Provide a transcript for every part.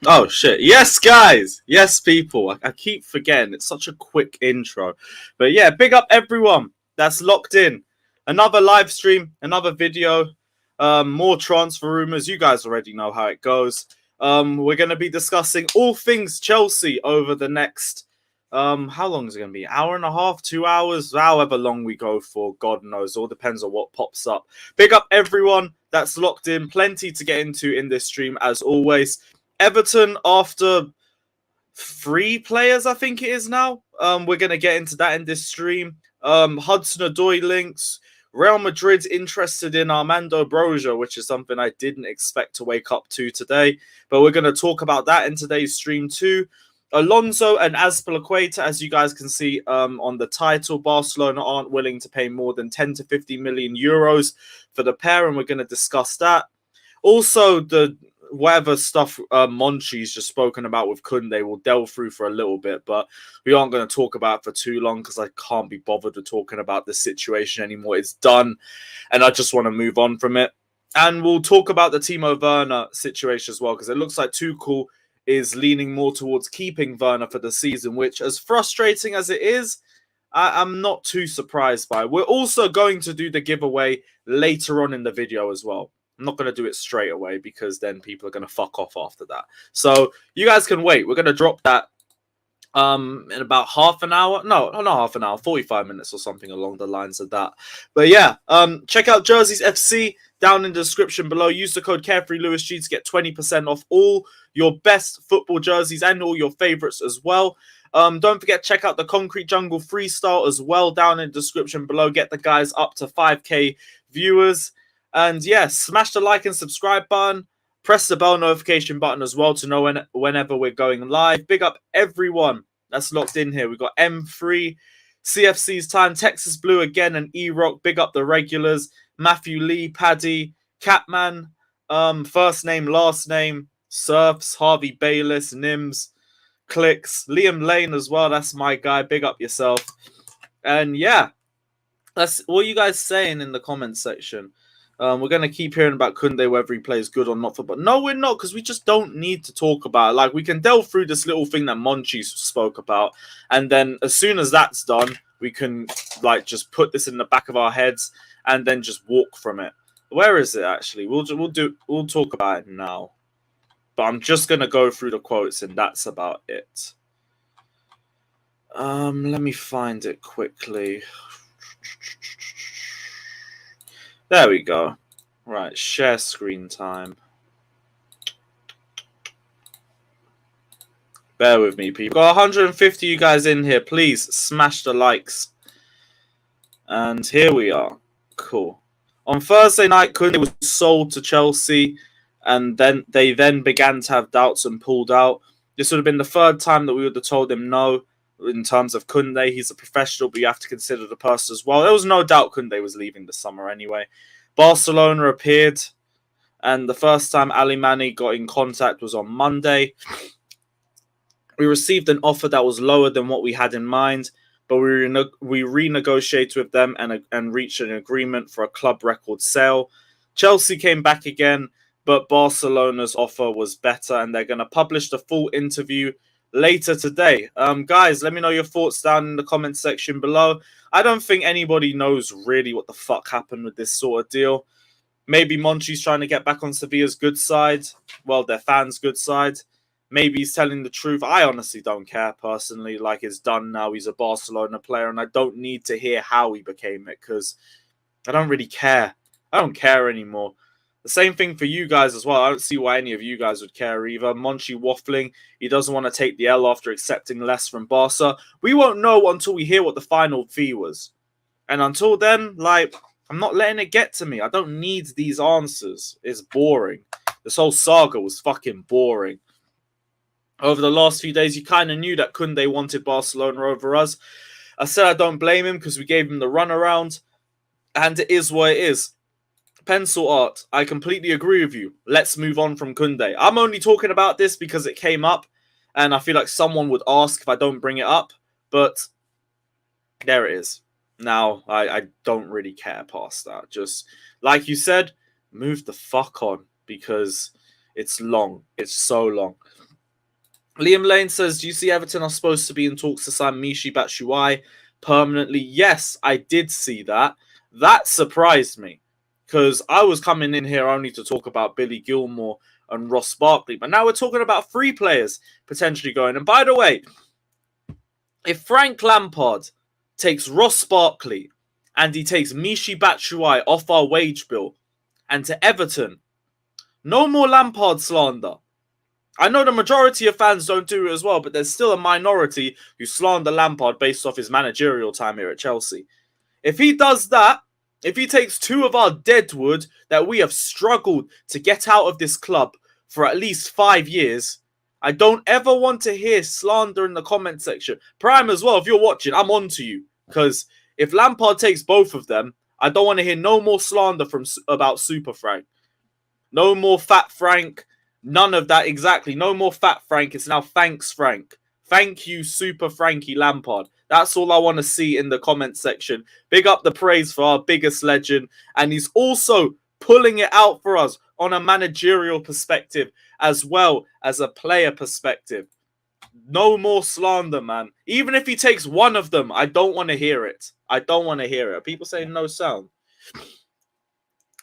Oh shit. Yes, guys. Yes, people. I keep forgetting. It's such a quick intro. But yeah, big up everyone that's locked in. Another live stream, another video, more transfer rumors. You guys already know how it goes. We're going to be discussing all things Chelsea over the next, how long is it going to be? Hour and a half, 2 hours, however long we go for. God knows. All depends on what pops up. Big up everyone that's locked in. Plenty to get into in this stream as always. Everton, after 3 players, I think it is now. We're going to get into that in this stream. Hudson-Odoi links. Real Madrid's interested in Armando Broja, which is something I didn't expect to wake up to today. But we're going to talk about that in today's stream too. Alonso and Azpi, as you guys can see on the title, Barcelona aren't willing to pay more than 10 to 50 million euros for the pair, and we're going to discuss that. Also, the whatever stuff Monchi's just spoken about with Kunde, we'll delve through for a little bit, but we aren't going to talk about it for too long because I can't be bothered with talking about the situation anymore. It's done, and I just want to move on from it. And we'll talk about the Timo Werner situation as well, because it looks like Tuchel is leaning more towards keeping Verna for the season, which, as frustrating as it is, I'm not too surprised by. We're also going to do the giveaway later on in the video as well. I'm not going to do it straight away because then people are going to fuck off after that. So you guys can wait. We're going to drop that in about half an hour. No, not half an hour, 45 minutes or something along the lines of that. But yeah, check out Jerseys FC down in the description below. Use the code CarefreeLewisG to get 20% off all your best football jerseys and all your favorites as well. Don't forget, check out the Concrete Jungle Freestyle as well down in the description below. Get the guys up to 5k viewers. And yeah, smash the like and subscribe button. Press the bell notification button as well to know whenever we're going live. Big up everyone that's locked in here. We've got M3, CFC's Time, Texas Blue again, and E-Rock. Big up the regulars. Matthew Lee, Paddy, Catman, first name, last name, Surfs, Harvey Bayliss, Nims, Clicks, Liam Lane as well. That's my guy. Big up yourself. And yeah, that's what you guys saying in the comments section. We're going to keep hearing about Kunde, whether he plays good or not. But no, we're not, because we just don't need to talk about it. Like, we can delve through this little thing that Monchi spoke about. And then as soon as that's done, we can, like, just put this in the back of our heads and then just walk from it. Where is it, actually? We'll talk about it now. But I'm just going to go through the quotes, and that's about it. Let me find it quickly. There we go. Right, share screen time. Bear with me, people. Got 150 you guys in here. Please smash the likes. And here we are. Cool. On Thursday night, Kunde was sold to Chelsea, and then they began to have doubts and pulled out. This would have been the third time that we would have told him no. In terms of Kunde, he's a professional, but you have to consider the person as well. There was no doubt Kunde was leaving this summer anyway. Barcelona appeared, and the first time Ali Mani got in contact was on Monday. We received an offer that was lower than what we had in mind, but we renegotiated with them and reached an agreement for a club record sale. Chelsea came back again, but Barcelona's offer was better, and they're going to publish the full interview later today. Guys, let me know your thoughts down in the comment section below. I don't think anybody knows really what the fuck happened with this sort of deal. Maybe Monchi's trying to get back on Sevilla's good side. Well, their fans' good side. Maybe he's telling the truth. I honestly don't care personally. Like, it's done now. He's a Barcelona player, and I don't need to hear how he became it because I don't really care. I don't care anymore. The same thing for you guys as well. I don't see why any of you guys would care either. Monchi waffling. He doesn't want to take the L after accepting less from Barca. We won't know until we hear what the final fee was. And until then, like, I'm not letting it get to me. I don't need these answers. It's boring. This whole saga was fucking boring. Over the last few days, you kind of knew that Kunde wanted Barcelona over us. I said I don't blame him because we gave him the runaround. And it is what it is. Pencil art, I completely agree with you. Let's move on from Kunde. I'm only talking about this because it came up, and I feel like someone would ask if I don't bring it up, but there it is. Now, I don't really care past that. Just, like you said, move the fuck on, because it's long. It's so long. Liam Lane says, do you see Everton are supposed to be in talks to sign Mishi Batshuayi permanently? Yes, I did see that. That surprised me because I was coming in here only to talk about Billy Gilmore and Ross Barkley. But now we're talking about 3 players potentially going. And by the way, if Frank Lampard takes Ross Barkley and he takes Mishi Batshuayi off our wage bill and to Everton, no more Lampard slander. I know the majority of fans don't do it as well, but there's still a minority who slander Lampard based off his managerial time here at Chelsea. If he does that, if he takes 2 of our deadwood that we have struggled to get out of this club for at least 5 years, I don't ever want to hear slander in the comment section. Prime as well, if you're watching, I'm on to you. Because if Lampard takes both of them, I don't want to hear no more slander about Super Frank. No more Fat Frank. None of that exactly. No more Fat Frank. It's now Thanks Frank. Thank you, Super Frankie Lampard. That's all I want to see in the comment section. Big up the praise for our biggest legend. And he's also pulling it out for us on a managerial perspective as well as a player perspective. No more slander, man. Even if he takes one of them, I don't want to hear it. I don't want to hear it. People saying no sound.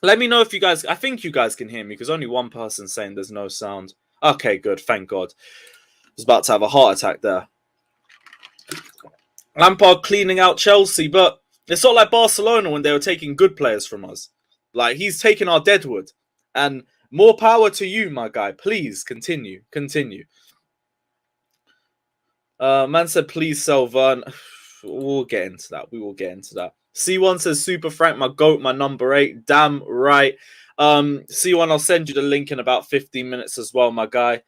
Let me know if you guys... I think you guys can hear me because only one person's saying there's no sound. Okay, good. Thank God. I was about to have a heart attack there. Lampard cleaning out Chelsea, but it's not like Barcelona when they were taking good players from us. Like, he's taking our deadwood. And more power to you, my guy. Please, continue. Man said, please sell Verna. We'll get into that. We will get into that. C1 says, Super Frank, my GOAT, my number 8. Damn right. C1, I'll send you the link in about 15 minutes as well, my guy.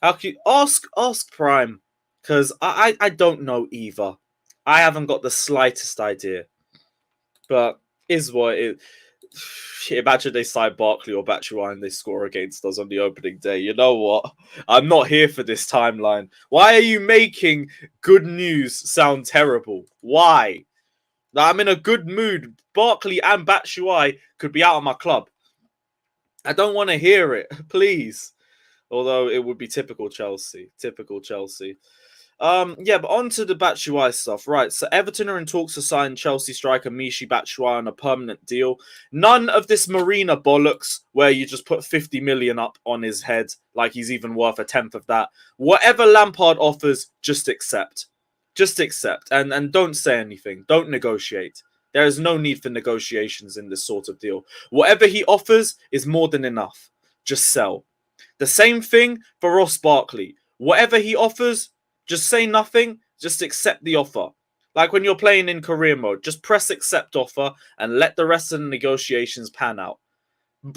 How can you ask Prime? Because I don't know either. I haven't got the slightest idea. But is what it is. Imagine they sign Barkley or Batshuayi and they score against us on the opening day. You know what? I'm not here for this timeline. Why are you making good news sound terrible? Why? I'm in a good mood. Barkley and Batshuayi could be out of my club. I don't want to hear it, please. Although it would be typical Chelsea. Yeah, but on to the Batshuayi stuff. Right, so Everton are in talks to sign Chelsea striker Mishi Batshuayi on a permanent deal. None of this Marina bollocks where you just put 50 million up on his head like he's even worth a tenth of that. Whatever Lampard offers, just accept. Just accept. And don't say anything. Don't negotiate. There is no need for negotiations in this sort of deal. Whatever he offers is more than enough. Just sell. The same thing for Ross Barkley. Whatever he offers, just say nothing, just accept the offer. Like when you're playing in career mode, just press accept offer and let the rest of the negotiations pan out.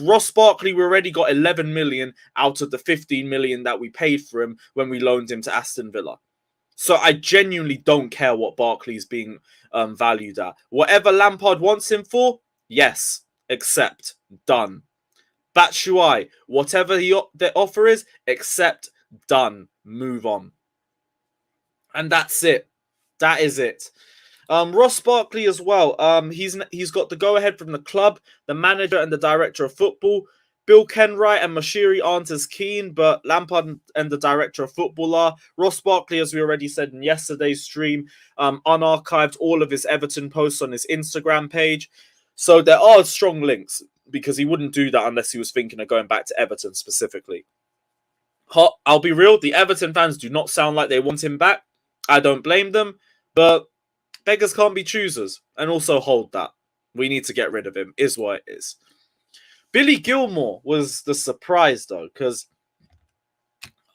Ross Barkley, we already got 11 million out of the 15 million that we paid for him when we loaned him to Aston Villa. So I genuinely don't care what Barkley's being valued at. Whatever Lampard wants him for, yes, accept, done. Batshuayi, whatever the offer is, accept, done, move on. And that's it. That is it. Ross Barkley as well. He's got the go-ahead from the club, the manager and the director of football. Bill Kenwright and Moshiri aren't as keen, but Lampard and the director of football are. Ross Barkley, as we already said in yesterday's stream, unarchived all of his Everton posts on his Instagram page. So there are strong links because he wouldn't do that unless he was thinking of going back to Everton specifically. I'll be real, the Everton fans do not sound like they want him back. I don't blame them, but beggars can't be choosers. And also hold that. We need to get rid of him, is what it is. Billy Gilmore was the surprise, though, because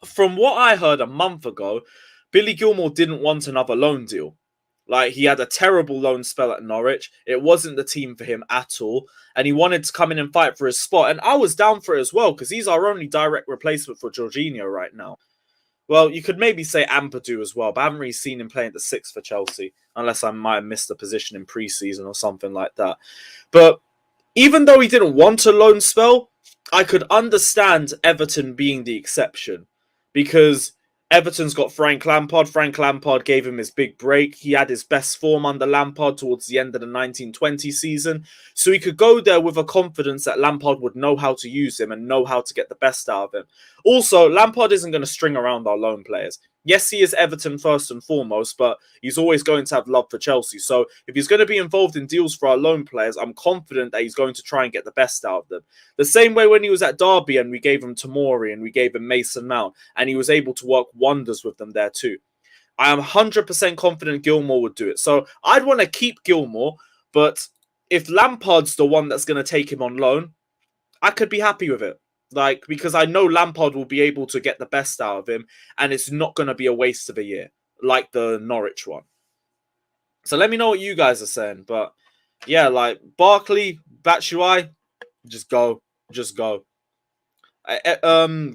from what I heard a month ago, Billy Gilmore didn't want another loan deal. Like, he had a terrible loan spell at Norwich. It wasn't the team for him at all. And he wanted to come in and fight for his spot. And I was down for it as well, because he's our only direct replacement for Jorginho right now. Well, you could maybe say Ampadu as well, but I haven't really seen him playing at the 6 for Chelsea, unless I might have missed a position in pre-season or something like that. But even though he didn't want a loan spell, I could understand Everton being the exception. Because Everton's got Frank Lampard. Frank Lampard gave him his big break. He had his best form under Lampard towards the end of the 1920 season. So he could go there with a confidence that Lampard would know how to use him and know how to get the best out of him. Also, Lampard isn't going to string around our loan players. Yes, he is Everton first and foremost, but he's always going to have love for Chelsea. So if he's going to be involved in deals for our loan players, I'm confident that he's going to try and get the best out of them. The same way when he was at Derby and we gave him Tomori and we gave him Mason Mount, and he was able to work wonders with them there too. I am 100% confident Gilmore would do it. So I'd want to keep Gilmore, but if Lampard's the one that's going to take him on loan, I could be happy with it. Like, because I know Lampard will be able to get the best out of him, and it's not going to be a waste of a year, like the Norwich one. So let me know what you guys are saying. But yeah, like Barkley, Batshuayi, just go. Just go.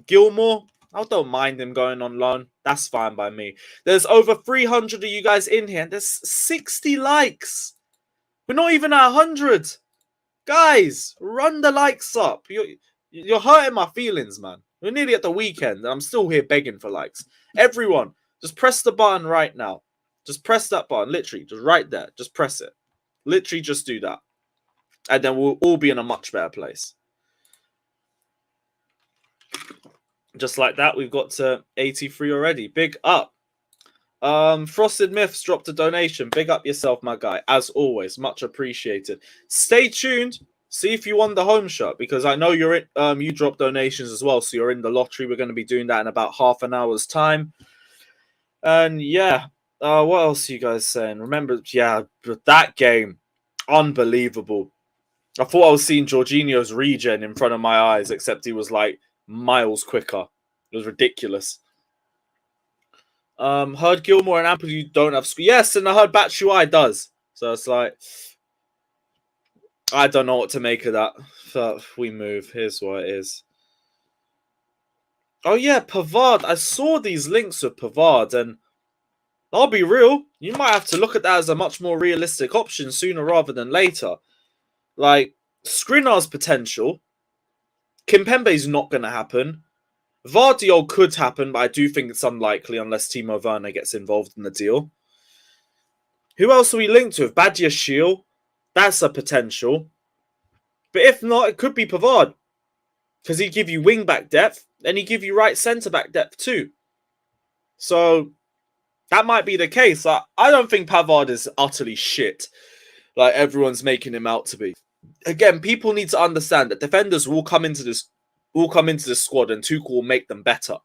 Gilmore, I don't mind him going on loan. That's fine by me. There's over 300 of you guys in here, and there's 60 likes. We're not even at 100. Guys, run the likes up. You're hurting my feelings, man. We're nearly at the weekend, and I'm still here begging for likes. Everyone, just press the button right now. Just press that button, literally, just right there. Just press it. Literally, just do that. And then we'll all be in a much better place. Just like that, we've got to 83 already. Big up. Frosted Myths dropped a donation. Big up yourself, my guy. As always, much appreciated. Stay tuned. See if you won the home shirt, because I know you're in, you dropped donations as well, so you're in the lottery. We're going to be doing that in about half an hour's time. And yeah, what else are you guys saying? Remember, yeah, that game, unbelievable. I thought I was seeing Jorginho's regen in front of my eyes, except he was like miles quicker. It was ridiculous. Heard Gilmore and Amplitude don't have... Yes, and I heard Batshuayi does. So it's like... I don't know what to make of that. So we move. Here's what it is. Oh yeah, Pavard. I saw these links with Pavard, and I'll be real. You might have to look at that as a much more realistic option sooner rather than later. Like, Skriniar's potential. Kimpembe's not going to happen. Vardiol could happen, but I do think it's unlikely unless Timo Werner gets involved in the deal. Who else are we linked with? Badiashile. That's a potential. But if not, it could be Pavard. Because he'd give you wing-back depth, and he'd give you right centre-back depth too. So, that might be the case. I don't think Pavard is utterly shit, like everyone's making him out to be. Again, people need to understand that defenders will come into this squad, and Tuchel will make them better.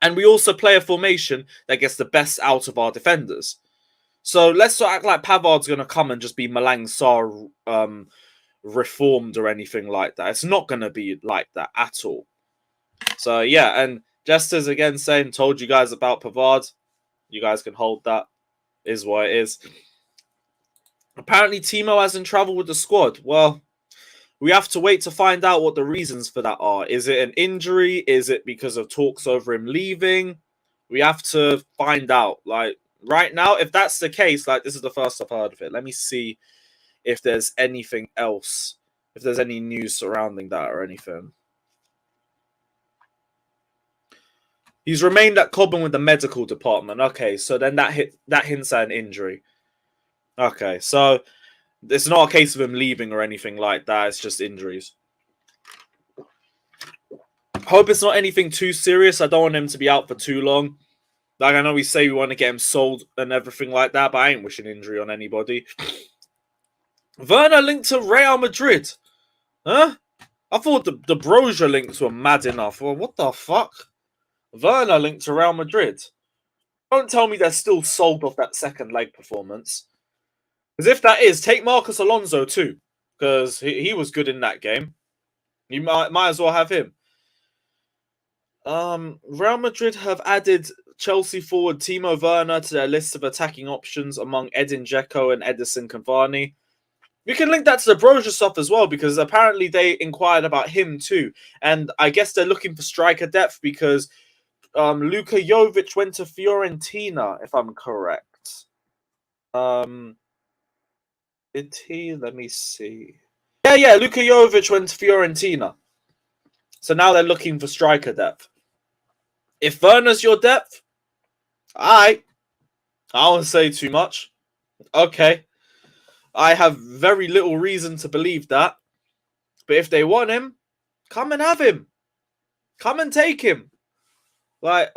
And we also play a formation that gets the best out of our defenders. So let's not act like Pavard's going to come and just be Malang Sarr reformed or anything like that. It's not going to be like that at all. So yeah, and Jesters again saying, told you guys about Pavard. You guys can hold that. Is what it is. Apparently Timo hasn't travelled with the squad. Well, we have to wait to find out what the reasons for that are. Is it an injury? Is it because of talks over him leaving? We have to find out. Like, right now, if that's the case, like, this is the first I've heard of it. Let me see if there's anything else. If there's any news surrounding that or anything. He's remained at Cobham with the medical department. Okay, so then that hints at an injury. Okay, so it's not a case of him leaving or anything like that. It's just injuries. Hope it's not anything too serious. I don't want him to be out for too long. Like, I know we say we want to get him sold and everything like that, but I ain't wishing injury on anybody. Verna linked to Real Madrid. Huh? I thought the Broja links were mad enough. Well, what the fuck? Werner linked to Real Madrid. Don't tell me they're still sold off that second leg performance. Because if that is, take Marcus Alonso too. Because he was good in that game. You might as well have him. Real Madrid have added Chelsea forward Timo Werner to their list of attacking options among Edin Dzeko and Edison Cavani. We can link that to the Broja stuff as well, because apparently they inquired about him too. And I guess they're looking for striker depth because Luka Jovic went to Fiorentina, if I'm correct. Did he? Let me see. Yeah, Luka Jovic went to Fiorentina. So now they're looking for striker depth. If Werner's your depth, I won't say too much. Okay. I have very little reason to believe that. But if they want him, come and have him. Come and take him. Like,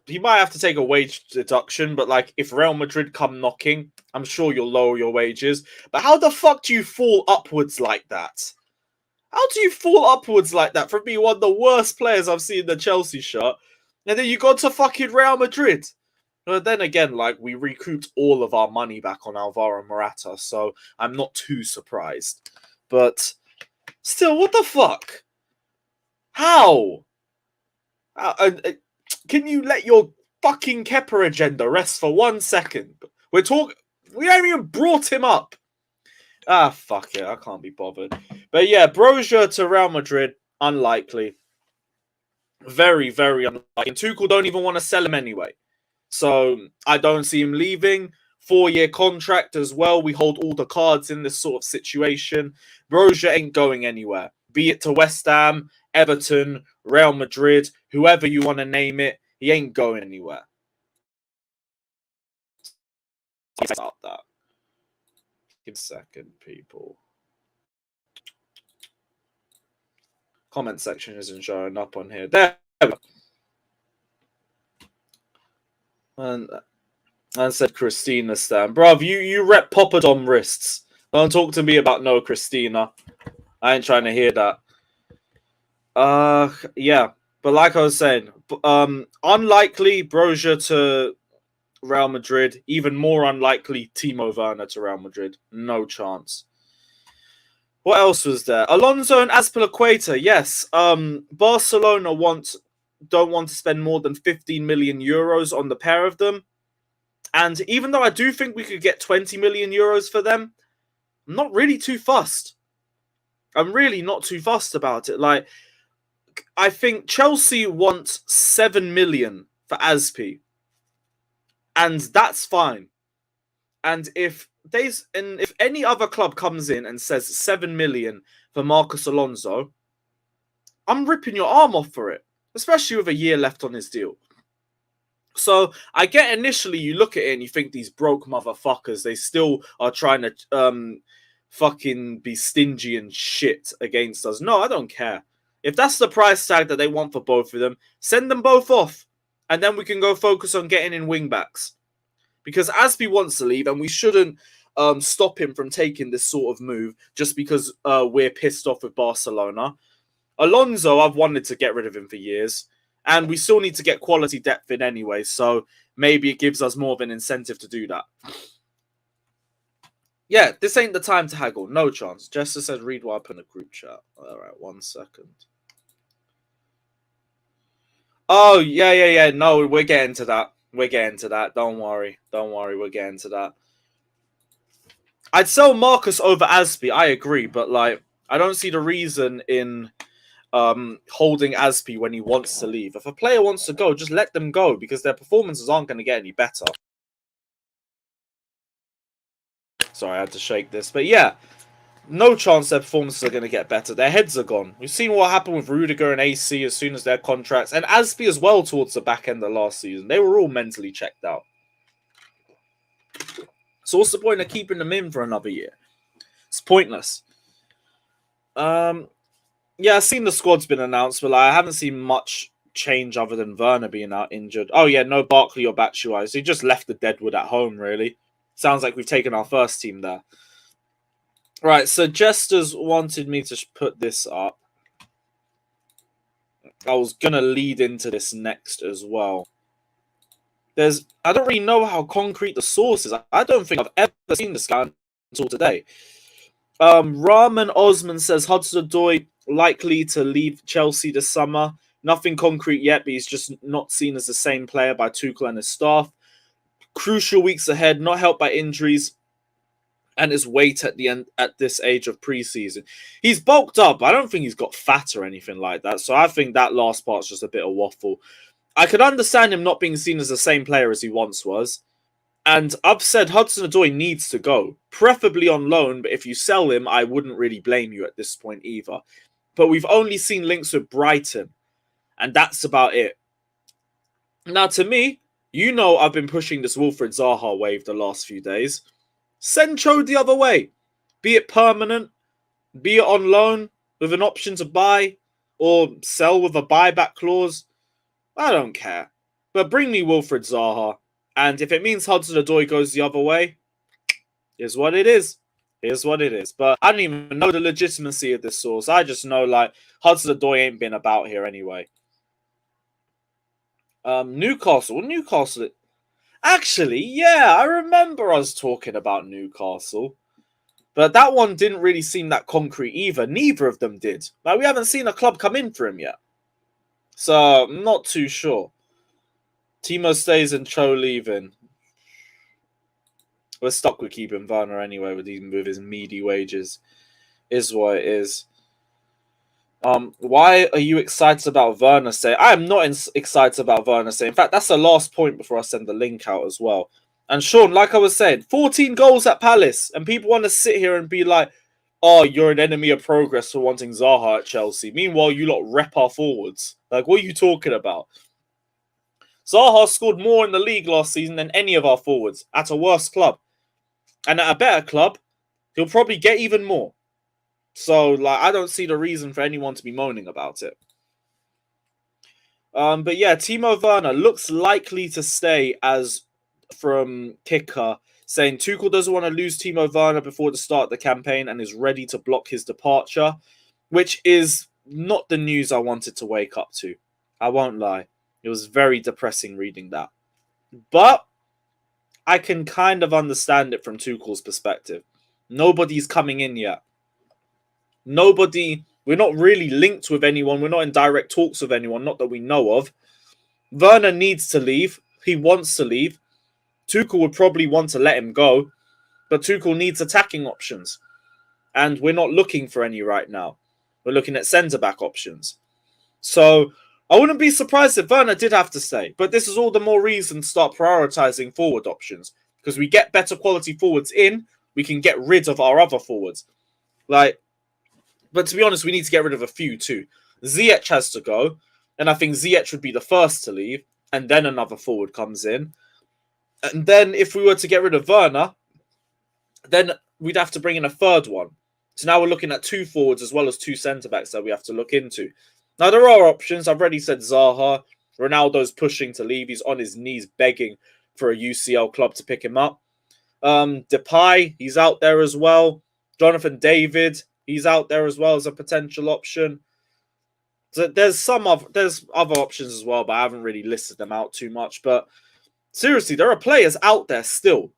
he might have to take a wage deduction, but like, if Real Madrid come knocking, I'm sure you'll lower your wages. But how the fuck do you fall upwards like that? How do you fall upwards like that from being one of the worst players I've seen in the Chelsea shirt, and then you go to fucking Real Madrid? But then again, like, we recouped all of our money back on Alvaro Morata, so I'm not too surprised. But still, what the fuck? How? Can you let your fucking Kepa agenda rest for 1 second? We haven't even brought him up. Ah, fuck it. I can't be bothered. But yeah, Broja to Real Madrid, unlikely. Very, very unlikely. And Tuchel don't even want to sell him anyway. So I don't see him leaving. 4-year contract as well. We hold all the cards in this sort of situation. Broja ain't going anywhere. Be it to West Ham, Everton, Real Madrid, whoever you want to name it, he ain't going anywhere. About that. Give a second, people. Comment section isn't showing up on here. There we go. And said Christina Stan. Bruv, you rep Poppadom wrists. Don't talk to me about no Christina. I ain't trying to hear that. Yeah. But like I was saying, unlikely Broja to Real Madrid. Even more unlikely Timo Werner to Real Madrid. No chance. What else was there? Alonso and Azpilicueta. Yes. Barcelona don't want to spend more than 15 million euros on the pair of them. And even though I do think we could get 20 million euros for them, I'm not really too fussed. I'm really not too fussed about it. Like, I think Chelsea want 7 million for Azpi. And that's fine. And if any other club comes in and says 7 million for Marcos Alonso, I'm ripping your arm off for it. Especially with a year left on his deal. So I get initially you look at it and you think these broke motherfuckers, they still are trying to fucking be stingy and shit against us. No, I don't care. If that's the price tag that they want for both of them, send them both off. And then we can go focus on getting in wingbacks. Because Azpi wants to leave and we shouldn't stop him from taking this sort of move just because we're pissed off with Barcelona. Alonso, I've wanted to get rid of him for years. And we still need to get quality depth in anyway, so maybe it gives us more of an incentive to do that. Yeah, this ain't the time to haggle. No chance. Jester said read what I put in the group chat. Alright, 1 second. Oh, yeah. No, we're getting to that. Don't worry, we're getting to that. I'd sell Marcus over Azpi, I agree, but like, I don't see the reason in holding Azpi when he wants to leave. If a player wants to go, just let them go because their performances aren't going to get any better. Sorry, I had to shake this. But yeah, no chance their performances are going to get better. Their heads are gone. We've seen what happened with Rudiger and AC as soon as their contracts, and Azpi as well towards the back end of last season. They were all mentally checked out. So what's the point of keeping them in for another year? It's pointless. Yeah, I've seen the squad's been announced, but I haven't seen much change other than Verna being out injured. Oh, yeah, no Barkley or Batshuayi. So he just left the Deadwood at home, really. Sounds like we've taken our first team there. Right, so Jesters wanted me to put this up. I was going to lead into this next as well. I don't really know how concrete the source is. I don't think I've ever seen this guy until today. Rahman Osman says Hudson-Odoi likely to leave Chelsea this summer. Nothing concrete yet, but he's just not seen as the same player by Tuchel and his staff. Crucial weeks ahead, not helped by injuries and his weight at the end at this age of preseason. He's bulked up. I don't think he's got fat or anything like that. So I think that last part's just a bit of waffle. I could understand him not being seen as the same player as he once was. And I've said Hudson-Odoi needs to go, preferably on loan, but if you sell him, I wouldn't really blame you at this point either. But we've only seen links with Brighton, and that's about it. Now, to me, you know I've been pushing this Wilfried Zaha wave the last few days. Send Cho the other way. Be it permanent, be it on loan with an option to buy, or sell with a buyback clause. I don't care. But bring me Wilfried Zaha. And if it means Hudson-Odoi goes the other way, here's what it is. Here's what it is. But I don't even know the legitimacy of this source. I just know, like, Hudson-Odoi ain't been about here anyway. Newcastle. Actually, yeah, I remember us talking about Newcastle. But that one didn't really seem that concrete either. Neither of them did. Like, we haven't seen a club come in for him yet. So, I'm not too sure. Timo stays and Cho leaving. We're stuck with keeping Werner anyway with his meaty wages. Is what it is. Why are you excited about Verna saying? I am not excited about Verna saying. In fact, that's the last point before I send the link out as well. And Sean, like I was saying, 14 goals at Palace, and people want to sit here and be like, "Oh, you're an enemy of progress for wanting Zaha at Chelsea." Meanwhile, you lot rep our forwards. Like, what are you talking about? Zaha scored more in the league last season than any of our forwards at a worse club, and at a better club, he'll probably get even more. So, like, I don't see the reason for anyone to be moaning about it. But yeah, Timo Werner looks likely to stay as from Kicker, saying Tuchel doesn't want to lose Timo Werner before the start of the campaign and is ready to block his departure, which is not the news I wanted to wake up to. I won't lie. It was very depressing reading that. But I can kind of understand it from Tuchel's perspective. Nobody's coming in yet. We're not really linked with anyone. We're not in direct talks with anyone, not that we know of. Werner needs to leave. He wants to leave. Tuchel would probably want to let him go, but Tuchel needs attacking options. And we're not looking for any right now. We're looking at centre-back options. So I wouldn't be surprised if Werner did have to stay, but this is all the more reason to start prioritising forward options. Because we get better quality forwards in, we can get rid of our other forwards. But to be honest, we need to get rid of a few too. Ziyech has to go, and I think Ziyech would be the first to leave, and then another forward comes in. And then if we were to get rid of Verna, then we'd have to bring in a third one. So now we're looking at 2 forwards as well as 2 centre-backs that we have to look into. Now, there are options. I've already said Zaha. Ronaldo's pushing to leave. He's on his knees begging for a UCL club to pick him up. Depay, he's out there as well. Jonathan David, he's out there as well as a potential option. So there's other options as well, but I haven't really listed them out too much. But seriously, there are players out there still.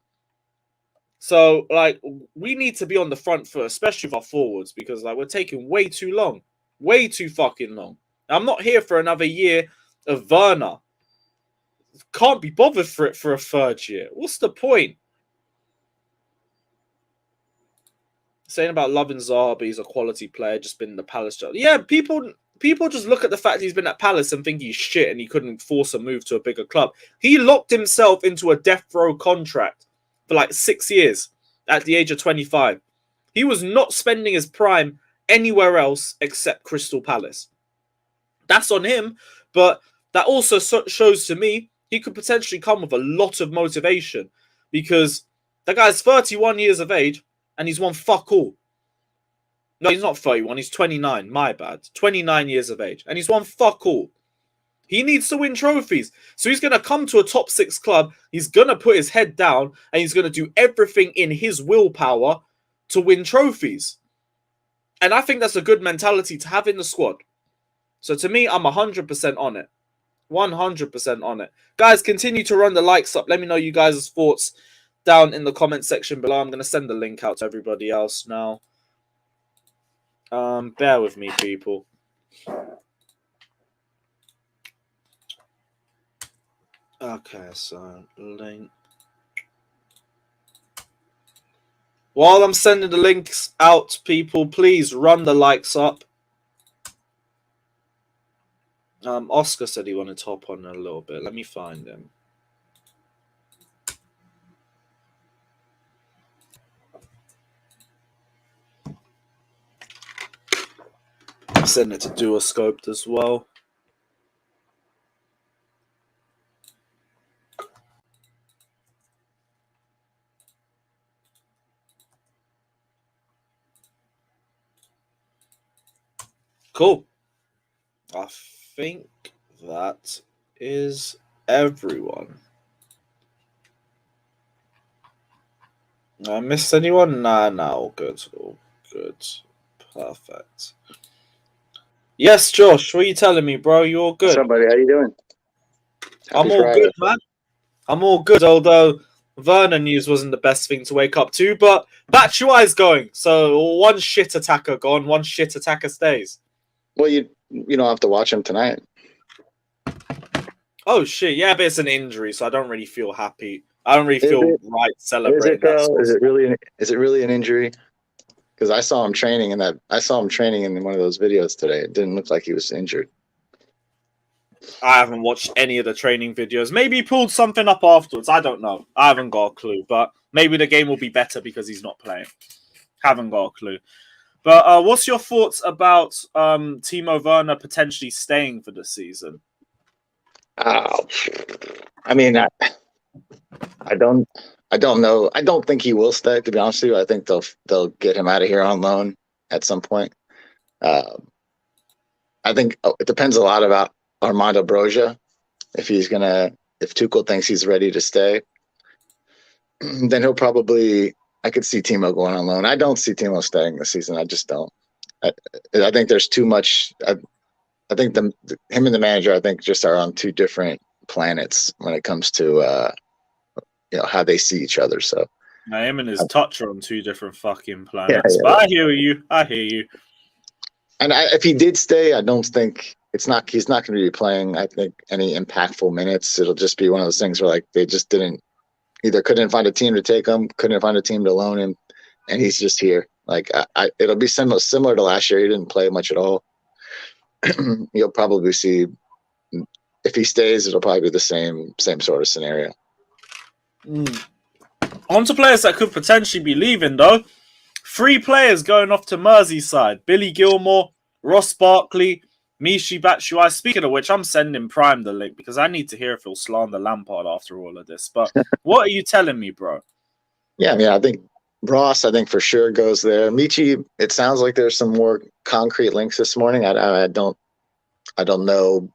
So, like, we need to be on the front foot, especially with our forwards, because, like, we're taking way too long. Way too fucking long. I'm not here for another year of Verna. Can't be bothered for it for a third year. What's the point? Saying about loving Zaha, but he's a quality player, just been in the Palace job. Yeah, people just look at the fact he's been at Palace and think he's shit and he couldn't force a move to a bigger club. He locked himself into a death row contract for like 6 years at the age of 25. He was not spending his prime anywhere else except Crystal Palace. That's on him, but that also shows to me he could potentially come with a lot of motivation because the guy's 31 years of age and he's won fuck all. No, he's not 31, he's 29, my bad. 29 years of age and he's won fuck all. He needs to win trophies. So he's going to come to a top 6 club. He's going to put his head down and he's going to do everything in his willpower to win trophies. And I think that's a good mentality to have in the squad. So to me, I'm 100% on it. 100% on it. Guys, continue to run the likes up. Let me know you guys' thoughts down in the comment section below. I'm going to send the link out to everybody else now. Bear with me, people. Okay, so link. While I'm sending the links out, people, please run the likes up. Oscar said he wanted to hop on a little bit. Let me find him. Send it to Duoscoped as well. Cool. I think that is everyone. I missed anyone? Nah, all good. All good. Perfect. Yes, Josh, what are you telling me, bro? You all good? What's up, buddy? How you doing? I'm all Friday. good, man. I'm all good, although Verna news wasn't the best thing to wake up to, but Batshuayi's going. So one shit attacker gone, one shit attacker stays. Well, you don't have to watch him tonight. Oh shit, yeah, but it's an injury, so I don't really feel happy. I don't really feel right celebrating that. Is it really an injury? Because I saw him training in one of those videos today. It didn't look like he was injured. I haven't watched any of the training videos. Maybe he pulled something up afterwards. I don't know. I haven't got a clue. But maybe the game will be better because he's not playing. Haven't got a clue. But what's your thoughts about Timo Werner potentially staying for the season? I mean, I don't know. I don't think he will stay. To be honest with you, I think they'll get him out of here on loan at some point. I think it depends a lot about Armando Broja. If Tuchel thinks he's ready to stay, then he'll probably. I could see Timo going on loan. I don't see Timo staying this season. I just don't. I think there's too much. I think him and the manager, I think, just are on two different planets when it comes to how they see each other. So him and his touch are on two different fucking planets. Yeah. But I hear you. And if he did stay, I don't think he's not going to be playing, I think, any impactful minutes. It'll just be one of those things where they just couldn't find a team to take him, couldn't find a team to loan him, and he's just here. It'll be similar to last year. He didn't play much at all. You'll probably see if he stays, it'll probably be the same sort of scenario. On to players that could potentially be leaving, though. 3 players going off to Merseyside. Billy Gilmore, Ross Barkley, Mishi, Batshuayi. Speaking of which, I'm sending Prime the link because I need to hear if he'll slander Lampard after all of this. But what are you telling me, bro? Yeah, I think Ross, for sure goes there. Michi, it sounds like there's some more concrete links this morning. I don't know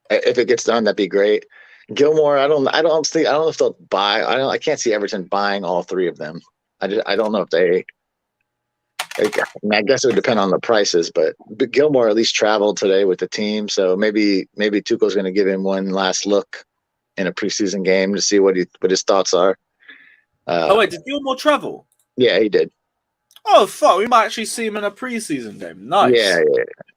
if it gets done. That'd be great. Gilmore, I don't know if they'll buy. I can't see Everton buying all 3 of them. I don't know if they. I guess it would depend on the prices, but Gilmore at least traveled today with the team, so maybe Tuchel's going to give him one last look in a preseason game to see what his thoughts are. Wait, did Gilmore travel? Yeah, he did. Oh fuck, we might actually see him in a preseason game. Nice. Yeah.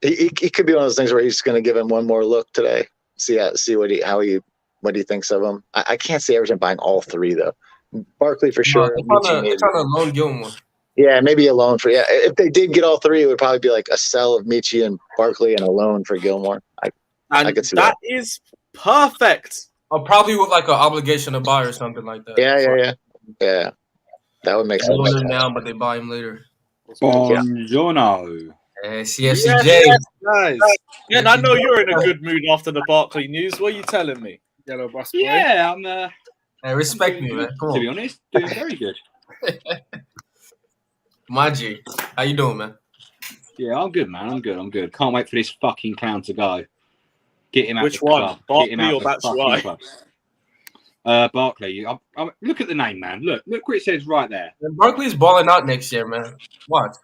He could be one of those things where he's going to give him one more look today. See what he thinks of him. I can't see Everton buying all 3 though. Barkley for sure. They're trying to loan Gilmore. Yeah, maybe a loan for If they did get all 3, it would probably be like a sell of Michi and Barkley and a loan for Gilmore. I could see that. That is perfect. Or probably with like an obligation to buy or something like that. Yeah. That would make sense. They loan him now, but they buy him later. Buongiorno. CFCJ. Yes, guys. Yeah, and I know you're in a good mood after the Barkley news. What are you telling me? Yellow bus boy. Yeah, I'm. Hey, respect me, man. Come on. To be honest, doing very good. My G, how you doing, man? Yeah, I'm good, man. I'm good. Can't wait for this fucking clown to go. Get him out. Which the one? Club. Barkley or Batshuayi? Barkley. Look at the name, man. Look what it says right there. Barkley's balling out next year, man. What?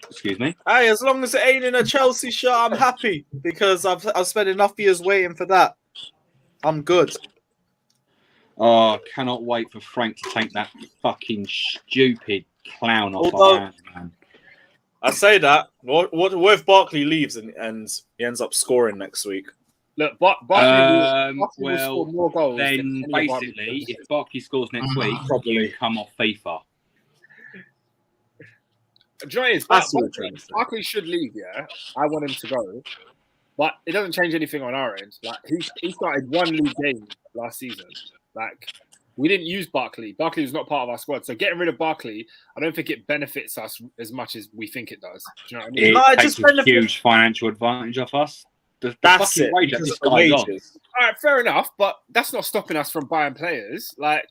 Excuse me? Hey, as long as it ain't in a Chelsea shirt, I'm happy because I've spent enough years waiting for that. I'm good. Oh, cannot wait for Frank to take that fucking stupid clown off our hands, man. I say that. What if Barkley leaves and he ends up scoring next week? Look, Barkley will score more goals. Then basically, if Barkley scores next week, you come off FIFA. Do you know what it is? Barkley should leave, yeah. I want him to go. But it doesn't change anything on our end. Like he started 1 league game last season. Like we didn't use Barkley. Barkley was not part of our squad. So getting rid of Barkley, I don't think it benefits us as much as we think it does. Do you know what I mean? It takes a huge financial advantage off us. That's it. Wage that this guy's on. All right, fair enough, but that's not stopping us from buying players. Like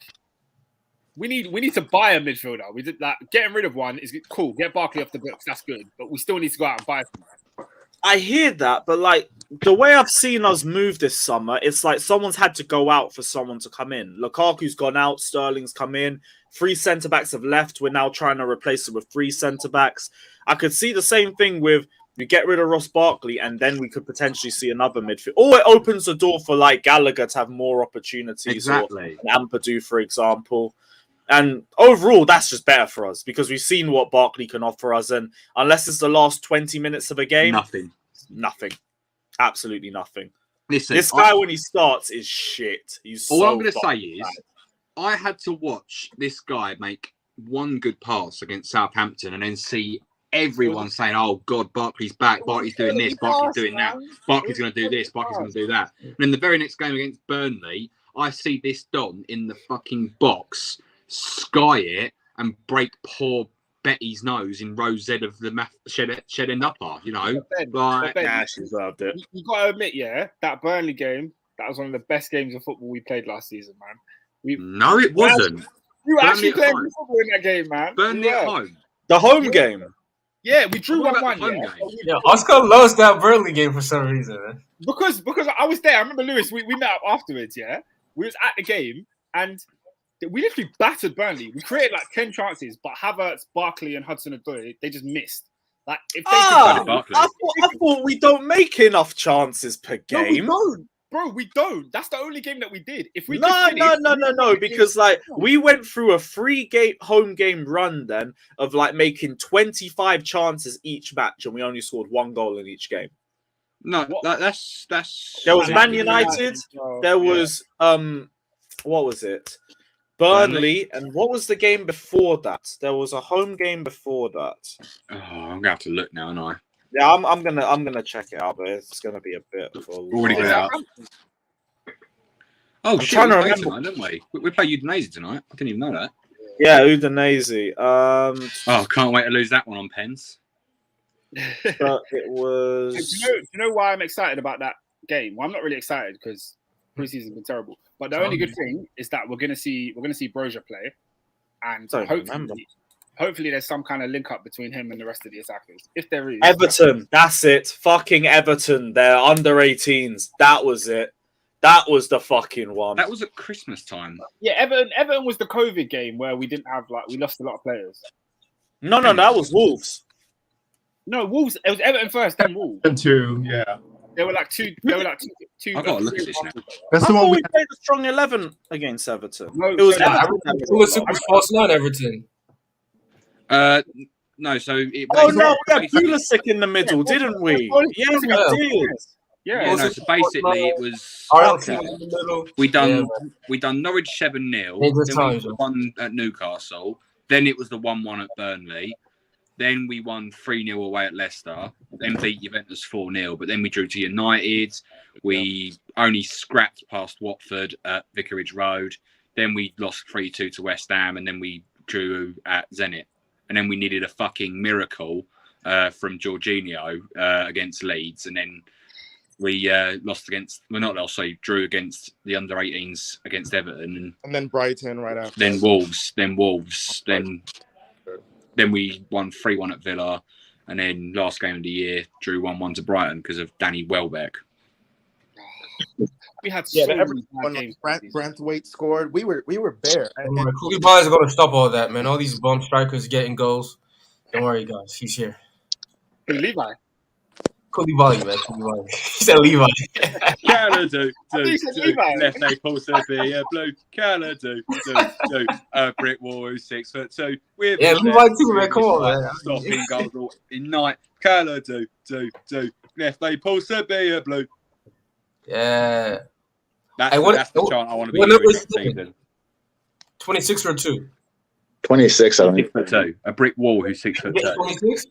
we need to buy a midfielder. We did getting rid of one is cool. Get Barkley off the books, that's good. But we still need to go out and buy someone. I hear that, but like the way I've seen us move this summer, it's like someone's had to go out for someone to come in. Lukaku's gone out, Sterling's come in, 3 centre backs have left. We're now trying to replace it with 3 centre backs. I could see the same thing with you get rid of Ross Barkley, and then we could potentially see another midfield. Or it opens the door for like Gallagher to have more opportunities, Exactly. or Ampadu, for example. And overall, that's just better for us because we've seen what Barkley can offer us. And unless it's the last 20 minutes of a game, nothing. Absolutely nothing. Listen, this guy, when he starts, is shit. All I'm going to say is, I had to watch this guy make one good pass against Southampton and then see everyone saying, oh, God, Barkley's back. Barkley's doing this. Barkley's doing that. Barkley's going to do this. Barkley's going to do that. And then the very next game against Burnley, I see this Don in the fucking box sky it and break poor Betty's nose in row Z of the shed end upper, you know. She deserved it. You got to admit, that Burnley game, that was one of the best games of football we played last season, man. No, it wasn't. You were actually playing football in that game, man. Burnley at home. The home game. Yeah, we drew 1-1. Yeah, Oscar loves that Burnley game for some reason, man. Because I was there. I remember Lewis. We met up afterwards. Yeah, we was at the game and we literally battered Burnley. We created like 10 chances, but Havertz, Barkley, and Hudson-Odoi, they just missed. Like if they I thought we don't make enough chances per game. No, we don't. Bro, we don't. That's the only game that we did. If we no, because like we went through a 3-game home game run then of like making 25 chances each match, and we only scored 1 goal in each game. No, that's. There was Man United. There was what was it? Burnley, and what was the game before that? There was a home game before that. Oh, I'm gonna have to look now, aren't I? Yeah, I'm gonna check it out, but it's gonna be a bit of a already got it out. Oh, shit, we play tonight, don't we? We play Udinese tonight. I didn't even know that. Yeah, Udinese. Oh, can't wait to lose that one on pens. But it was. Do you know why I'm excited about that game? Well, I'm not really excited because preseason's been terrible. But the only good thing is that we're gonna see Broja play, and hopefully there's some kind of link up between him and the rest of the attackers. If there is, Everton, that's it. Fucking Everton. They're under 18s. That was it. That was the fucking one. That was at Christmas time. Yeah, Everton was the COVID game where we didn't have we lost a lot of players. No, that was Wolves. No, Wolves. It was Everton first, then Wolves. And 2, yeah. They were like two. I've got to look at this now. That's the one we played a strong 11 against Everton. No, it was Everton. No, so it. We had Pulisic in the middle, didn't we? Yeah, we did. Yeah. No, so basically it was. We done Norwich 7-0. Then we won at Newcastle. Then it was the 1-1 at Burnley. Then we won 3-0 away at Leicester. Then beat Juventus 4-0. But then we drew to United. We only scrapped past Watford at Vicarage Road. Then we lost 3-2 to West Ham. And then we drew at Zenit. And then we needed a fucking miracle from Jorginho against Leeds. And then we drew against the under-18s against Everton. And then Brighton right after. Then Wolves. Then we won 3-1 at Villa, and then last game of the year drew 1-1 to Brighton because of Danny Welbeck. We had so many games. Brantwaite scored. We were bare. Koulibaly is going to stop all that, man. All these bum strikers getting goals. Don't worry, guys. He's here. Levi. Koulibaly, man. Koulibaly. He said Levi. Canada, left leg pulse beer blue. Canada, do. Brick wall who's 6'2". Yeah, Levi too, man. Come on, man. Stopping goals in night. Canada, do. Left leg pulse beer blue. Yeah. That's the chant I want to be doing next season. 26 or 2? 26, I don't 6'2". A brick wall who's 6'2". 26?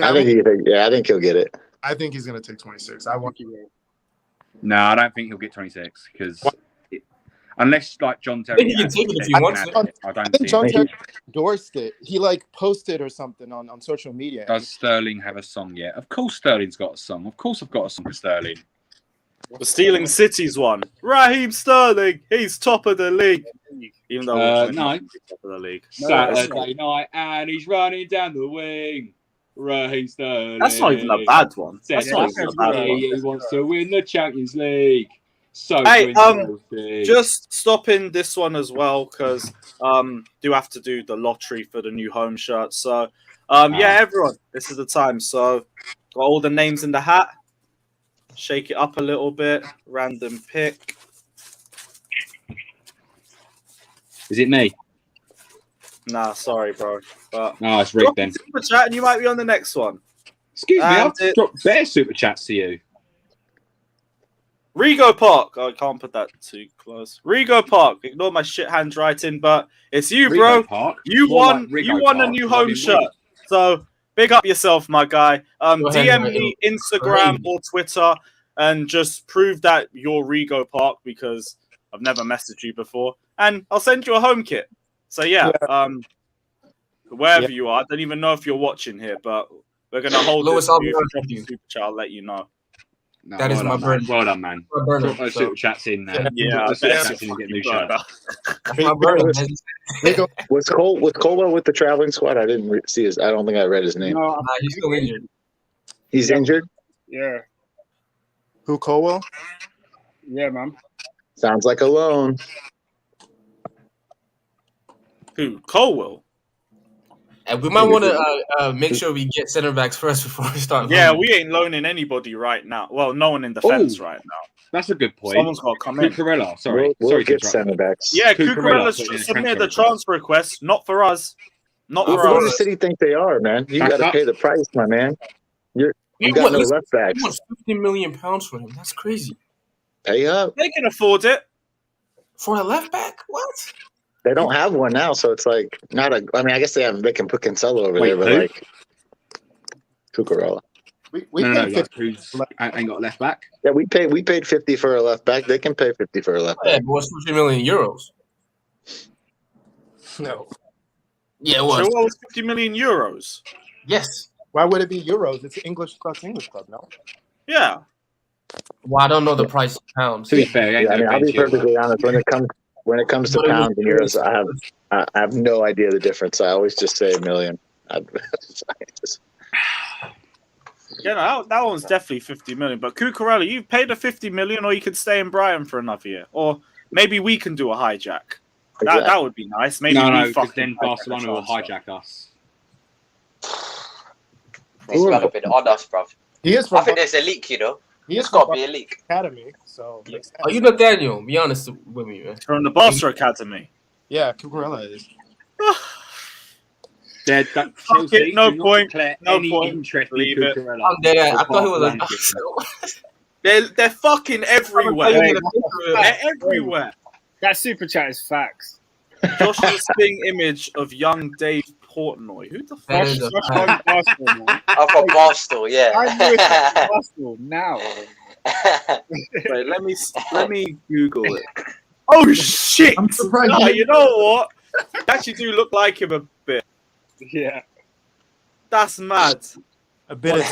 I think he'll get it. I think he's going to take 26. I want you. No, I don't think he'll get 26 because unless like John Terry, he can take it if he wants it. I don't think John Terry endorsed it. He posted or something on social media. Does Sterling have a song yet? Of course, Sterling's got a song. Of course, I've got a song for Sterling. The Stealing City's one. Raheem Sterling, he's top of the league. Even though no, top of the league. Saturday night and he's running down the wing. Raheem Sterling. That's not even a bad one. That's not even a bad one. He wants to win the Champions League. So hey, just stopping this one as well because do have to do the lottery for the new home shirt. So yeah, everyone, this is the time. So got all the names in the hat. Shake it up a little bit. Random pick. Is it me? Nah, sorry, bro. But no, it's rigged then. Super chat, and you might be on the next one. Excuse me, I've dropped better super chats to you. Rego Park. Oh, I can't put that too close. Rego Park. Ignore my shit handwriting, but it's you, bro. Park? You More won. like You won a new home shirt. So big up yourself, my guy. DM me Instagram or Twitter and just prove that you're Rego Park because I've never messaged you before, and I'll send you a home kit. So yeah. Wherever you are, I don't even know if you're watching here, but we're gonna hold this. Super chat. I'll let you know. No, that is my burn. Well done, man. Drop those super chats in there. Yeah, super chats in and get new shirt. Was Colwell with the traveling squad? I didn't see his. I don't think I read his name. No, he's still injured. He's injured. Yeah. Who, Colwell? Yeah, man. Sounds like a loan. Who? Colwell? And we might want to make sure we get center backs first before we start. Yeah, we ain't loaning anybody right now. Well, no one in defense right now. That's a good point. Someone's got to come in. Cucurella, sorry. We'll get center backs. Yeah, Cucurella's submitted the transfer request. Not for us. Not for us. What does City think they are, man? You got to pay the price, my man. You got no left backs. £50 million for him. That's crazy. Pay up. They can afford it. For a left back? What? They don't have one now, so it's like not a. I mean, I guess they can put Cancelo over there, but like Cucurella. We paid 50. Ain't got a left back. Yeah, we paid 50 for a left back. They can pay 50 for a left back. Yeah, but what's 50 million euros? No. Yeah, it was. So what was 50 million euros? Yes. Why would it be euros? It's English club, no? Yeah. Well, I don't know the price of pounds. To be fair, I'll be perfectly honest. When it comes to pounds and euros, I have no idea the difference. I always just say a million. Yeah, no, that one's definitely 50 million. But Cucurella, you've paid a 50 million, or you could stay in Brighton for another year, or maybe we can do a hijack. That would be nice. Maybe because then Barcelona will hijack us. This might have been on us, bruv. I think there's a leak, you know. It's got to be a leak. Academy, so. Are you Nathaniel? Be honest with me, man. From the Barca Academy. Yeah, Cucurella is. No point. Leave it. I'm dead. I thought he was They're fucking everywhere. They're everywhere. That super chat is facts. Josh's Sping image of young Dave Portnoy. Who the fuck is that? I'm from Barstool, yeah. I know it's Barstool now. Wait, let me Google it. Oh shit! I'm surprised. No, you know what? You actually do look like him a bit. Yeah. That's mad. A bit of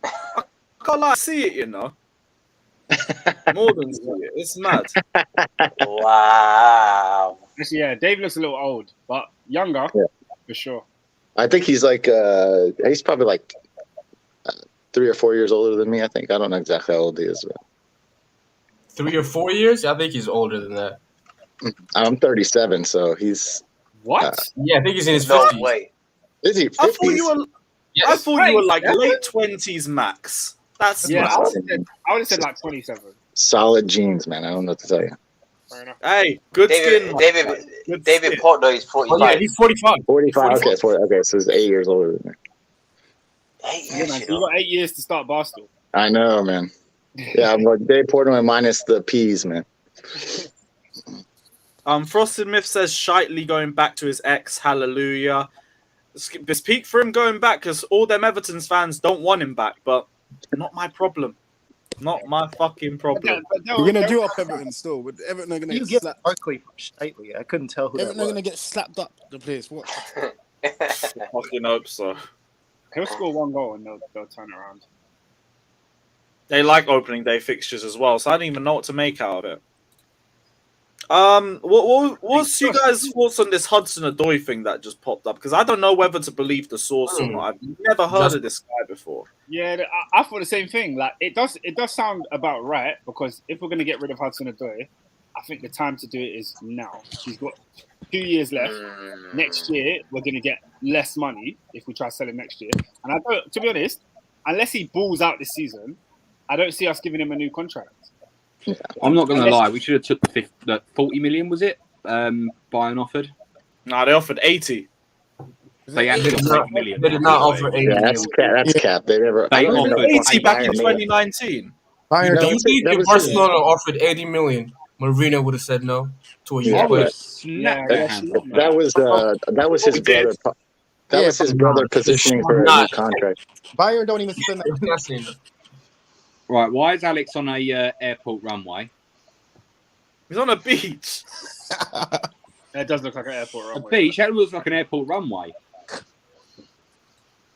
I can't like see it, you know. More than see it. It's mad. Wow. Actually, yeah, Dave looks a little old, but younger for sure. I think he's like he's probably like 3 or 4 years older than me. I think I don't know exactly how old he is. But 3 or 4 years? I think he's older than that. I'm 37, so he's what? Yeah, I think he's in his 50s. No way. Is he? 50s? I thought you were like late 20s max. That's I would have said like 27. Solid genes, man. I don't know what to tell you. Hey, good skin. David Portnoy is 45. Oh, yeah, he's 45. 45. Okay, so he's 8 years older than me. 8 years. Yeah, man, you got 8 years to start Barstool. I know, man. Yeah, I'm like Dave Portnoy minus the P's, man. Frosted Myth says Shitely going back to his ex. Hallelujah. It's peak for him going back because all them Everton's fans don't want him back, but not my problem. Not my fucking problem. We're gonna do up Everton still. But Everton are gonna get slapped. Barkley Shitely. I couldn't tell who Everton are gonna get slapped up the place. What? Fucking hope so. He'll score 1 goal and they'll turn around. They like opening day fixtures as well, so I don't even know what to make out of it. What's you guys' thoughts on this Hudson-Odoi thing that just popped up? Because I don't know whether to believe the source or not. I've never heard of this guy before. Yeah, I thought the same thing. Like it does sound about right, because if we're gonna get rid of Hudson-Odoi, I think the time to do it is now. He's got 2 years left. Next year we're gonna get less money if we try to sell him next year. And I don't, to be honest, unless he balls out this season, I don't see us giving him a new contract. I'm not going to lie. We should have took the 40 million. Was it Bayern offered? No, they offered 80. They actually offered 80 million. They did not offer 80 million. That's cap. They never. They offered 80 back in 2019. Bayern, do you think if Barcelona offered 80 million, Marino would have said no to a youth player? That was his brother. That was his brother positioning for a new contract. Bayern don't even spend that. Right, why is Alex on a airport runway? He's on a beach. It does look like an airport runway. A beach? That looks like an airport runway.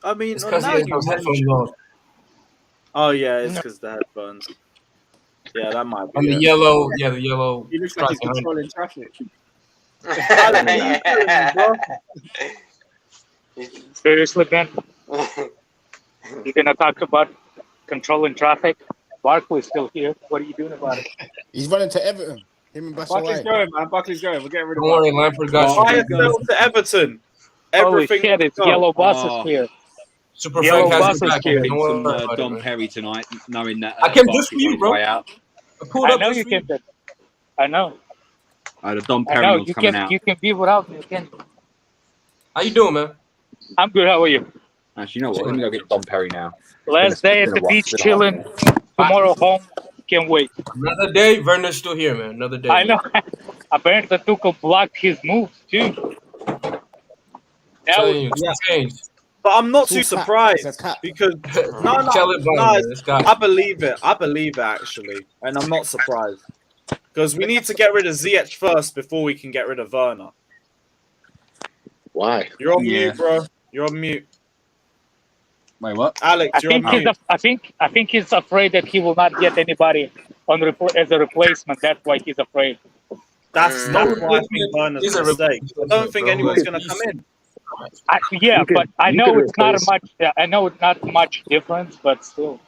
I mean, it's because he has those headphones on. Oh yeah, it's because the headphones. Yeah, that might be. And the yellow, the yellow. He looks like he's controlling traffic. Seriously, Ben? You're gonna talk about controlling traffic? Barkley's still here. What are you doing about it? He's running to Everton. Him and Batshuayi. Buckley's going, man. Buckley's going. We're getting rid of Don't worry, Lampard got Bayern fell to Everton. Everything. Holy shit, it's yellow buses here. Super Yellow Frank has buses his back. here. Some Dom Perry tonight, knowing that. I came just for you, bro. Out. I know you can. I know. The Dom I Perry know. one's You coming can. out. You can be without me. You can. How you doing, man? I'm good. How are you? Actually, you know what? Let me go get Dom Perry now. Last day at the beach, chilling. Tomorrow home. Can't wait. Another day, Werner's still here, man. Another day. I know. Apparently, Tuchel blocked his moves too. Changed. But I'm not too surprised because I believe it. I believe it actually, and I'm not surprised because we need to get rid of Ziyech first before we can get rid of Verna. Why? You're on mute, bro. You're on mute. Wait, what? Alex, you're on mute. I think he's afraid that he will not get anybody as a replacement. That's why he's afraid. That's not why I think Verna's a mistake. I don't think anyone's going to come in. But I know it's not much. I know it's not much difference, but still.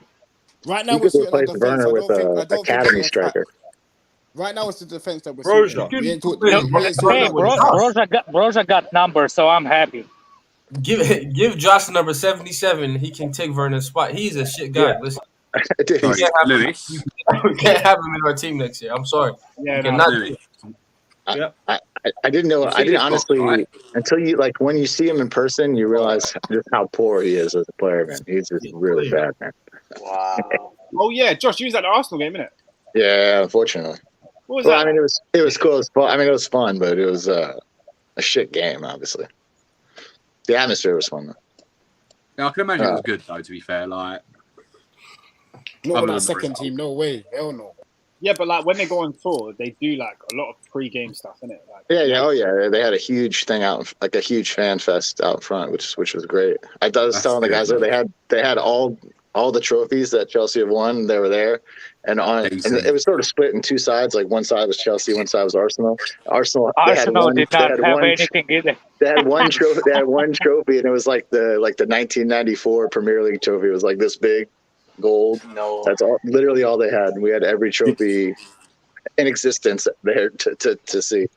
Right now, we're replace Werner with an academy striker. Right now, it's the defense that we're Broja. Broja got numbers, so I'm happy. Give Josh number 77. He can take Werner's spot. He's a shit guy. Yeah. Listen, Lewis. we can't have him in our team next year. I'm sorry. I didn't know. I didn't honestly until you when you see him in person, you realize just how poor he is as a player. Man, he's just really bad, man. Wow. Oh yeah, Josh, you was at the Arsenal game, innit? Yeah, unfortunately. What was that? I mean, it was cool. I mean, it was fun, but it was a shit game. Obviously, the atmosphere was fun though. Yeah, I can imagine it was good though. To be fair, not with that second team. No way. Hell no. Yeah, but when they go on tour, they do a lot of pre-game stuff, innit? Oh yeah. They had a huge thing out, a huge fan fest out front, which was great. I was telling the guys that they had all the trophies that Chelsea have won. They were there, and it was sort of split in two sides. Like one side was Chelsea, one side was Arsenal. Arsenal did not have anything either. They had one trophy. They had one trophy, and it was like the 1994 Premier League trophy. It was like this big. Gold. No. That's literally all they had. We had every trophy in existence there to see.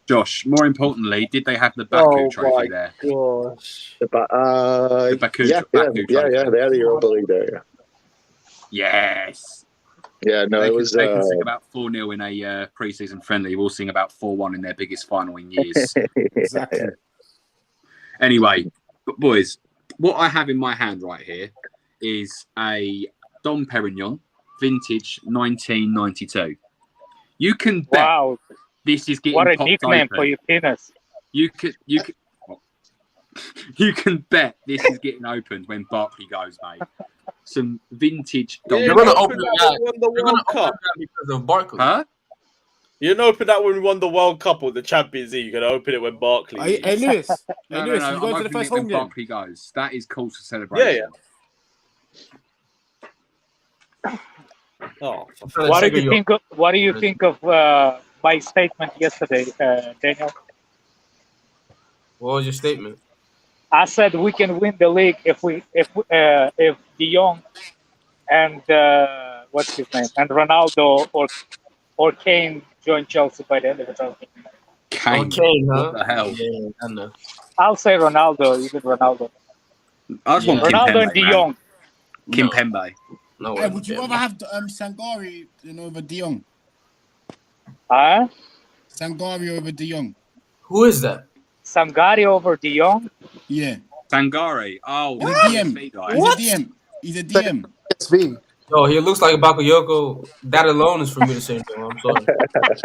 Josh, more importantly, did they have the Baku trophy there? Gosh. The Baku Baku trophy. They had the Europa League there. Yeah. Yes. Yeah, no, they it was. They can sing about 4-0 in a preseason friendly. We'll sing about 4-1 in their biggest final in years. Exactly. Anyway, boys, what I have in my hand right here is a Dom Perignon vintage 1992. You can bet this is getting what a popped nickname open. For your penis. You can bet this is getting opened when Barkley goes, mate. Some vintage Dom. You're gonna open that because of Barkley. Huh? You didn't open that when we won the World Cup or the Champions League. You're going to open it when Barkley leaves. Hey, Lewis. No, Lewis, I'm you going to the opening first it when home game? Barkley goes. That is cause for celebration. Oh, what do you think of my statement yesterday, Daniel. What was your statement? I said we can win the league if De Jong and what's his name, and Ronaldo or Kane join Chelsea by the end of the season. Kane, huh? What the hell? Yeah, I know. I'll say Ronaldo, even Ronaldo. I just want Ronaldo and Kimpembe, De man. Jong. Kimpembe. No. Hey, would you rather have Sangari over De Jong? Huh? Sangari over De Jong. Who is that? Sangari over De Jong? Yeah. Sangari. Oh, he's a DM. What? He's a DM. SV. Yo, he looks like Bakayoko. That alone is for me to say no. I'm sorry.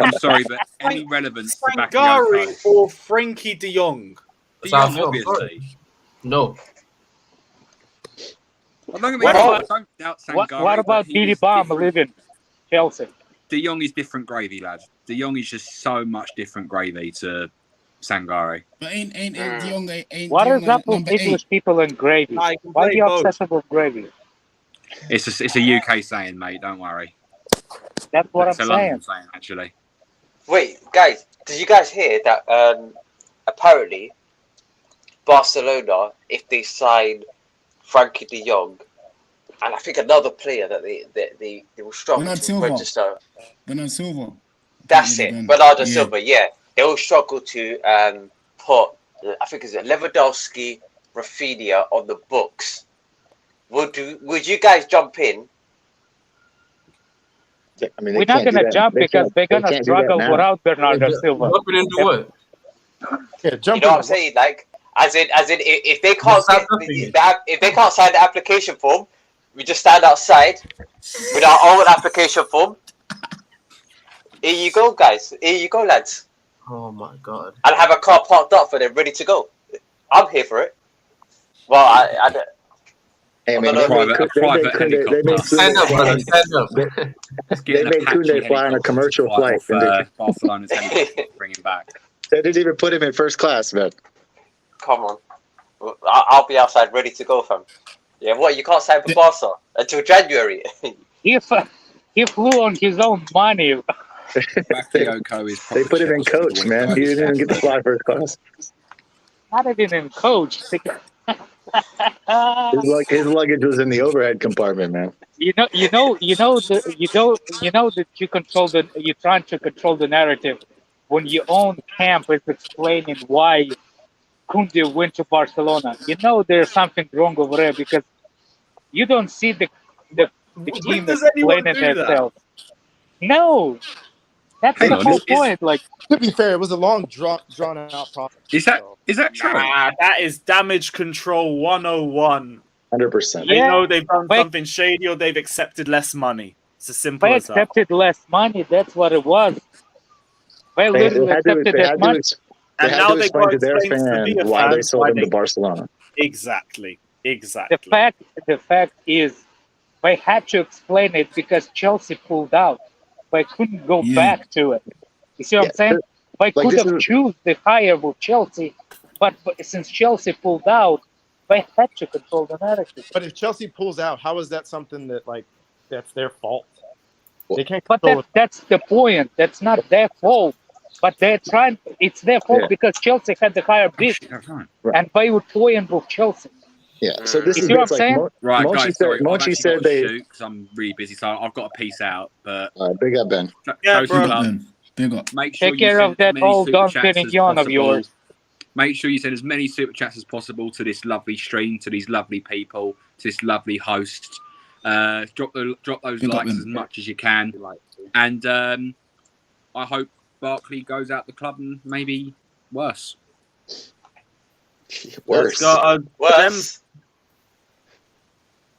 I'm sorry, but any relevance to Sangari Bakayoko? or Frankie De Jong? De Jong, obviously. No. Well, don't get me wrong, I don't doubt Sangari. What about Didi Bam leaving Chelsea? De Jong is different gravy, lad. De Jong is just so much different gravy to Sangari. But ain't De Jong ain't. What is up with English people and gravy? Why are you obsessed with gravy? It's a UK saying, mate. Don't worry. That's what It's I'm a saying. London saying, actually. Wait, guys, did you guys hear that? Apparently, Barcelona, if they sign Frankie De Jong, and I think another player that they will struggle to register. Bernardo Silva. That's it, Bernardo Silva. Yeah, they will struggle to put. I think it's Lewandowski, Rafinha on the books. Would you guys jump in? I mean, we're not going to jump because they're going to struggle without Bernardo Silva. Jumping into what? Yeah, you know what I'm saying? Like, as in, if they can't if they can't sign the application form, we just stand outside with our own application form. Here you go, guys. Here you go, lads. Oh my god! I'll have a car parked up for them, ready to go. I'm here for it. Well, I don't. Hey, man, they made stand up, brother. Stand up. They made Koundé fly on a commercial flight. Barcelona's helicopter to bring him back. They didn't even put him in first class, man. Come on. I'll be outside ready to go, fam. Yeah, what? You can't sign for Barca until January. He flew on his own money. Bakayoko is they put him in coach, man. He didn't even get to fly first class. Not even in coach. His luggage was in the overhead compartment, man. You're trying to control the narrative when your own camp is explaining why Koundé went to Barcelona. You know there's something wrong over there because you don't see the team explaining themselves. No, that's the whole point. Like, to be fair, it was a long, drawn out process. Is that true? Nah, that is damage control 101. 100%. They know they've done something shady or they've accepted less money. It's as simple as that. They accepted less money. That's what it was. They literally accepted that money. And now they explain to their fans why they sold him to Barcelona. Exactly. The fact is, they had to explain it because Chelsea pulled out. They couldn't go back to it. You see what I'm saying? They could have chosen the hire with Chelsea, but since Chelsea pulled out, they had to control the narrative. But if Chelsea pulls out, how is that something that's their fault? They can't. But that's the point. That's not their fault. But they're trying. It's their fault because Chelsea had the higher bid, and they were toying with Chelsea. Yeah. So this is what I'm saying. Right, guys. Sorry, Monchi said they. Because I'm really busy, so I've got to peace out. But big up, Ben. Yeah, bro. Big up. Make sure Take care of that old Don Pinion of yours. Make sure you send as many super chats as possible to this lovely stream, to these lovely people, to this lovely host. Drop those likes as much as you can, and I hope Barkley goes out the club and maybe worse. Worse. Worse.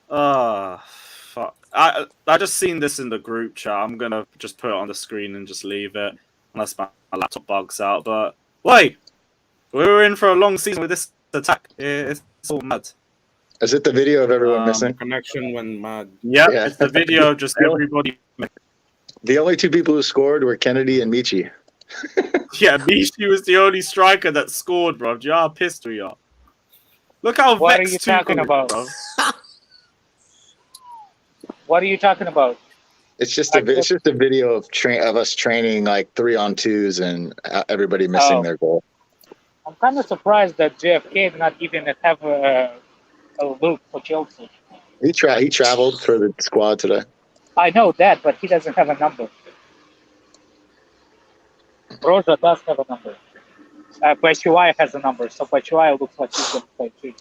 Fuck. I just seen this in the group chat. I'm gonna just put it on the screen and just leave it unless my laptop bugs out. But wait, we were in for a long season with this attack. It's all mad. Is it the video of everyone missing? Connection went mad. Yeah, it's the video. Just everybody. The only two people who scored were Kennedy and Michi. Yeah, Mishi was the only striker that scored, bro. Do you know how pissed we are? Look how What vexed are you talking about? bro. What are you talking about? It's just a video of us training like 3-on-2s and everybody missing their goal. I'm kind of surprised that JFK not even have a look for Chelsea. He traveled for the squad today. I know that, but he doesn't have a number. Broja does have a number. Batshuayi has a number, so Batshuayi looks like he's going to play too.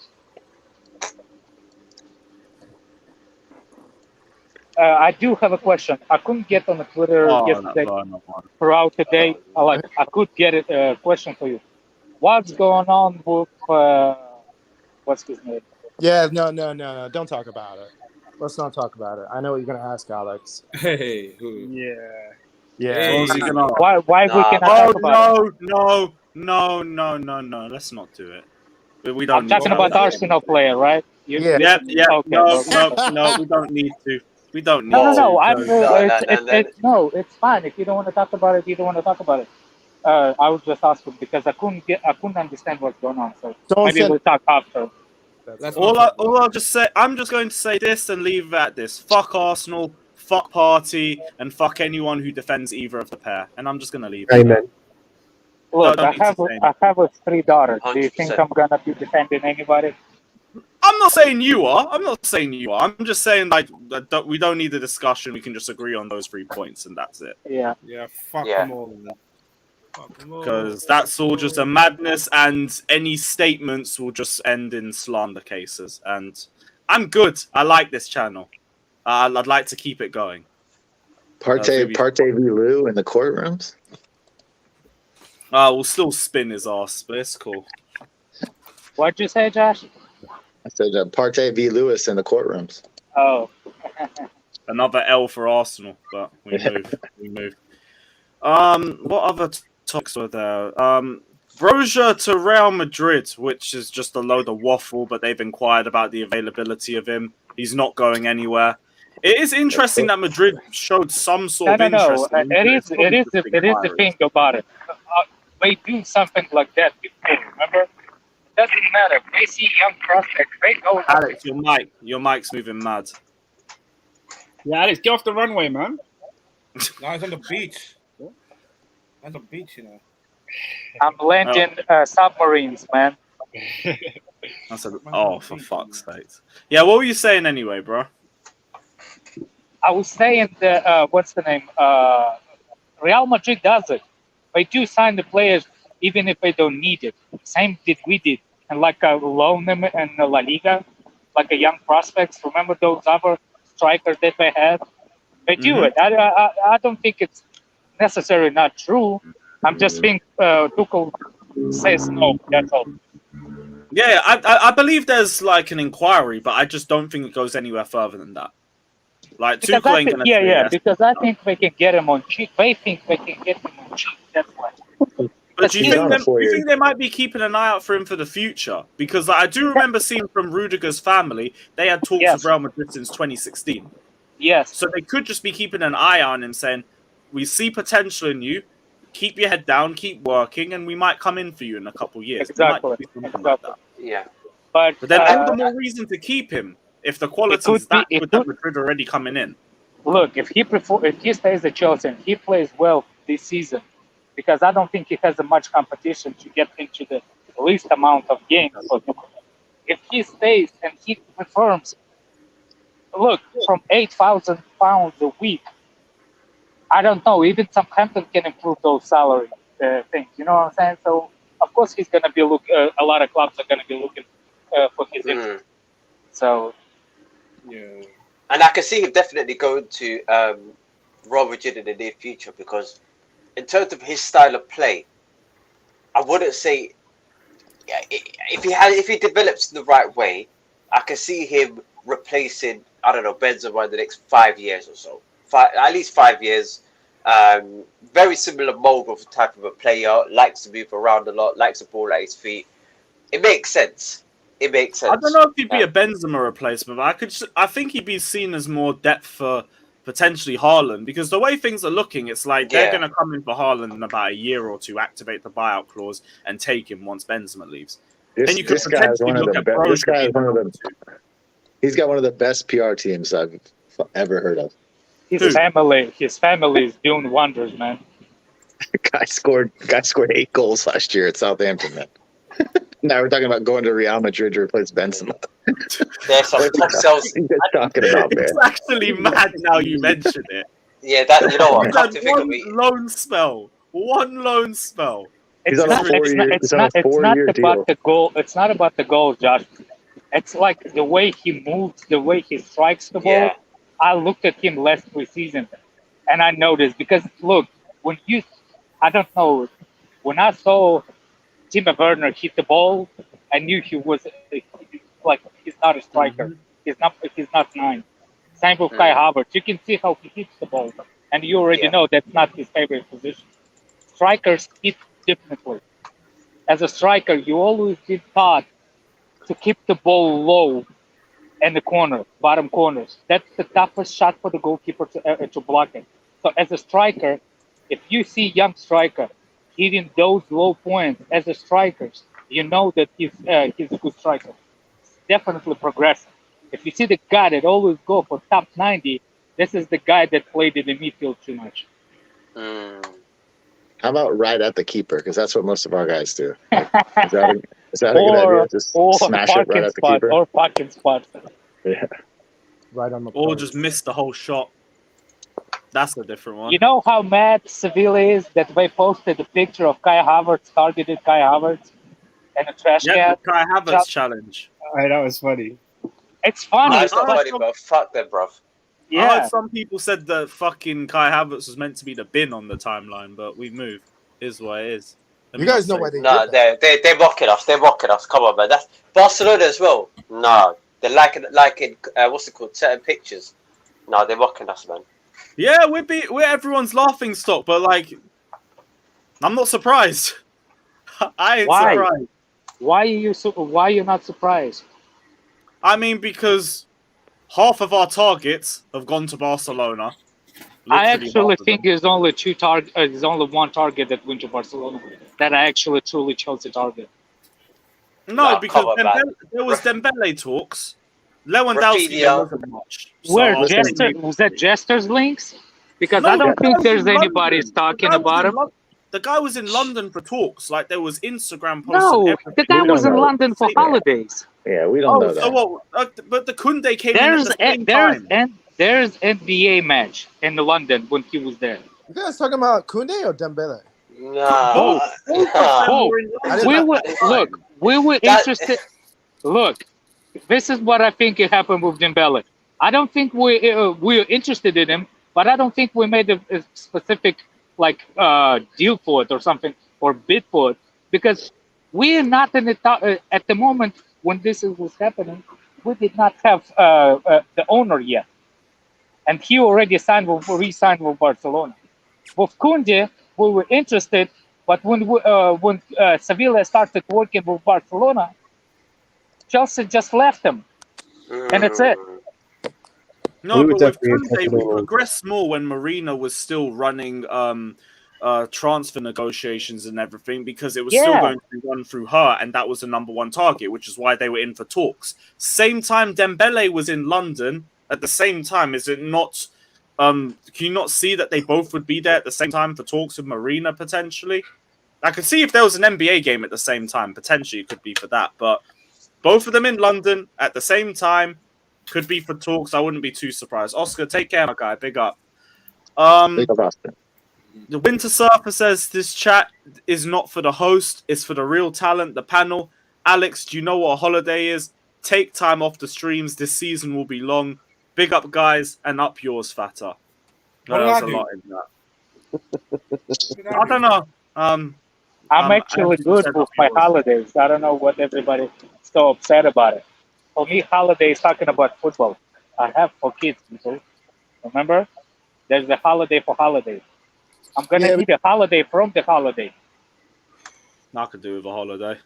I do have a question. I couldn't get on the Twitter yesterday. Throughout the day, I could get a question for you. What's going on with what's his name? Yeah, no. Don't talk about it. Let's not talk about it. I know what you're gonna ask, Alex. Hey, Yeah. Hey. Why we cannot talk about it? No. Let's not do it. We don't. I'm talking about the Arsenal player, right? Yeah. Okay, No. We don't need to. We don't need to. No, it's fine. If you don't want to talk about it, you don't want to talk about it. I was just asking because I couldn't understand what's going on. So maybe we'll talk after. All I'll just say, I'm just going to say this and leave it at this. Fuck Arsenal, fuck Party, and fuck anyone who defends either of the pair. And I'm just going to leave it. Amen. Look, I have 3 daughters. 100%. Do you think I'm going to be defending anybody? I'm not saying you are. I'm just saying, like, we don't need a discussion. We can just agree on those 3 points, and that's it. Yeah. Yeah, fuck them all. Because that's all just a madness, and any statements will just end in slander cases. And I'm good. I like this channel. I'd like to keep it going. Partey v. Lou in the courtrooms? We'll still spin his ass, but it's cool. What'd you say, Josh? I said Partey v. Lewis in the courtrooms. Oh. Another L for Arsenal, but we moved. What other talks were there? Broja to Real Madrid, which is just a load of waffle, but they've inquired about the availability of him. He's not going anywhere. It is interesting that Madrid showed some sort of interest. It is the thing about it. They do something like that before, remember? It doesn't matter. They see young prospects, they go. Alex, your mic's moving mad. Yeah, Alex, get off the runway, man. No, it's on the beach. That's a beach, you know. I'm landing submarines, man. For fuck's sake. Yeah, what were you saying anyway, bro? I was saying that, what's the name? Real Madrid does it. They do sign the players even if they don't need it. Same we did. And like loan them in La Liga, like a young prospects. Remember those other strikers that they had? They do it. I don't think it's necessarily not true. I'm just think Tuchel says no. That's all. Yeah, I believe there's like an inquiry, but I just don't think it goes anywhere further than that. Like Tuchel ain't gonna. Because I think they can get him on cheap. They think they can get him on cheap. That's why. But do you think they might be keeping an eye out for him for the future? Because I do remember seeing from Rudiger's family, they had talks with Real Madrid since 2016. Yes. So they could just be keeping an eye on him, saying, "We see potential in you. Keep your head down, keep working, and we might come in for you in a couple of years." Exactly. Like that. Yeah. But then all the more reason to keep him if the quality is that good that Madrid already coming in. Look, if he stays at Chelsea and he plays well this season, because I don't think he has much competition to get into the least amount of games. If he stays and he performs, look, from £8,000 a week, I don't know, even Southampton can improve those salary things. You know what I'm saying? So, of course, he's going to be a lot of clubs are going to be looking for his interest. So, yeah. And I can see him definitely going to Real Madrid in the near future because in terms of his style of play, I wouldn't say if he develops in the right way, I can see him replacing Benzema in the next 5 years or so. At least 5 years. Very similar mold of type of a player, likes to move around a lot, likes the ball at his feet. It makes sense. I don't know if he'd be a Benzema replacement, but I think he'd be seen as more depth for potentially Haaland, because the way things are looking, it's like they're going to come in for Haaland in about a year or two, activate the buyout clause, and take him once Benzema leaves. Then you could potentially look at Broja. He's got one of the best PR teams I've ever heard of. His family is doing wonders, man. Guy scored 8 goals last year at Southampton, man. Now we're talking about going to Real Madrid to replace Benzema. There's some top sales. What are you talking about, man? It's actually mad now you mention it. Yeah, that you know what? He's Come had to think of it, one loan spell. He's on a 4-year deal. It's not about the goal, Josh. It's like the way he moves, the way he strikes the ball. Yeah. I looked at him last preseason, and I noticed because look, I don't know, when I saw Werner hit the ball, I knew he was like he's not a striker. Mm-hmm. He's not 9. Same with Kai Havertz. You can see how he hits the ball, and you already know that's not his favorite position. Strikers hit differently. As a striker, you always been taught to keep the ball low in the corner, bottom corners. That's the toughest shot for the goalkeeper to block it. So as a striker, if you see young striker hitting those low points as a striker, you know that he's a good striker. It's definitely progressing. If you see the guy that always go for top 90, this is the guy that played in the midfield too much. How about right at the keeper? Because that's what most of our guys do. Is that a good idea? Just smash it right at the keeper? Or pocket spot. Yeah. Right on the Or post. just miss the whole shot. That's a different one. You know how mad Seville is that they posted a picture of Kai Havertz, targeted Kai Havertz, and a trash can? The Kai Havertz challenge. That was funny. It's funny. It's not funny, but fuck them, bruv. Yeah. I heard some people said that fucking Kai Havertz was meant to be the bin on the timeline, but we moved. Is what it is. You guys know why they No, they're mocking us. They're mocking us. Come on, man. That's Barcelona as well. No, they're like in what's it called? Certain pictures. No, they're mocking us, man. Yeah, we're everyone's laughing stock, but like, I'm not surprised. I ain't surprised. Why are you not surprised? I mean, because half of our targets have gone to Barcelona. I actually think there's only there's only one target that went to Barcelona that I actually truly chose to target. No, because there was Dembele talks. Lewandowski wasn't much. Was that Jester's links? Because I don't think there's anybody talking about him. The guy was in London for talks. Like there was Instagram posts. No, the guy was in London for holidays. Yeah, we don't know that. So what? But the Kunde came in at the same time. There's NBA match in London when he was there. You guys talking about Kunde or Dembele? No. We were interested. Look, this is what I think happened with Dembele. I don't think we're interested in him, but I don't think we made a specific deal for it or something or bid for it because we're not in the at the moment when this was happening. We did not have the owner yet, and he already re-signed with Barcelona. With Kunde, we were interested, but when Sevilla started working with Barcelona, Chelsea just left him, and that's it. No, but with Kunde, we progressed more when Marina was still running transfer negotiations and everything because it was still going to be run through her, and that was the number one target, which is why they were in for talks. Same time Dembele was in London at the same time. Is it not? Can you not see that they both would be there at the same time for talks with Marina potentially? I could see if there was an NBA game at the same time, potentially it could be for that, but both of them in London at the same time could be for talks. I wouldn't be too surprised. Oscar, take care, my guy. Big up. Big up, Oscar. The Winter Surfer says this chat is not for the host, it's for the real talent, the panel. Alex, do you know what a holiday is? Take time off the streams. This season will be long. Big up, guys, and up yours, Fatter. There's a lot in that. I don't know. I'm actually good with my holidays. I don't know what everybody's so upset about it. For me, holiday is talking about football. I have 4 kids, people. Remember? There's a holiday for holidays. I'm going to need a holiday from the holiday. I could do with a holiday.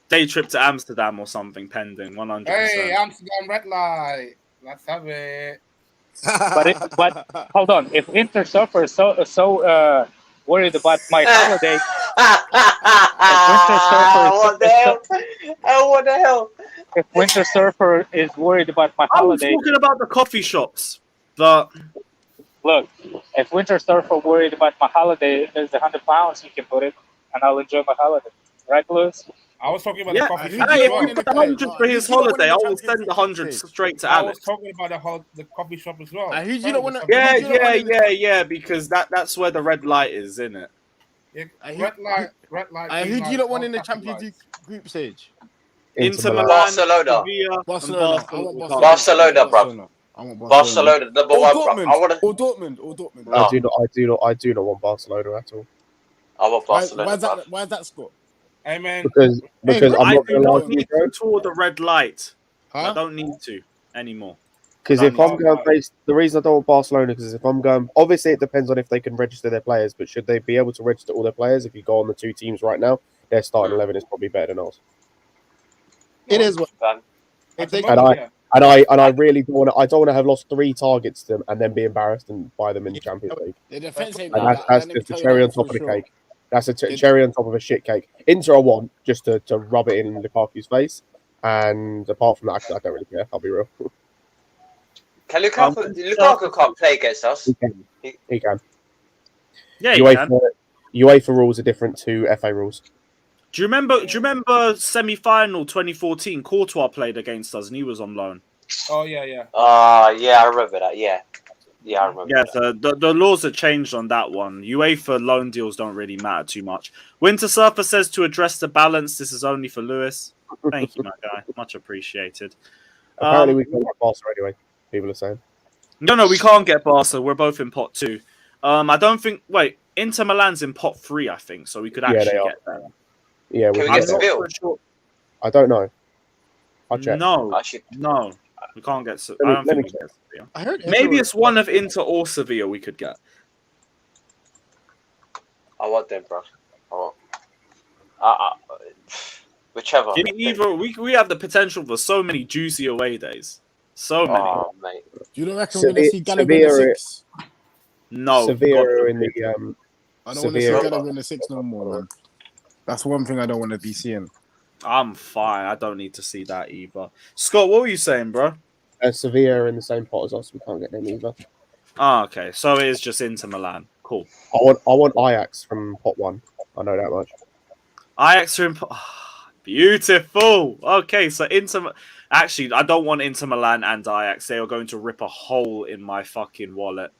Day trip to Amsterdam or something pending, 100%. Hey, Amsterdam red light. Let's have it. But hold on. If Winter Surfer is so worried about my holiday... What the hell? If Winter Surfer is worried about my holiday... I was talking about the coffee shops. But look, if Winterstorff are worried about my holiday, there's £100 you can put it, and I'll enjoy my holiday. Right, Lewis? I was talking about yeah, the coffee hey, shop. if you put 100 for his holiday, I will send 100 straight to I Alex. was talking about the coffee shop as well. Who do you not want to? Yeah, because that's where the red light is, isn't it? Yeah, red light. Who do you not want in the Champions League group stage? Inter Milan, Barcelona. Sevilla, Barcelona. and I want Barcelona. Barcelona, bro. I want Barcelona, number one, bro. I want or Dortmund. No. I do not want Barcelona at all. I want Barcelona. Why is that, Scott? Hey man, because I'm I not do going to lie not to you, need bro. to tour the red light. Huh? I don't need to anymore. Because if I'm going based, the reason I don't want Barcelona because if I'm going, obviously it depends on if they can register their players. But should they be able to register all their players? If you go on the two teams right now, their starting 11 is probably better than ours. It is what. And I really don't want to. I don't want to have lost 3 targets to them and then be embarrassed by them in the Champions League. The defense ain't and that's just a cherry on top of the cake. That's a cherry on top of a shit cake. Inter I want just to rub it in Lukaku's face, and apart from that, I don't really care. I'll be real. Can Lukaku can't play against us? He can. Yeah, he can. UEFA rules are different to FA rules. Do you remember semi-final 2014? Courtois played against us, and he was on loan. Oh yeah. Yeah, I remember that. Yeah, I remember. Yeah, that. so the laws have changed on that one. UEFA loan deals don't really matter too much. Winter Surfer says to address the balance. This is only for Lewis. Thank you, my guy. Much appreciated. Apparently, we can get Barca anyway. People are saying. No, we can't get Barca. We're both in pot 2. I don't think. Wait, Inter Milan's in pot 3, I think. So we could actually get them. Yeah, can we get Seville? I don't know. I'll check. No, we can't get. I don't think we can get Seville. I heard maybe it's one of Inter or Sevilla we could get. I want them, bro. Whichever. Either we have the potential for so many juicy away days. So many. Oh, mate. You don't reckon we're going to see Gallagher in the 6? No. Sevilla in the. I don't want to see Gallagher in the 6 no more, man. That's one thing I don't want to be seeing. I'm fine. I don't need to see that either. Scott, what were you saying, bro? Sevilla are in the same pot as us. We can't get them either. Okay. So it is just Inter Milan. Cool. I want Ajax from pot 1. I know that much. Ajax are in pot... Beautiful. Okay, so Actually, I don't want Inter Milan and Ajax. They are going to rip a hole in my fucking wallet.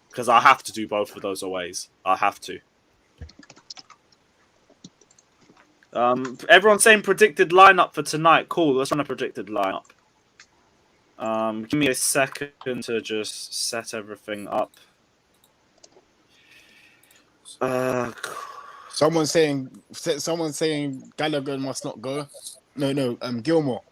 Because I have to do both of those aways. I have to. Everyone's saying predicted lineup for tonight. Cool, let's run a predicted lineup. Give me a second to just set everything up. Someone's saying Gallagher must not go. No, Gilmore.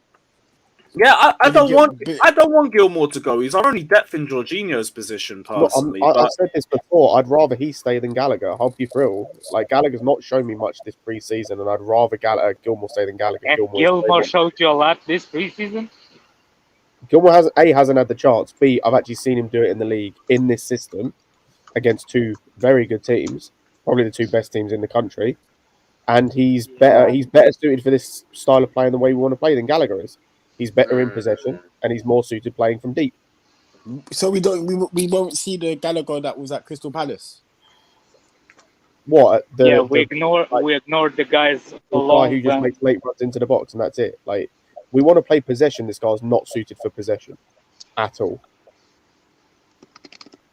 Yeah, I don't want Gilmore to go. He's our only depth in Jorginho's position, personally. I've said this before. I'd rather he stay than Gallagher. I'll be real. Like Gallagher's not shown me much this preseason, and I'd rather Gilmore stay than Gallagher. And Gilmore showed you a lot this preseason. Gilmore hasn't had the chance. B, I've actually seen him do it in the league in this system against 2 very good teams, probably the 2 best teams in the country, and he's better suited for this style of playing the way we want to play than Gallagher is. He's better in possession, and he's more suited playing from deep. So we won't see the Gallagher that was at Crystal Palace. What? We ignored the guys guy who just makes late runs into the box, and that's it. Like we want to play possession. This guy's not suited for possession at all.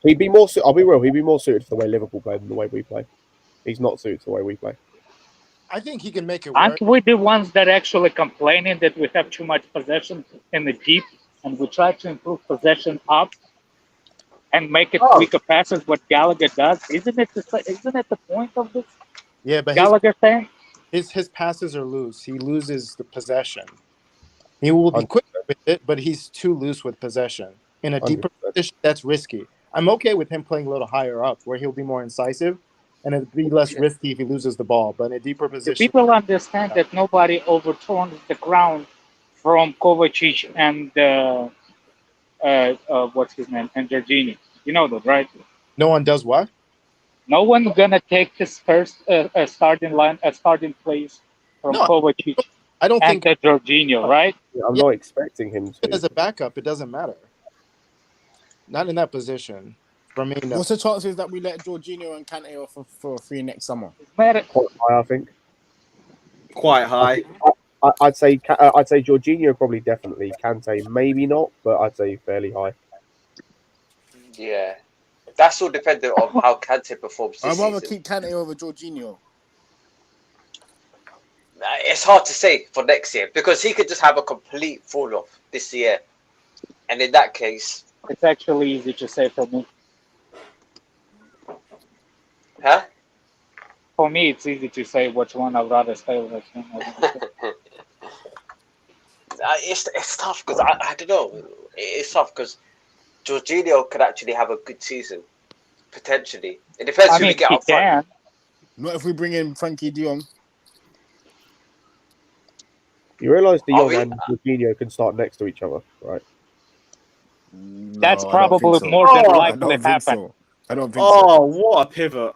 He'd be more. I'll be real. He'd be more suited for the way Liverpool play than the way we play. He's not suited to the way we play. I think he can make it work. Aren't we the ones that actually complaining that we have too much possession in the deep, and we try to improve possession up and make it quicker passes? What Gallagher does, isn't it the point of this? Yeah, but Gallagher thing. His passes are loose. He loses the possession. He will be quick with it, but he's too loose with possession. In a deeper position, that's risky. I'm okay with him playing a little higher up, where he'll be more incisive. And it'd be less risky if he loses the ball. But in a deeper position... People understand that nobody overturns the ground from Kovacic and... what's his name? And Jorginho. You know that, right? No one does what? No one's going to take this first starting place from Kovacic I don't think Jorginho, right? I'm not expecting him to. As a backup, it doesn't matter. Not in that position. For me, no. What's the chances that we let Jorginho and Kante off for free next summer? Quite high, I think. Quite high. I'd say Jorginho probably definitely. Kante maybe not, but I'd say fairly high. Yeah, that's all dependent on how Kante performs this I'd rather season. keep Kante over Jorginho. It's hard to say for next year because he could just have a complete fall off this year, and in that case, it's actually easy to say for me. Huh? For me, it's easy to say which one I'd rather stay with. It's tough because I don't know. It's tough because Jorginho could actually have a good season, potentially. It depends who we get up front. Not if we bring in Frankie de Jong. You realise de Jong and Jorginho can start next to each other, right? That's probably more than likely happen. I don't think so. Oh, what a pivot!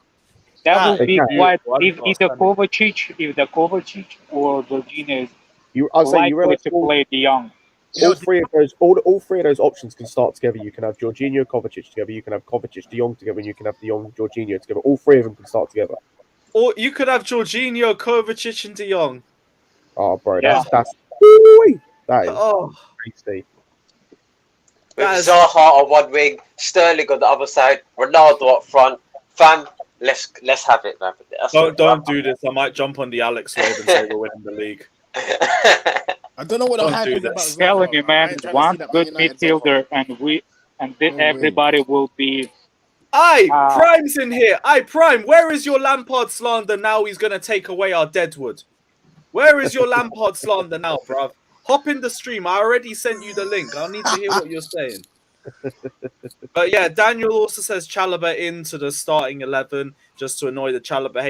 That would be quite if either Kovacic or Jorginho is likely to play de Jong. All three of those options can start together. You can have Jorginho, Kovacic together. You can have Kovacic, de Jong together, and you can have de Jong, Jorginho together. All three of them can start together. Or you could have Jorginho, Kovacic, and de Jong. Oh, bro, Yeah. that is tasty. With Zaha on one wing, Sterling on the other side, Ronaldo up front. Fam, let's have it, man. Don't do this. I might jump on the Alex wave and say we're winning the league. I don't know what the hype is about. I'm telling you, man, one good midfielder and everybody will be. Prime's in here. Prime, where is your Lampard slander now? He's gonna take away our Deadwood. Where is your Lampard slander now, bruv? Hop in the stream. I already sent you the link. I need to hear what you're saying. But yeah, Daniel also says Chalobah into the starting 11 just to annoy the Chalobah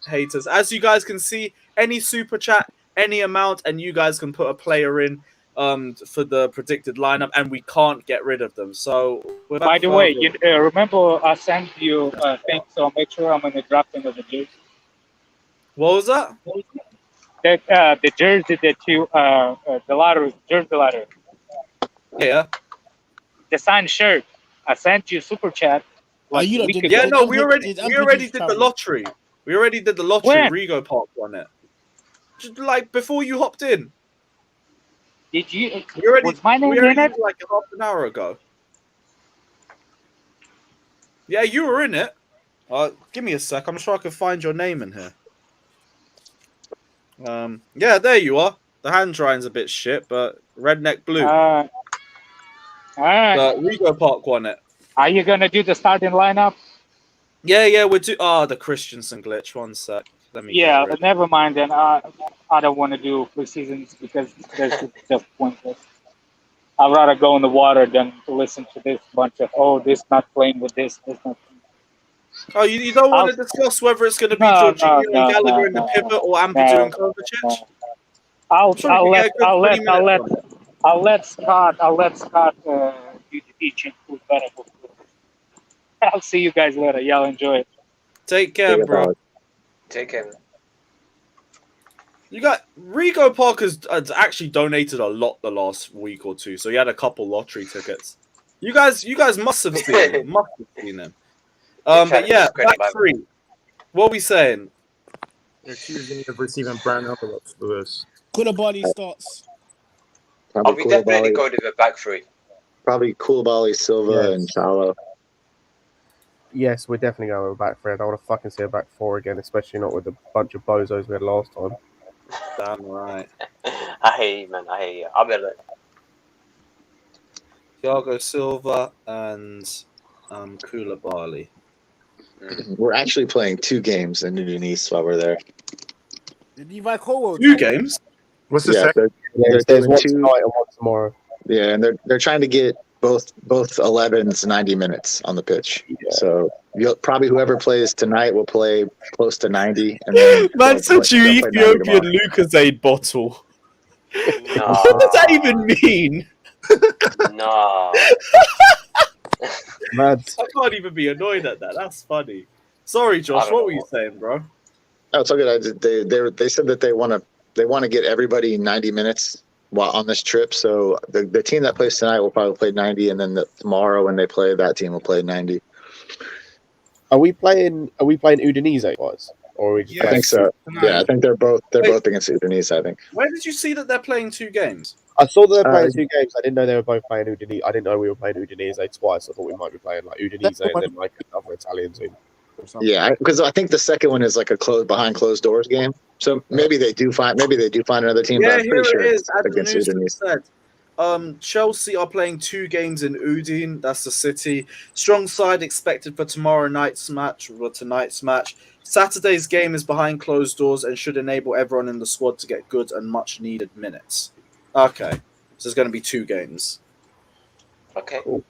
haters. As you guys can see, any super chat, any amount, and you guys can put a player in for the predicted lineup, and we can't get rid of them. So, by the way, remember I sent you a thing, so make sure I'm in the draft into the jersey. What was that? The jersey that you the jersey ladder. Yeah. The signed shirt. I sent you super chat. We already did the lottery. We already did the lottery. When? Rego Park won it. Just like before you hopped in. Did you? Was my name in it? Like half an hour ago. Yeah, you were in it. Give me a sec. I'm sure I can find your name in here. Yeah, there you are. The handwriting's a bit shit, but redneck blue. All right. But Rego Park won it. Are you gonna do the starting lineup? Yeah, we're the Christensen glitch. One sec. Let me. Yeah, but never mind then. I don't want to do preseasons because there's just pointless. I'd rather go in the water than to listen to this bunch of this not playing with this not. Oh, you don't want to discuss whether it's going to be Jorginho and Gallagher in the pivot or Ampadu and Kovacic? I'll let Scott do the teaching. Who's better? I'll see you guys later. Y'all enjoy it. Take care, bro. Take care. You got Rego Park has actually donated a lot the last week or two, so he had a couple lottery tickets. You guys must have seen him. But yeah, back three. What are we saying? They're accusing of receiving brown envelopes for this. Koulibaly starts. Are we definitely going to the back three? Probably Koulibaly, Silva, and Salah. Yes, we're definitely going with back three. I don't want to fucking see a back four again, especially not with the bunch of bozos we had last time. Damn right. I hear you, man. I hear you. I'll be like Thiago Silva and Koulibaly. We're actually playing 2 games in Udinese while we're there. Two games? What's the second? There's one tonight and one tomorrow. Yeah, and they're trying to get both 11s 90 minutes on the pitch. Yeah. So whoever plays tonight will play close to 90. And then man, such an Ethiopian Lucozade bottle. No. What does that even mean? No. Mad. I can't even be annoyed at that. That's funny. Sorry, Josh. What were you saying, bro? Oh, it's all good. They said that they want to get everybody 90 minutes on this trip. So the team that plays tonight will probably play 90, and then tomorrow when they play, that team will play 90. Are we playing Udinese twice? Or are we just I think so. Yeah, I think they're both against Udinese, I think. Where did you see that they're playing 2 games? I saw that they're playing 2 games. I didn't know they were both playing Udinese. I didn't know we were playing Udinese twice. I thought we might be playing like Udinese and then like another Italian team. Yeah, because I think the second one is like a behind closed doors game. So maybe they do find another team. Yeah, but I'm pretty sure it is. it's against Udinese. Chelsea are playing 2 games in Udine. That's the city. Strong side expected for tonight's match. Saturday's game is behind closed doors and should enable everyone in the squad to get good and much needed minutes. Okay, so there's going to be 2 games. Okay. Cool.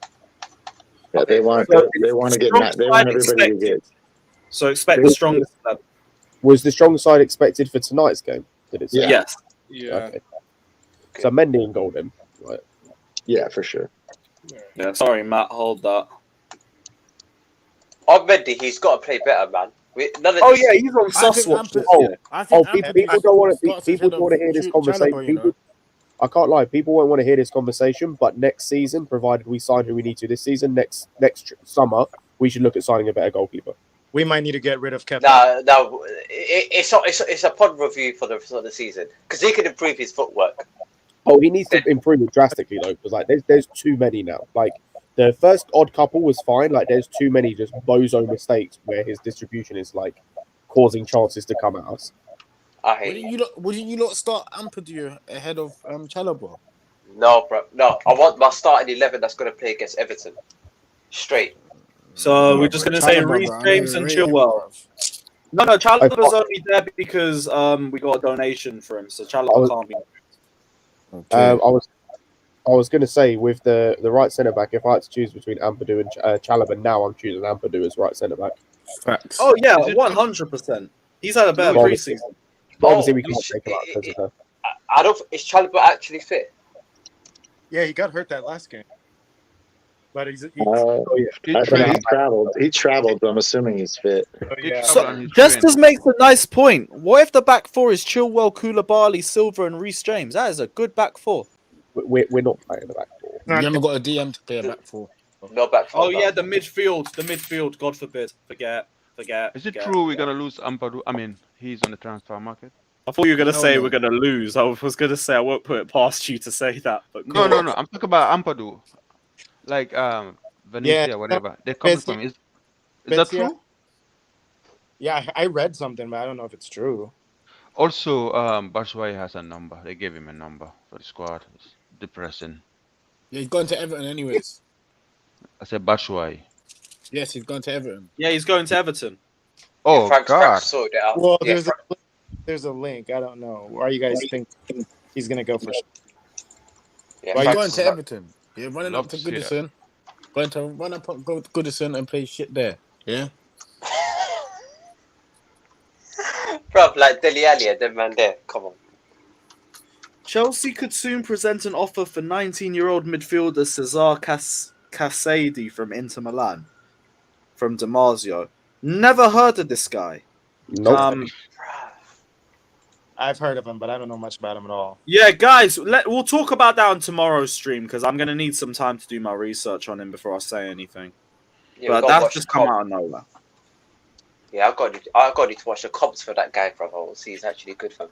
Yeah, they want to get mad. They want everybody to get. So expect the strongest. Was the strong side expected for tonight's game? Did it say? Yes. Yeah. Okay. So Mendy and Golden, right? Yeah, for sure. Yeah. Sorry, Matt. Hold that. On Mendy, he's got to play better, man. He's on sus watch. People don't want to hear this conversation. I can't lie. People won't want to hear this conversation. But next season, provided we sign who we need to this season, next summer, we should look at signing a better goalkeeper. We might need to get rid of Kevin. No, it's a pod review for the season because he can improve his footwork. Oh, he needs to improve it drastically though, because like there's too many now. Like the first odd couple was fine. Like there's too many just bozo mistakes where his distribution is like causing chances to come at us. I hate Wouldn't you not start Ampadu ahead of Chalobah? No, bro. No, I want my starting 11 that's going to play against Everton. Straight. So we're just going to say Reece James and Chilwell. No, Chalobah's only there because we got a donation for him, so Chalobah can't be. Okay. I was going to say with the right centre back, if I had to choose between Ampadu and Chalobah, now I'm choosing Ampadu as right centre back. Facts. Oh yeah, 100%. He's had a better preseason. Obviously, we can't take him out because of I don't. Is Chalobah actually fit? Yeah, he got hurt that last game. But he traveled. He traveled, but I'm assuming he's fit. So, Justice makes a nice point. What if the back 4 is Chilwell, Koulibaly, Silva, and Reece James? That is a good back 4. We're not playing the back 4. You haven't got a DM to play a back 4. No back 4. Oh yeah, the midfield. God forbid. Forget. Is it true we're gonna lose Ampadu? I mean, he's on the transfer market. I thought you were gonna say we're gonna lose. I was gonna say I won't put it past you to say that. But no. I'm talking about Ampadu. Like Venezia, whatever. They're coming from. Is that true? Yeah, I read something, but I don't know if it's true. Also, Batshuayi has a number. They gave him a number for the squad. It's depressing. Yeah, he's going to Everton anyways. I said Batshuayi. Yes, he's going to Everton. Yeah, he's going to Everton. Oh, God. Sorted it out. Well, there's a link. I don't know. Why you guys think he's going to go for? Yeah, he's going to Everton. Yeah, running up to Goodison. Going to run up go to Goodison and play shit there. Yeah. Bro, like Dele Alli and them man there. Come on. Chelsea could soon present an offer for 19-year-old midfielder Cesar Casadi from Inter Milan. From Damasio. Never heard of this guy. Nope. I've heard of him, but I don't know much about him at all. Yeah, guys, we'll talk about that on tomorrow's stream because I'm going to need some time to do my research on him before I say anything. Yeah, but that's just come out of nowhere. Yeah, I've got to watch the comps for that guy, bro. We'll see he's actually good for him.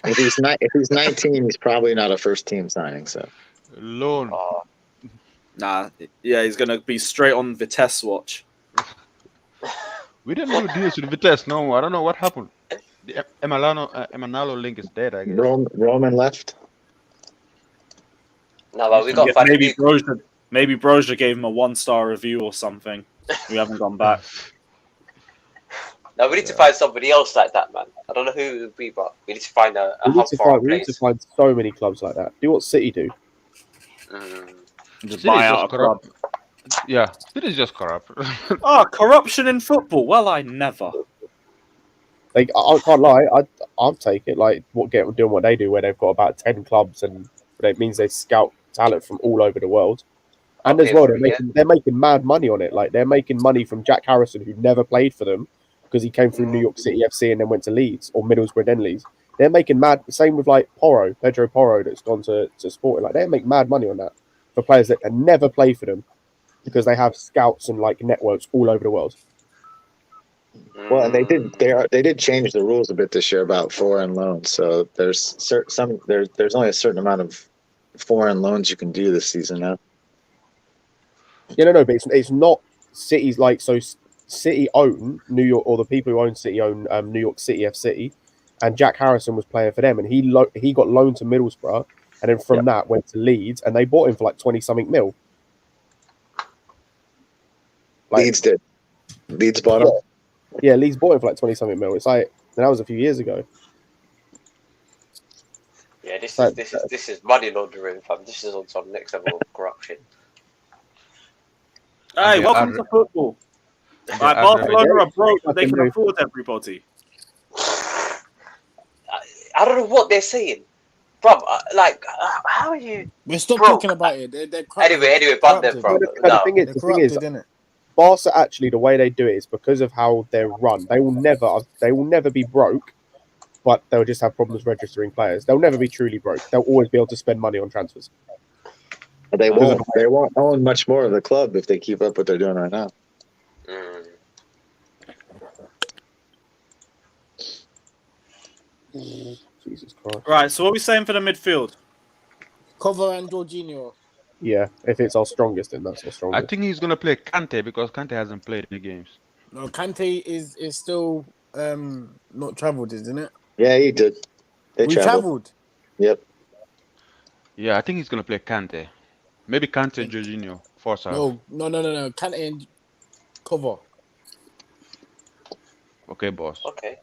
If he's 19, he's probably not a first team signing. So loan. Nah, yeah, he's going to be straight on Vitesse watch. We didn't do deals with Vitesse. No, I don't know what happened. The Emanalo link is dead, I guess. Roman left. No, but we got maybe Broja gave him a 1-star review or something. We haven't gone back. No, we need to find somebody else like that, man. I don't know who it would be, but we need to find we need to find so many clubs like that. Do what City do. Just buy out a club. Yeah, it is just corrupt. Corruption in football. Well, I never. Like I can't lie, I'll take it. Like doing what they do, where they've got about 10 clubs, and it means they scout talent from all over the world. And as well, they're making mad money on it. Like they're making money from Jack Harrison, who never played for them because he came through New York City FC and then went to Leeds or Middlesbrough then Leeds. They're making mad. Same with like Pedro Porro, that's gone to Sporting. Like they make mad money on that for players that can never play for them because they have scouts and like networks all over the world. Well, and they did change the rules a bit this year about foreign loans. So there's there's only a certain amount of foreign loans you can do this season now. Yeah, no, but it's not City's like so. City own New York, or the people who own City own New York City FC, and Jack Harrison was playing for them, and he got loaned to Middlesbrough, and then from that went to Leeds, and they bought him for like 20-something mil. Like, Leeds bought him. Yeah, Leeds bought him for like 20-something mil. It's like that was a few years ago. Yeah, this is money laundering, fam. This is on some next level of corruption. Hey, welcome to football. Like Barcelona are broke, but they can afford everybody. I don't know what they're saying, bro. Like, how are you? We're still talking about it. They're anyway, ban them, bro. The thing is, Barca actually the way they do it is because of how they're run. They will never be broke, but they'll just have problems registering players. They'll never be truly broke. They'll always be able to spend money on transfers. They won't own much more of the club if they keep up what they're doing right now. Jesus Christ. Right, so what are we saying for the midfield? Cover and Jorginho. Yeah, if it's our strongest, then that's our strongest. I think he's going to play Kante because Kante hasn't played any games. No, Kante is still not travelled, isn't it? Yeah, he did. We travelled. Yep. Yeah, I think he's going to play Kante. Maybe Kante and Jorginho. No. Kante and cover. Okay, boss. Okay.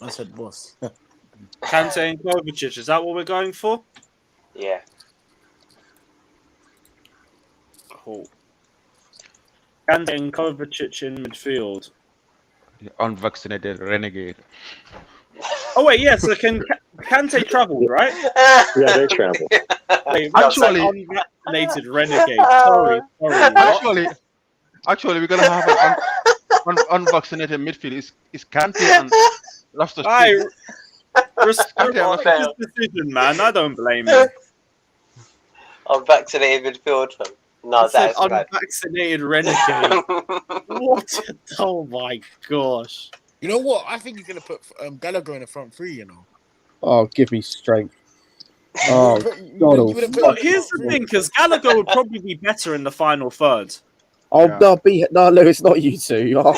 I said boss. Kante and Kovacic, is that what we're going for? Yeah. Cool. Kante and Kovacic in midfield. The unvaccinated renegade. Oh wait, yeah. So can Kante travel, right? Yeah, they travel. Wait, Actually, unvaccinated renegade. Sorry. Actually, we're gonna have an unvaccinated midfield. Is Kante and Loftus Cheek. Respect his decision, man. I don't blame him. Unvaccinated midfielder. No, that's unvaccinated renegade. What? Oh my gosh. You know what? I think he's going to put Gallagher in the front three, you know. Oh, give me strength. Oh, God. But here's the thing, because Gallagher would probably be better in the final third. Oh, no, Lewis, not you two. No.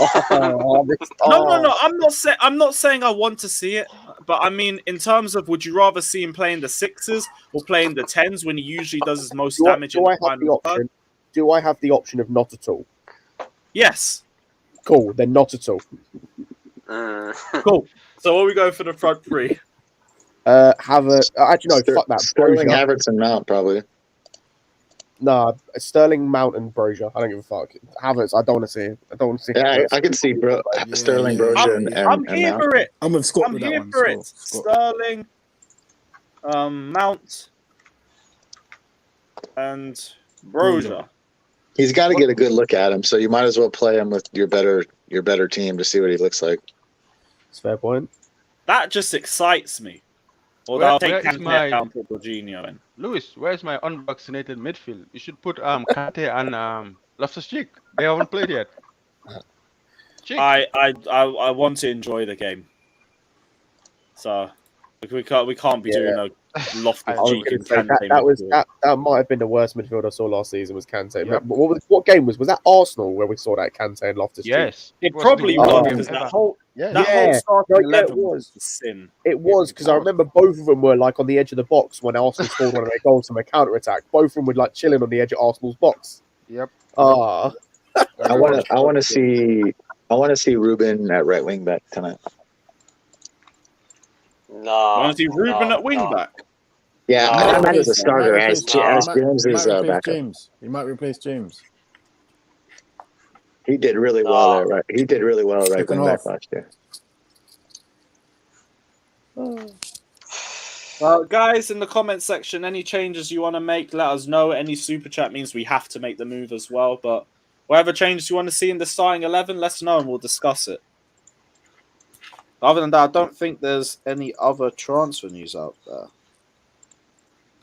I'm not saying I want to see it, but I mean, in terms of, would you rather see him playing the sixes or playing the tens when he usually does his most damage in the final third? Do I have the option of not at all? Yes. Cool. Then not at all. Cool. So what are we going for the front three? Actually no, fuck that. Sterling, Havertz, and Mount probably. Nah, Sterling, Mount, and Broja. I don't give a fuck. Havertz, I don't want to see him. I don't want to see him. Yeah, I can see Sterling, Broja, and I'm here Mount. for it. I'm with Scott. I'm here for it. Sterling, Mount, and Broja. He's got to get a good look at him, so you might as well play him with your better team to see what he looks like. That's a fair point. That just excites me. Although I'll take Kante down for Jorginho in. Lewis, where's my unvaccinated midfield? You should put Kante and Loftus Cheek. They haven't played yet. I want to enjoy the game, so we can't be doing a Loftus Cheek and Kante. That might have been the worst midfield I saw last season was Kante. Yep. What game was that? Arsenal where we saw that Kante and Loftus Cheek. Yes, it probably was because that whole starting 11 was a sin. It was because I remember both of them were like on the edge of the box when Arsenal scored one of their goals from a counter attack. Both of them were like chilling on the edge of Arsenal's box. Yep. I want to see Ruben at right wing back tonight. No. I want to see Ruben at wing back. Yeah, I'm not as a starter as James is backup. He might replace James. He did really well there, right? He did really well right wing back last year. Well, guys, in the comment section, any changes you want to make, let us know. Any super chat means we have to make the move as well. But whatever changes you want to see in the starting 11, let us know and we'll discuss it. Other than that, I don't think there's any other transfer news out there.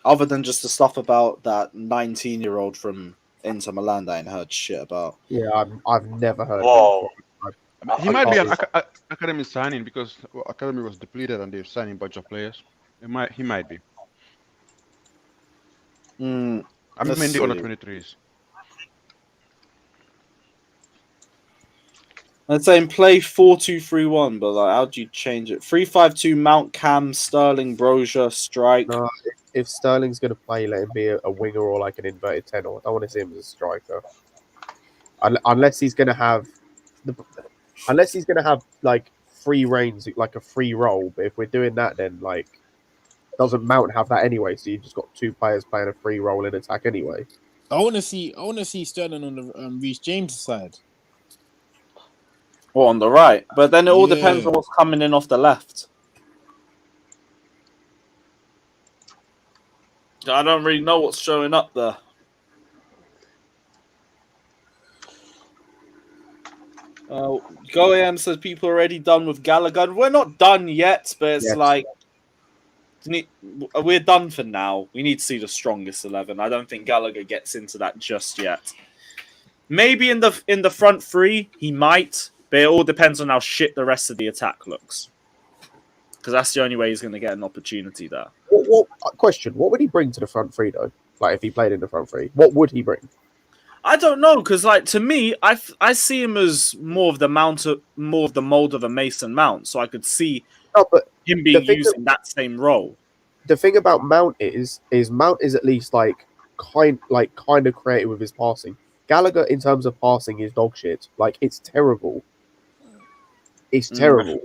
Other than just the stuff about that 19-year-old from Inter Milan that I ain't heard shit about. Yeah, I've never heard Whoa. of him. He might be an academy signing because academy was depleted and they're signing a bunch of players. He might be. I mean, the under 23s. I'd say play 4-2-3-1, but like, how do you change it? 3-5-2, Mount, Cam, Sterling, Broja, strike. No, if Sterling's going to play, let him be a winger or like an inverted 10. Or I don't want to see him as a striker, unless he's going to have like free reigns, like a free role. But if we're doing that, then like doesn't Mount have that anyway? So you've just got two players playing a free role in attack anyway. I want to see Sterling on the Reece James side. Or on the right, but then it all depends on what's coming in off the left. I don't really know what's showing up there. Go AM says people are already done with Gallagher. We're not done yet, but it's like we're done for now. We need to see the strongest 11. I don't think Gallagher gets into that just yet. Maybe in the front three he might. But it all depends on how shit the rest of the attack looks. Because that's the only way he's going to get an opportunity there. Question, what would he bring to the front three, though? Like, if he played in the front three, what would he bring? I don't know, because, like, to me, I see him as more of the mold of a Mason Mount. So I could see him being used in that same role. The thing about Mount is Mount is at least, kind of creative with his passing. Gallagher, in terms of passing, is dog shit. Like, it's terrible. It's terrible.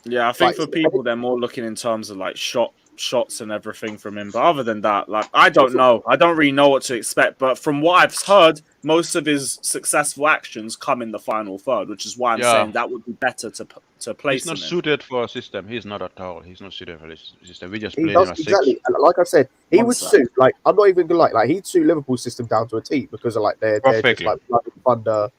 Yeah, I think for people, they're more looking in terms of like shots and everything from him. But other than that, like I don't know. I don't really know what to expect. But from what I've heard, most of his successful actions come in the final third, which is why I'm saying that would be better to place him. He's not suited for a system. He's not at all. He's not suited for this system. We just play him as exactly. Like I said, he would suit. Like I'm not even gonna like he'd suit Liverpool's system down to a T because of like they're just like thunder.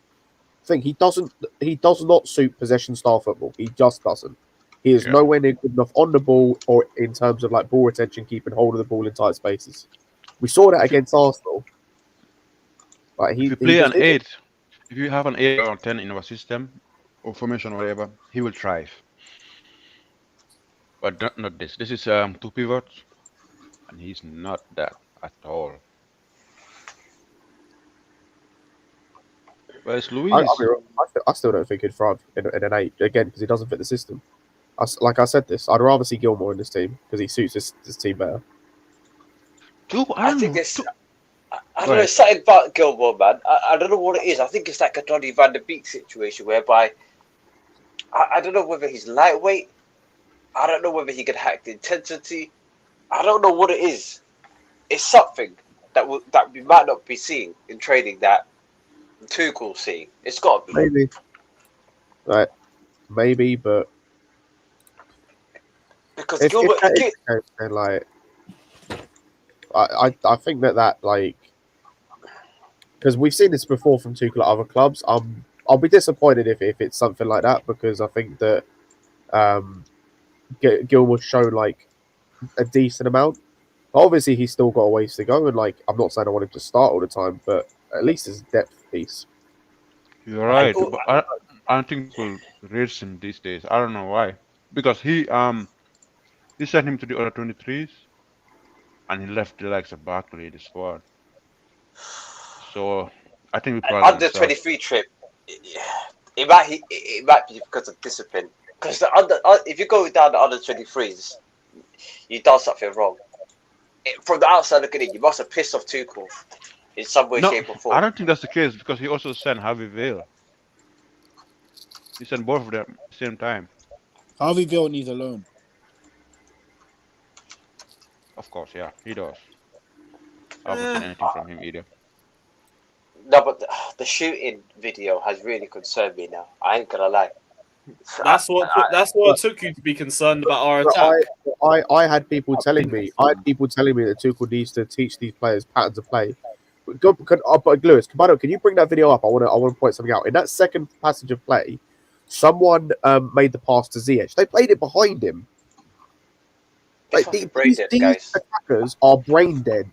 Thing he does not suit possession style football. He just doesn't. He is nowhere near good enough on the ball or in terms of like ball retention, keeping hold of the ball in tight spaces. We saw that against Arsenal. Like if you play an 8, if you have an 8 or 10 in our system or formation or whatever, he will thrive. But not this. This is 2 pivots, and he's not that at all. Where's Luis? I still don't think he'd thrive in an 8 again because he doesn't fit the system. Like I said, I'd rather see Gilmore in this team because he suits this team better. I think it's. I don't know, it's something about Gilmore, man. I don't know what it is. I think it's like a Donny van der Beek situation whereby I don't know whether he's lightweight. I don't know whether he can hack the intensity. I don't know what it is. It's something that we might not be seeing in training that Tuchel see. It's got to be. Maybe. Right. Maybe, but because Gilbert, and like, I think that like, because we've seen this before from Tuchel at other clubs. I'll be disappointed if it's something like that because I think that Gilmore's shown like a decent amount. Obviously, he's still got a ways to go, and like, I'm not saying I want him to start all the time, but at least his depth piece. You're right, but I don't think we'll raise him these days. I don't know why. Because he sent him to the other 23s, and he left the likes of Barkley, the squad. So I think we probably under 23 trip. It might be because of discipline. Because if you go down the under 23s, you done something wrong. From the outside looking in, you must have pissed off Tuchel in some way, shape, or form. I don't think that's the case because he also sent Harvey Vale. He sent both of them at the same time. Harvey Vale needs a loan. Of course, yeah, he does. I haven't seen anything from him either. No, but the shooting video has really concerned me now. I ain't gonna lie. That's what took you to be concerned about our attack. I had people telling me that Tuchel needs to teach these players patterns of play. Lewis, can you bring that video up? I want to point something out. In that second passage of play, Someone made the pass to Ziyech. They played it behind him. Like, these attackers are brain dead.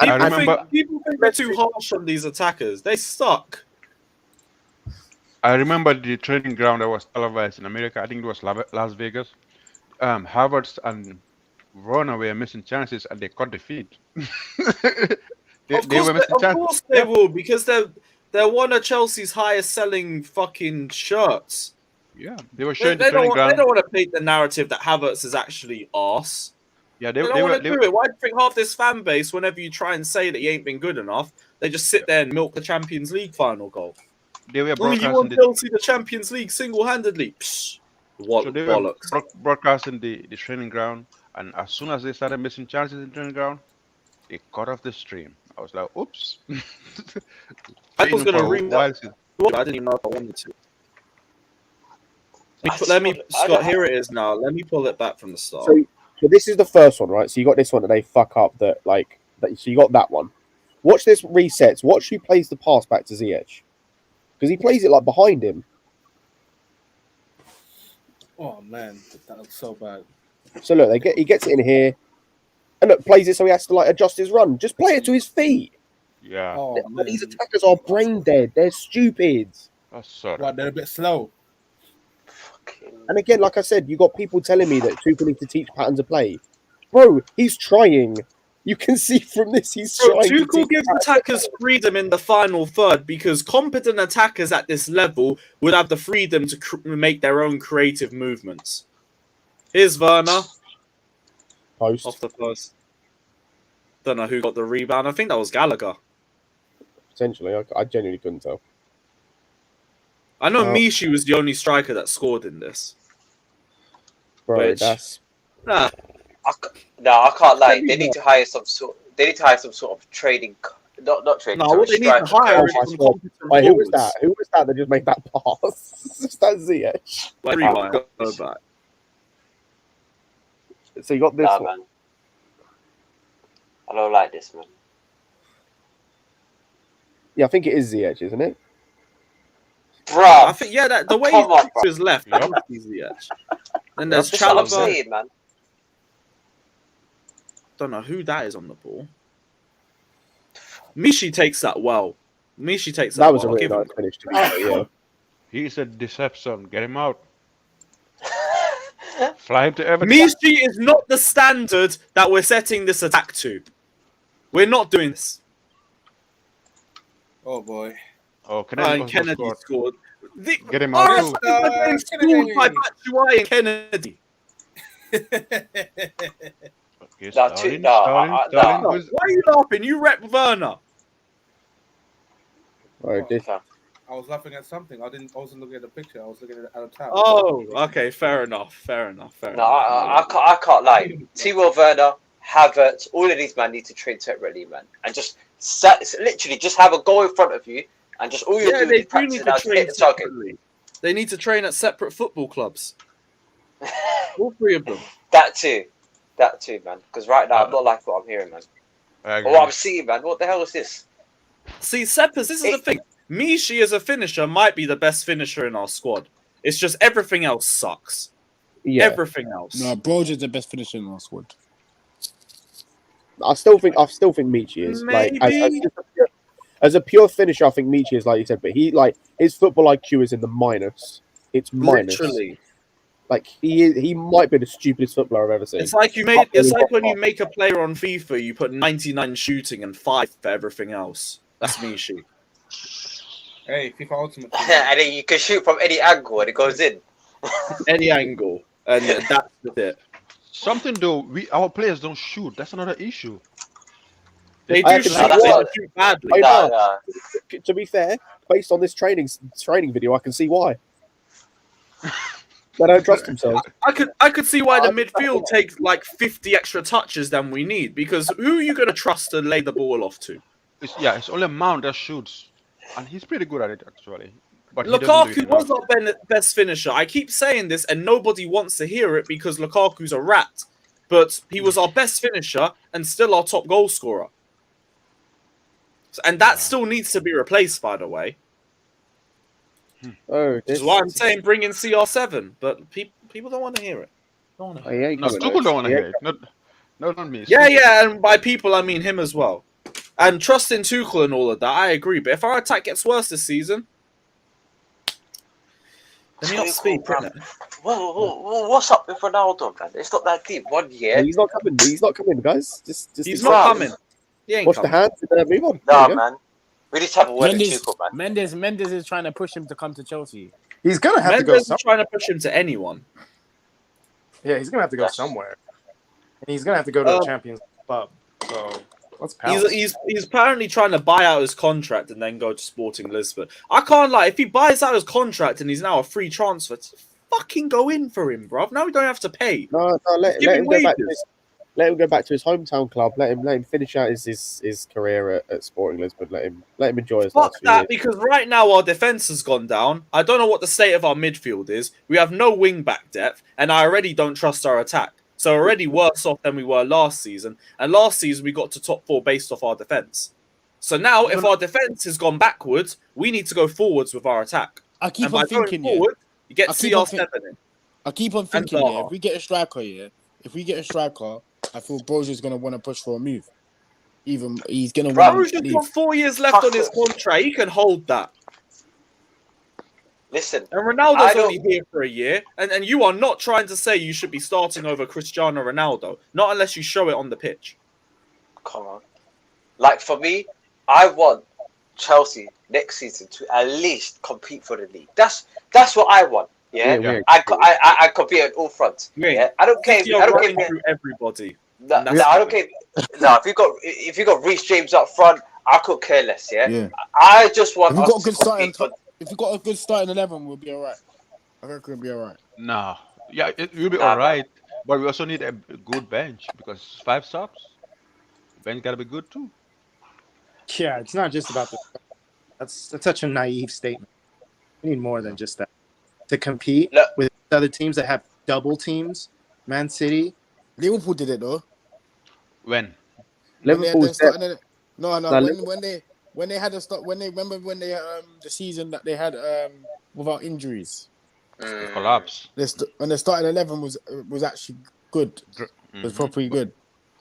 People think they're too harsh on these attackers. They suck. I remember the training ground that was televised in America. I think it was Las Vegas. Havertz and Werner were missing chances, and they caught the feed. they were missing chances. Of course they will, because they're one of Chelsea's highest selling fucking shirts. Yeah, they were showing the training ground. They don't want to paint the narrative that Havertz is actually arse. Yeah, they don't want to do it. Why do you think half this fan base, whenever you try and say that he ain't been good enough, they just sit there and milk the Champions League final goal? They were broadcasting you want Chelsea the Champions League single-handedly. Psh, what so they bollocks. Were broadcasting the training ground, and as soon as they started missing chances in the training ground, they cut off the stream. I was like, oops. I was going to read that. I didn't even know if I wanted to. Scott, here it is now. Let me pull it back from the start. So this is the first one, right? So you got this one that they fuck up so you got that one. Watch this resets. Watch who plays the pass back to Ziyech. Because he plays it like behind him. Oh man, that looks so bad. So look, he gets it in here, and look, plays it so he has to adjust his run. Just play it to his feet. Yeah. Oh, these attackers are brain dead. They're stupid. That's sorry. Well, they're a bit slow. And again, like I said, you got people telling me that Tuchel needs to teach patterns of play. Bro, he's trying. You can see from this he's trying. Tuchel gives attackers freedom in the final third because competent attackers at this level would have the freedom to make their own creative movements. Here's Verna. Post. Off the post. Don't know who got the rebound. I think that was Gallagher. Potentially. I genuinely couldn't tell. I know Mishi was the only striker that scored in this. Bro, that's... No, I can't lie. They need to hire some sort. They need to hire some sort of trading, not trading. No, what they need to hire is some competent Wait, who was that? Who was that just made that pass? That's Ziyech. Go back. So you got this one. Man. I don't like this, man. Yeah, I think it is Ziyech, isn't it? Bro, I think that the way he was left, that must be Ziyech. Then there's Chalobah. Man. Don't know who that is on the ball. Mishi takes that well. Mishi takes that. That was a really nice finish. Yeah. He's a deception. Get him out. Fly him to Everton. Mishi is not the standard that we're setting this attack to. We're not doing this. Oh boy. Oh, Kennedy scored. Get him out. Scored by Batshuayi and Kennedy. Okay, Stalin. Why are you laughing? You rep Verna. I was laughing at something. I wasn't looking at the picture. I was looking at the tab. Oh, okay. Fair enough. I can't lie. Timo Werner, Havertz, all of these men need to train separately, man, and just literally just have a goal in front of you, and just all you do is practice and hit the target. They need to train at separate football clubs. All three of them. That too, man. Because right now I'm not liking what I'm hearing, man. Or what I'm seeing, man. What the hell is this? See, Seppers, this is the thing. Mishi as a finisher might be the best finisher in our squad. It's just everything else sucks. Yeah. Everything else. No, Broja's the best finisher in our squad. I still think Michi is. Maybe. Like as a pure finisher, I think Michi is, like you said, but his football IQ is in the minus. It's minus. Literally. Like he might be the stupidest footballer I've ever seen. It's like when you make a player on FIFA, you put 99 shooting and 5 for everything else. That's Mishi. Hey, FIFA Ultimate. And then you can shoot from any angle and it goes in. Any angle, and that's it. Something though, our players don't shoot. That's another issue. They do shoot badly. To be fair, based on this training video, I can see why. They don't trust themselves. I could see why the midfield takes like 50 extra touches than we need, because who are you going to trust to lay the ball off to? It's only Mount that shoots, and he's pretty good at it actually. But Lukaku was our best finisher. I keep saying this, and nobody wants to hear it because Lukaku's a rat. But he was our best finisher and still our top goal scorer. And that still needs to be replaced, by the way. Oh, Which is why I'm saying bring in CR7, but people don't want to hear it. No, Tuchel don't want to hear it. No, not me. Yeah, and by people I mean him as well. And trust in Tuchel and all of that, I agree. But if our attack gets worse this season, then he not speak. What's up with Ronaldo, man? It's not that deep. 1 year. He's not coming. He's not coming, guys. He's not coming. He ain't wash coming. the hands and move on. Nah, man. We need to have a word with Tuchel, man. Mendes is trying to push him to come to Chelsea. He's gonna have to go. Mendes is trying to push him to anyone. Yeah, he's gonna have to go somewhere, and he's gonna have to go to a Champions Club. So let's pounce. He's apparently trying to buy out his contract and then go to Sporting Lisbon. I can't lie. If he buys out his contract and he's now a free transfer, fucking go in for him, bruv. Now we don't have to pay. No, let him go back to his. Let him go back to his hometown club. Let him finish out his career at Sporting Lisbon. Let him enjoy his last few years. Because right now our defense has gone down. I don't know what the state of our midfield is. We have no wing back depth, and I already don't trust our attack. So already worse off than we were last season. And last season we got to top 4 based off our defense. So now if our defense has gone backwards, we need to go forwards with our attack. I keep on thinking, forward, you get CR7 in. I keep on thinking, if we get a striker, I feel Broja's going to want to push for a move. Even he's going to want to leave. Broja's got 4 years left on his contract. He can hold that. Listen. And Ronaldo's only here for a year. And you are not trying to say you should be starting over Cristiano Ronaldo. Not unless you show it on the pitch. Come on. Like, for me, I want Chelsea next season to at least compete for the league. That's what I want. Yeah, I compete on all fronts. Yeah, I don't care. I don't care through everybody. No, I don't care. No, if you got Reece James up front, I could care less. Yeah. I just want. If you got a good starting 11, we'll be all right. I think we'll be all right. No, yeah, it will be all right, but we also need a good bench because 5 subs. The bench gotta be good too. Yeah, it's not just about the. That's such a naive statement. We need more than just that. To compete with other teams that have double teams, Man City. Liverpool did it though. When? Liverpool when they had a start when they the season that they had without injuries. They collapsed. When the starting 11 was actually good. It was properly good.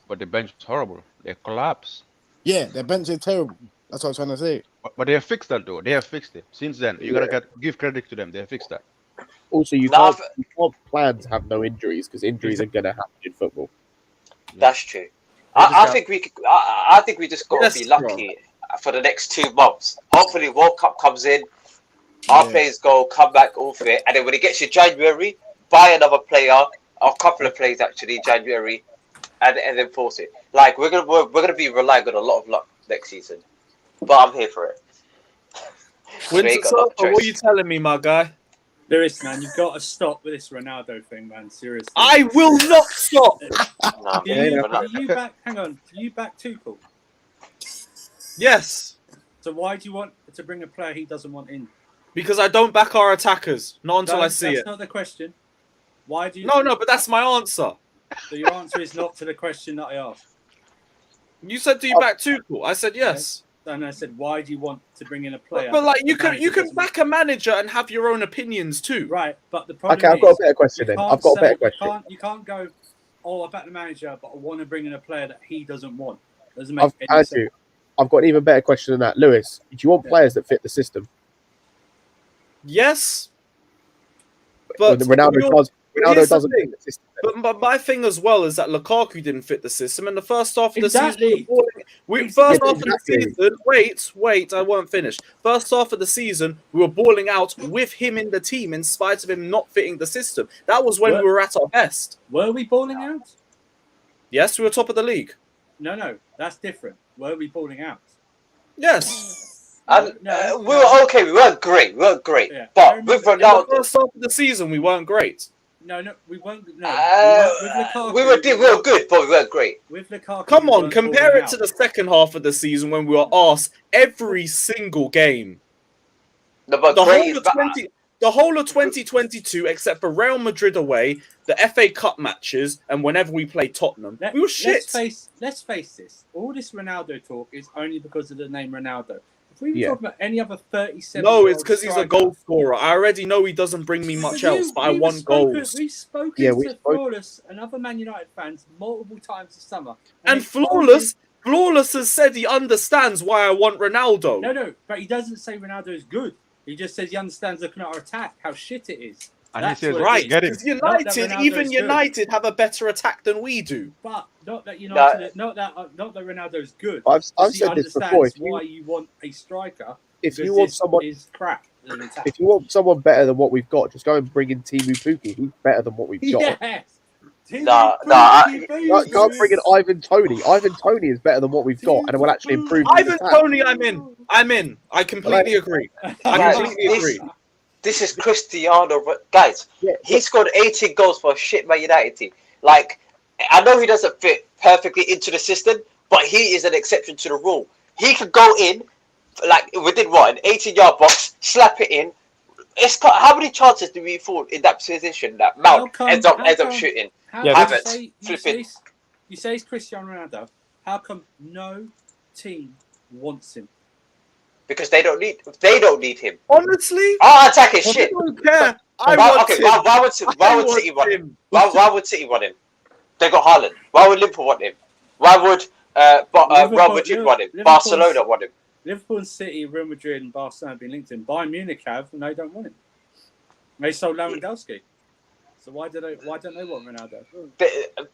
But the bench was horrible. They collapsed. Yeah, their bench is terrible. That's what I'm trying to say. But they have fixed that though. They have fixed it. Since then, you gotta give credit to them. They have fixed that. Also, you can't plan to have no injuries because injuries are gonna happen in football. That's true. I think we just got to be lucky for the next 2 months. Hopefully, World Cup comes in. Our players come back all fit, and then when it gets to January, buy another player, or a couple of players actually in January, and then force it. Like we're gonna be relying on a lot of luck next season, but I'm here for it. What are you telling me, my guy? Lewis, man, you've got to stop with this Ronaldo thing, man. Seriously. I will not stop. Do you back Tuchel? Yes. So why do you want to bring a player he doesn't want in? Because I don't back our attackers. Not until I see it. That's not the question. Why do you? No, but that's my answer. So your answer is not to the question that I asked. You said, do you back Tuchel? I said yes. And I said, why do you want to bring in a player? But like you can back a manager and have your own opinions too. Right, but the problem I've got a better question then. I've got a better question. You can't go, I back the manager, but I want to bring in a player that he doesn't want. Doesn't make any sense. I've got an even better question than that. Lewis, do you want players that fit the system? Yes. But Ronaldo doesn't fit the system. But my thing as well is that Lukaku didn't fit the system. In the first half of the season, wait, I weren't finished. First half of the season, we were balling out with him in the team in spite of him not fitting the system. That was when we were at our best. Were we balling out? Yes, we were top of the league. No, that's different. Were we balling out? Yes. We were okay. We weren't great. Yeah. But with Ronaldo, in the first half of the season, we weren't great. No, we weren't. No, with Lukaku, we were good, but we weren't great. With Lukaku, come on, compare it to the second half of the season when we were arse every single game. No, but the whole of 2022, except for Real Madrid away, the FA Cup matches, and whenever we played Tottenham, we were shit. Let's face this. All this Ronaldo talk is only because of the name Ronaldo. If we were talking about any other 37. No, it's because he's a goal scorer. I already know he doesn't bring me much else, but I want goals. We've spoken to Flawless and other Man United fans multiple times this summer. And Flawless has said he understands why I want Ronaldo. No, but he doesn't say Ronaldo is good. He just says he understands looking at our attack, how shit it is. And he says, right, get him. Even United have a better attack than we do. But not that United, not that Ronaldo's good. I've said this before. Why you want a striker? If you want someone, is crap. If you want someone better than what we've got, just go and bring in Timu Pukki. He's better than what we've got. Yes. Go and bring in Ivan Toney. Ivan Toney is better than what we've got, and it will actually improve. Ivan Toney, I'm in. I completely agree. This is Cristiano, guys. He scored 18 goals for a shit Man United team. Like, I know he doesn't fit perfectly into the system, but he is an exception to the rule. He could go in, like within an 18-yard box, slap it in. How many chances do we fall in that position that Mount ends up shooting? You say it's Cristiano Ronaldo. How come no team wants him? Because they don't need him. Honestly, our attack is shit. I don't care. Why would City want him? Why would City want him? They got Haaland. Why would Liverpool want him? Why would Real Madrid want him? Barcelona want him. Liverpool and City, Real Madrid and Barcelona have been linked in. Bayern Munich have, and they don't want him. They sold Lewandowski. So why don't they want Ronaldo?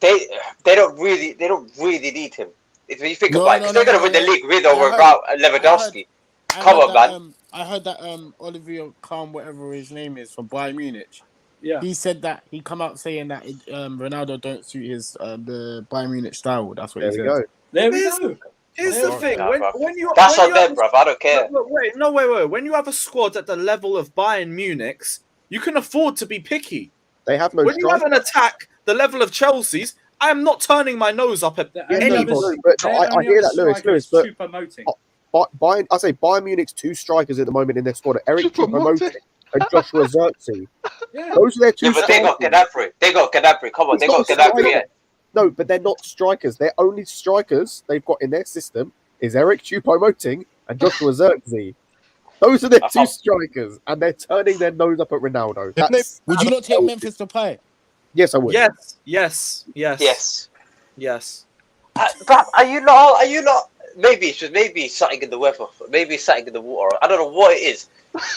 They don't really need him. If you think about it, because they're going to win the league with or without Lewandowski. Come on, man. I heard that Olivier Kahn, whatever his name is, from Bayern Munich. Yeah. He said that he come out saying that Ronaldo don't suit his the Bayern Munich style. That's what he said. There we go. Here's the thing. That's on them, bruv. I don't care. Wait. When you have a squad at the level of Bayern Munich's, you can afford to be picky. They have no. When you have an attack the level of Chelsea's, I am not turning my nose up at anybody. I hear that, Lewis. But Bayern Munich's two strikers at the moment in their squad are Eric Choupo-Moting and Joshua Zirkzee. Yeah. Those are their two. But they got Gnabry. Come on, they got Gnabry. Yeah. No, but they're not strikers. Their only strikers they've got in their system is Eric Choupo-Moting and Joshua Zirkzee. Those are their two strikers, and they're turning their nose up at Ronaldo. Would you not take Memphis to play? Yes, I would. Yes. But are you not? Maybe it's something in the weather. Maybe it's something in the water. I don't know what it is.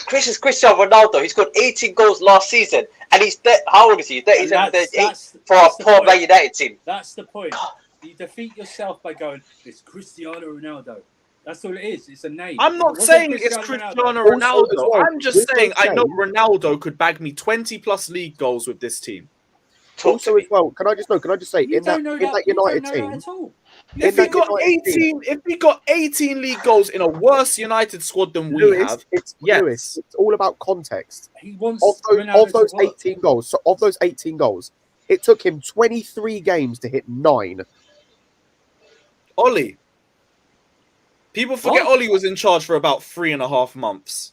Cristiano Ronaldo. He's got 18 goals last season, and he's how old is he? 37, 38 for a poor Man United team. That's the point. You defeat yourself by going, it's Cristiano Ronaldo. That's all it is. It's a name. I'm not saying it's Cristiano Ronaldo. I'm just saying I know Ronaldo could bag me 20+ league goals with this team. Also, as well, can I just say in that United team, if he got 18 league goals in a worse United squad than we have, Lewis, it's all about context. He wants of those 18 goals. So of those 18 goals, it took him 23 games to hit 9. Ollie. People forget Ollie was in charge for about 3.5 months.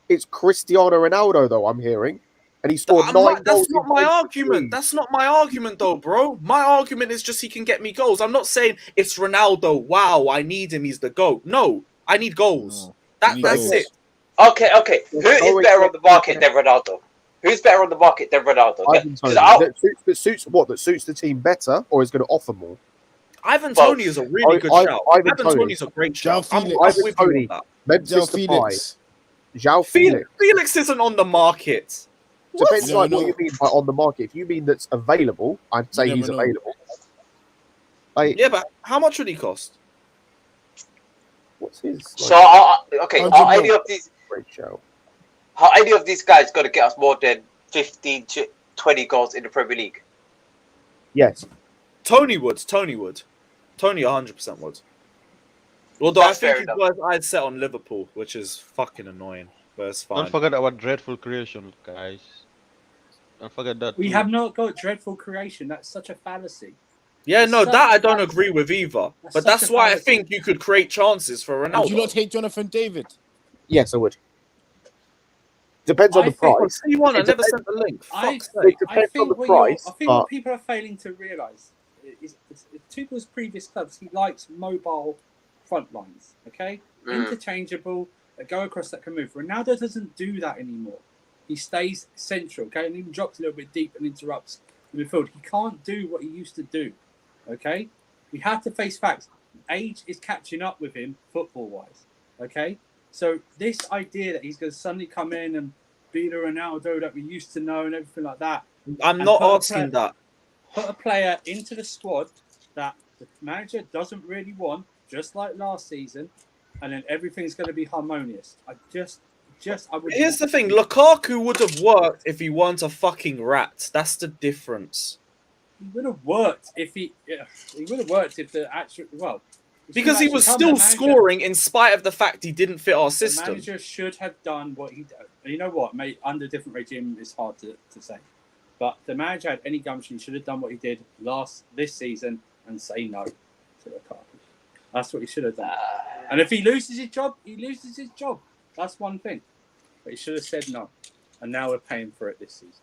It's Cristiano Ronaldo, though, I'm hearing. And he scored 9 goals. That's not my argument. That's not my argument, though, bro. My argument is just he can get me goals. I'm not saying it's Ronaldo. Wow, I need him. He's the GOAT. No, I need goals. That's it. Okay. Who is better on the market than Ronaldo? Who's better on the market than Ronaldo? That suits the team better, or is going to offer more? Ivan Toney is a really good shout. Ivan Toney is a great shout. Ivan Toney, Memphis Depay, João Felix. Felix isn't on the market. Depends on what you mean by on the market. If you mean that's available, I'd say he's available. Yeah, but how much would he cost? What's his? Are any of these guys going to get us more than 15 to 20 goals in the Premier League? Yes. Tony would. Tony 100% would. Although I think his worst eyes set on Liverpool, which is fucking annoying. But it's fine. Don't forget our dreadful creation, guys. Don't forget that. We have not got dreadful creation. That's such a fallacy. Yeah, that I don't agree with either. But that's why I think you could create chances for Ronaldo. Would you not take Jonathan David? Yes, I would. Depends on the price. I never sent the link. It depends on the price. I think what people are failing to realise is Tuchel's previous clubs, he likes mobile front lines, okay? Interchangeable, that go across that can move. Ronaldo doesn't do that anymore. He stays central, okay, and even drops a little bit deep and interrupts the midfield. He can't do what he used to do, okay? We have to face facts. Age is catching up with him football-wise, okay? So this idea that he's going to suddenly come in and be the Ronaldo that we used to know and everything like that. I'm not asking that. Put a player into the squad that the manager doesn't really want, just like last season, and then everything's going to be harmonious. Here's the thing: Lukaku would have worked if he weren't a fucking rat. That's the difference. He would have worked if he would have worked if the actual because he was still scoring in spite of the fact he didn't fit our system. The manager should have done what he did. You know what, mate? Under a different regime, it's hard to say. But the manager had any gumption, he should have done what he did this season and say no to Lukaku. That's what he should have done. And if he loses his job, he loses his job. That's one thing. But he should have said no. And now we're paying for it this season.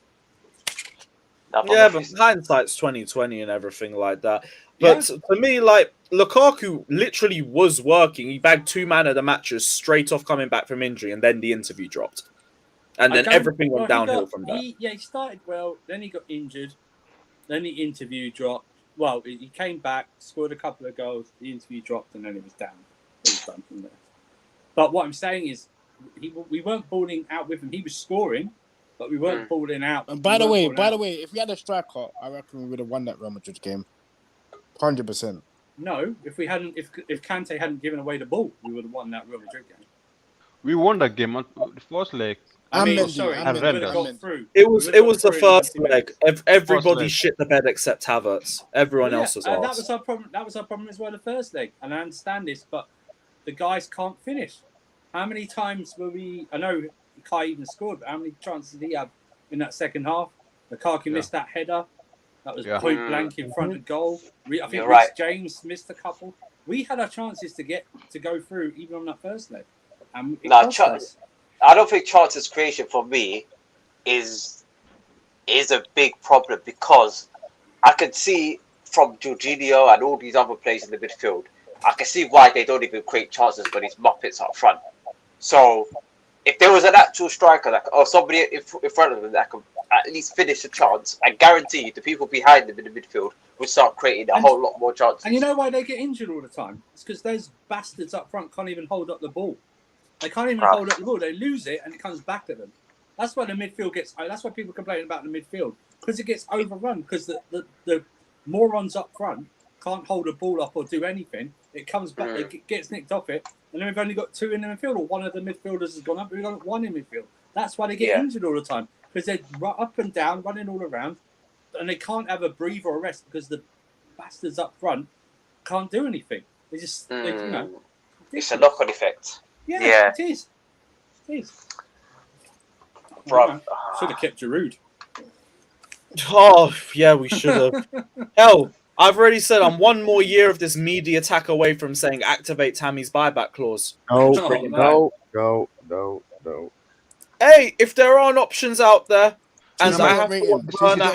Yeah, but hindsight's 20/20 and everything like that. But for me, like, Lukaku literally was working. He bagged 2 man of the matches straight off coming back from injury, and then the interview dropped. And then everything went downhill from that. He started well, then he got injured, then the interview dropped. Well, he came back, scored a couple of goals, the interview dropped, and then it was down. It was done from there. But what I'm saying is, we weren't balling out with him. He was scoring, but we weren't balling out. And by the way, if we had a striker, I reckon we would have won that Real Madrid game. 100%. No, if Kante hadn't given away the ball, we would have won that Real Madrid game. We won that game on the first leg. It was the first leg. Everybody shit the bed except Havertz. Everyone else was that was our problem. That was our problem as well. The first leg, and I understand this, but the guys can't finish. How many times were we? I know Kai even scored, but how many chances did he have in that second half? Lukaku missed that header. That was point blank in front of goal. I think Rhys James missed a couple. We had our chances to go through even on that first leg. I don't think chances creation for me is a big problem, because I can see from Jorginho and all these other players in the midfield, I can see why they don't even create chances for these muppets up front. So if there was an actual striker or somebody in front of them that could at least finish a chance, I guarantee the people behind them in the midfield would start creating a whole lot more chances. And you know why they get injured all the time? It's because those bastards up front can't even hold up the ball. They can't even hold up the ball. They lose it and it comes back at them. That's why the midfield gets. That's why people complain about the midfield, because it gets overrun. Because the morons up front can't hold a ball up or do anything. It comes back. It gets nicked off it, and then we've only got 2 in the midfield, or one of the midfielders has gone up. We've got 1 in midfield. That's why they get injured all the time, because they're up and down, running all around, and they can't have a breather or a rest because the bastards up front can't do anything. They just, it's a knock-on effect. Yeah, it is. It is. Bro, should have kept Giroud. Oh, yeah, we should have. Hell, I've already said I'm 1 more year of this media attack away from saying activate Tammy's buyback clause. No. Hey, if there aren't options out there, and I have Werner,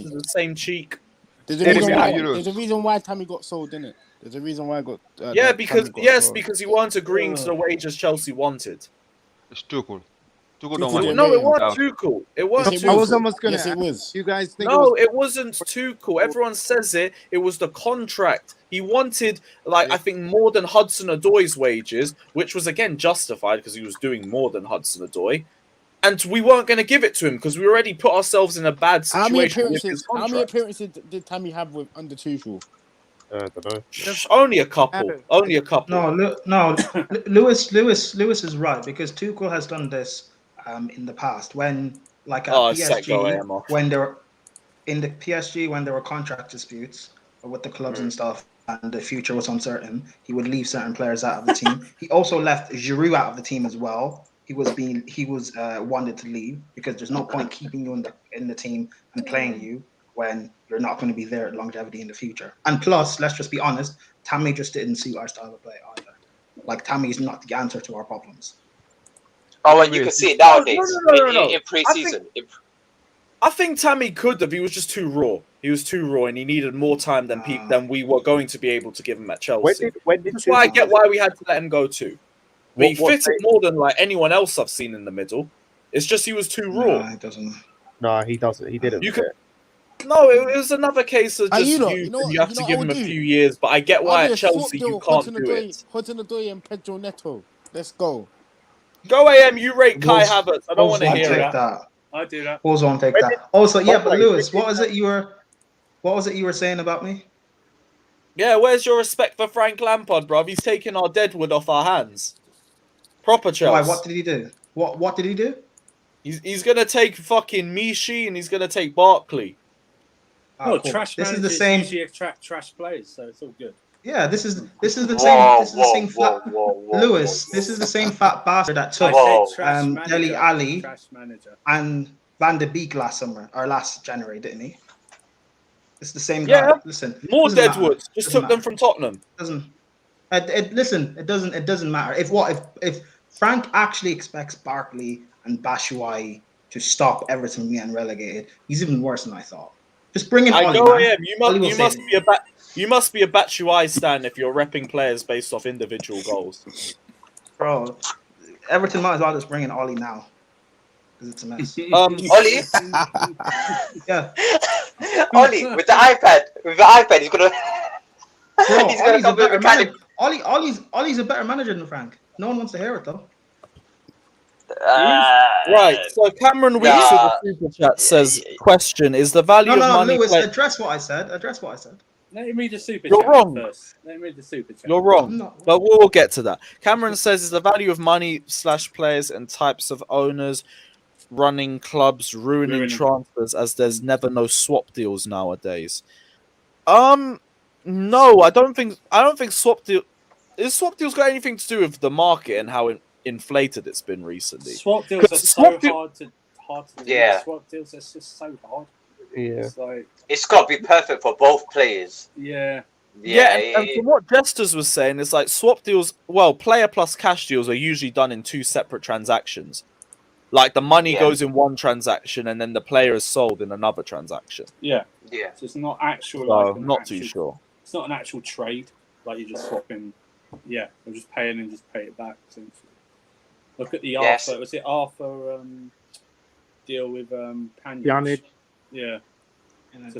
the same cheek. There's a reason why Tammy got sold, didn't it? There's a reason why I got. Because he weren't agreeing to the wages Chelsea wanted. It's Tuchel. No, it wasn't Tuchel. It wasn't. I was almost gonna. Yes, it was. You guys think? No, it wasn't Tuchel. Everyone says it. It was the contract. He wanted, I think, more than Hudson-Odoi's wages, which was again justified because he was doing more than Hudson-Odoi. And we weren't going to give it to him because we already put ourselves in a bad situation. How many appearances did Tammy have under Tuchel? I don't know. Only a couple. Only a couple. No. Lewis is right, because Tuchel has done this in the past when, at PSG, when there were in the PSG when there were contract disputes with the clubs and stuff, and the future was uncertain. He would leave certain players out of the team. He also left Giroud out of the team as well. He was wanted to leave because there's no point keeping you in the team and playing you when you're not going to be there at longevity in the future. And plus, let's just be honest, Tammy just didn't suit our style of play either. Tammy is not the answer to our problems. Oh, and you can see it nowadays in pre-season. I think Tammy could have. He was just too raw. He was too raw, and he needed more time than we were going to be able to give him at Chelsea. That's why I get why we had to let him go too. But he fitted more than like anyone else I've seen in the middle. It's just he was too raw. No, he doesn't. No, he doesn't. He didn't. No, it was another case of just you have to give him a few years. But I get why at Chelsea you can't do it. Hudson-Odoi and Pedro Neto. Let's go. Go AM, you rate Kai Havertz. I don't want to hear it. I do that. Wolves won't take that. Also, yeah, but Lewis, what was it you were saying about me? Yeah, where's your respect for Frank Lampard, bruv? He's taking our deadwood off our hands. Proper Chelsea. Why? What did he do? What did he do? He's gonna take fucking Mishi and he's gonna take Barkley. Oh, cool. Trash managers usually attract trash players, so it's all good. Yeah, this is the same fat Lewis. This is the same fat bastard that took Dele Alli and Van de Beek last summer or last January, didn't he? It's the same guy. Listen, more Deadwoods. Just took them from Tottenham. It doesn't matter. If Frank actually expects Barkley and Batshuayi to stop Everton from getting relegated, he's even worse than I thought. Just bring in Ollie. You must be a Batshuayi stan if you're repping players based off individual goals. Bro, Everton might as well just bring in Ollie now. Because it's a mess. Ollie? Yeah. Ollie, with the iPad, he's gonna he's gonna come with a mechanic. Ollie's a better manager than Frank. No one wants to hear it though. Right, so Cameron Weeks with the super chat says, question, is the value of money... Lewis, address what I said. Let me read the super You're chat wrong. first. Let me read the super chat. You're wrong, but we'll get to that. Cameron says, is the value of money / players and types of owners running clubs ruining transfers as there's never no swap deals nowadays? No, I don't think swap deals got anything to do with the market and how inflated it's been recently. Swap deals are so hard to yeah. Swap deals are just so hard. Yeah. It's got to be perfect for both players. Yeah. And from what Jesters was saying, it's like swap deals, well, player plus cash deals are usually done in 2 separate transactions. Like the money goes in one transaction and then the player is sold in another transaction. Yeah. Yeah. So it's not actual. So, not too sure. It's not an actual trade. Like you're just swapping. Yeah. You're just paying and just pay it back, essentially. Look at the Arthur. Was it Arthur deal with Panic? Yeah.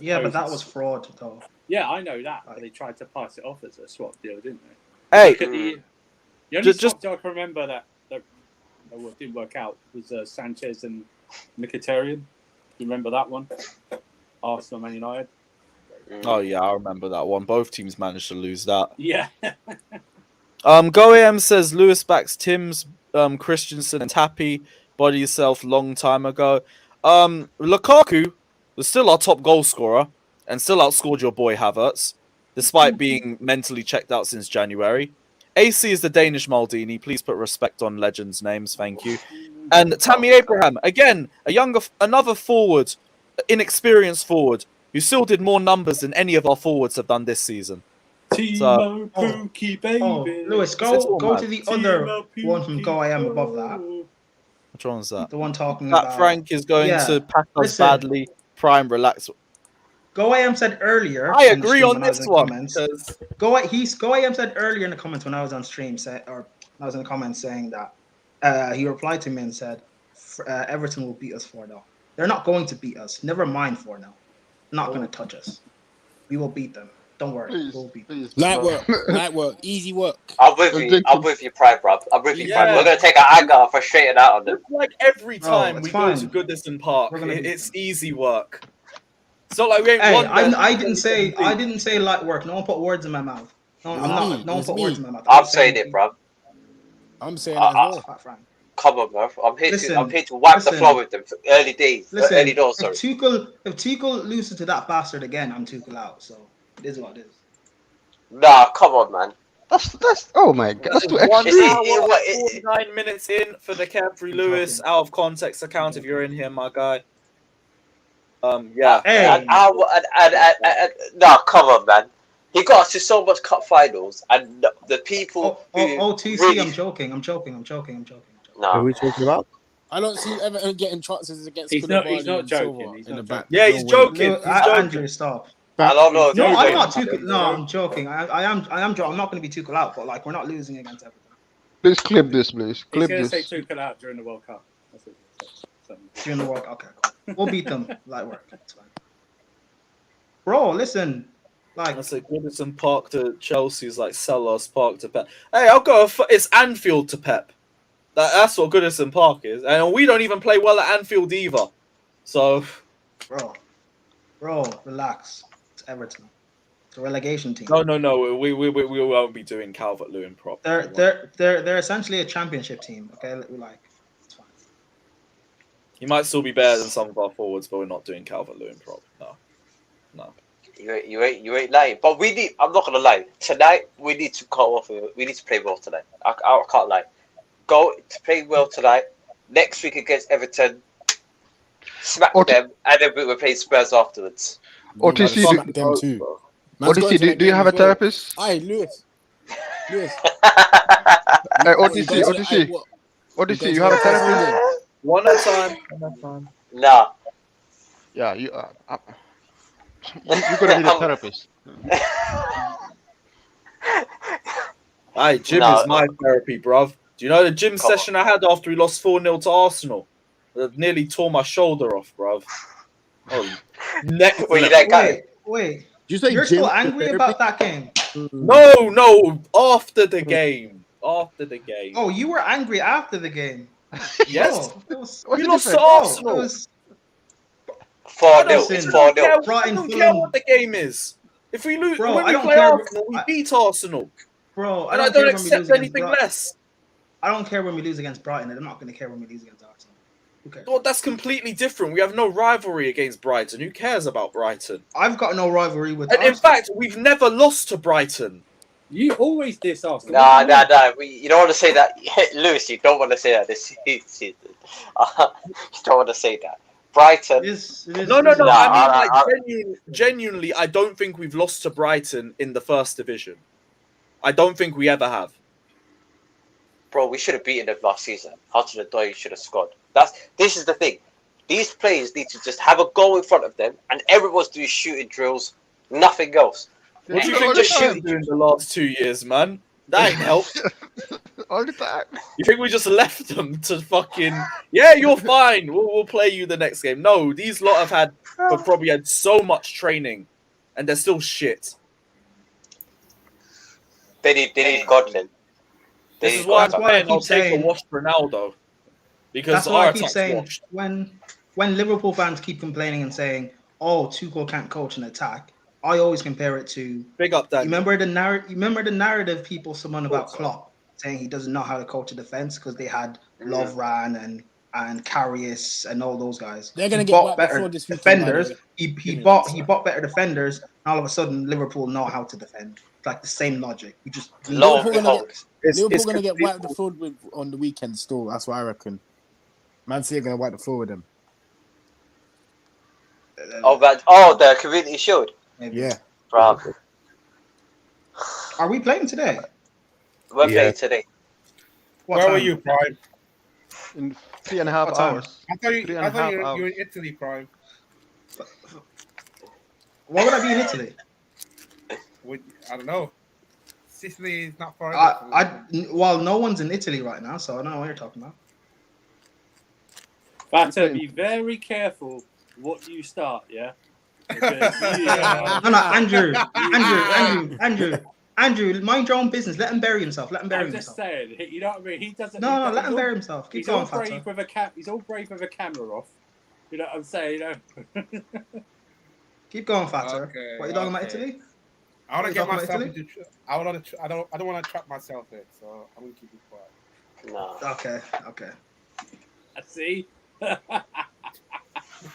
Yeah, but that was fraud, though. Yeah, I know that. But they tried to pass it off as a swap deal, didn't they? Hey, the only swap deal I can remember that didn't work out was Sanchez and Mkhitaryan. You remember that one? Arsenal, Man United. Oh yeah, I remember that one. Both teams managed to lose that. Yeah. Go AM says Lewis backs Tim's, Christensen and Tappy. Body yourself long time ago. Lukaku was still our top goal scorer and still outscored your boy Havertz, despite being mentally checked out since January. AC is the Danish Maldini. Please put respect on legends' names. Thank you. And Tammy Abraham, again, another forward, inexperienced forward, who still did more numbers than any of our forwards have done this season. Timo Pookie, baby. Lewis, go to the other one from Go I Am above that. Which one was that? The one talking that about... Frank is going to pack us badly. Prime, relax. Go I Am said earlier... I agree on this one. Go I Am said earlier in the comments when I was on stream, I was in the comments saying that he replied to me and said, Everton will beat us 4-0. They're not going to beat us. Never mind 4-0. Not going to touch us. We will beat them. Don't worry. We'll beat them. Light work, easy work. I'm with you, Prime, bro. I'm with you, Prime. We're going to take our anger and frustrate out on them. Like every time we go to Goodison Park, it's easy work. It's not like we ain't won. I didn't say light work. No one put words in my mouth. No one put words in my mouth. I'm saying it, bro. I'm saying it as well. Come on, bro. I'm here to wipe the floor with them. Early days. Early doors, sorry. If Tuchel loses to that bastard again, I'm Tuchel out. So it is what it is. Nah, come on, man. That's oh my god. That's too extra. 1 hour, 49 minutes in for the Carefree Lewis out of context account. If you're in here, my guy. Yeah. No, come on, man. He got us to so much cup finals, and the people. TC, really... I'm joking. No. Who are we talking about? I don't see Everton getting chances against He's not joking. He's in the not back. Yeah, he's joking. Lewis, He's joking. Andrew, stop. I don't know. No, I'm not Tuchel. No, I'm joking. I am joking. I'm not going to be Tuchel out, but like we're not losing against Everton. Please clip this, please. He's Clip going to this. say Tuchel out during the World Cup. That's what he's going to say. During the World Cup, okay, cool. We'll beat them. Light work. It's fine. Bro, listen. Like that's a Goodison Park to Chelsea's like Selhurst Park to Pep. Hey, I'll go. It's Anfield to Pep. That's what Goodison Park is, and we don't even play well at Anfield either. So, bro, relax. It's Everton. It's a relegation team. No. We won't be doing Calvert-Lewin prop. They're essentially a championship team. Okay, like it's fine. He might still be better than some of our forwards, but we're not doing Calvert-Lewin prop. No. You ain't lying. But we need. I'm not gonna lie. Tonight we need to call off. We need to play well tonight. I can't lie. Go to play well tonight. Next week against Everton, smack them, and then we'll play Spurs afterwards. OTC, them too. OTC, do you have a therapist? Hey, Lewis. Hey, OTC, you have a therapist? One at a time. Nah. Yeah, you're gonna need a therapist. Hey, gym is my therapy, bruv. Do you know the gym session I had after we lost 4-0 to Arsenal? I nearly tore my shoulder off, bruv. Oh, neck. Wait. You're still angry about that game? No. After the game. Oh, you were angry after the game. Yes. We lost to Arsenal. 4-0. It's 4-0. I don't care what the game is. If we lose, when we play Arsenal, we beat Arsenal. Bro, I don't accept anything less. I don't care when we lose against Brighton. I'm not going to care when we lose against Arsenal. Okay. Well, that's completely different. We have no rivalry against Brighton. Who cares about Brighton? I've got no rivalry with Arsenal. In fact, we've never lost to Brighton. You always diss Arsenal. Nah. You don't want to say that. Lewis, you don't want to say that this season. You don't want to say that. Brighton. No. I mean, genuinely, I don't think we've lost to Brighton in the first division. I don't think we ever have. Bro, we should have beaten them last season. Hudson-Odoi should have scored. This is the thing. These players need to just have a goal in front of them, and everyone's doing shooting drills, nothing else. What do you think just shooting doing the last 2 years, man? That ain't helped. All the time. You think we just left them to fucking? Yeah, you're fine. We'll play you the next game. No, these lot have probably had so much training, and they're still shit. They need Godlin. This is why I'm saying I'll take a washed Ronaldo. Because that's why I keep saying when Liverpool fans keep complaining and saying, "Oh, Tuchel can't coach an attack," I always compare it to big up that. Remember the narrative people someone about Klopp saying he doesn't know how to coach a defense because they had Lovren and Karius and all those guys. They're gonna get better defenders. He bought better defenders. And all of a sudden, Liverpool know how to defend. It's like the same logic. We just Liverpool gonna get wiped the field with on the weekend. Still, that's what I reckon. Man City are gonna wipe the floor with them. The Community Shield. Yeah. Bro. Are we playing today? We're playing today. Where were you, Prime? In 3.5 hours. I thought you were in Italy, Prime. Why would I be in Italy? I don't know. Sicily is not far. Well, no one's in Italy right now, so I don't know what you're talking about. But be very careful what you start, yeah? No, Andrew, mind your own business. Let him bury himself. I'm just saying, you know what I mean? He doesn't. No, let him bury himself. Keep going, Fatter. He's all brave with a camera off. You know what I'm saying? Keep going, Fatter. Okay, what are you talking about, Italy? I want to get myself into. I don't want to trap myself in, so I'm gonna keep it quiet. No. Okay. See.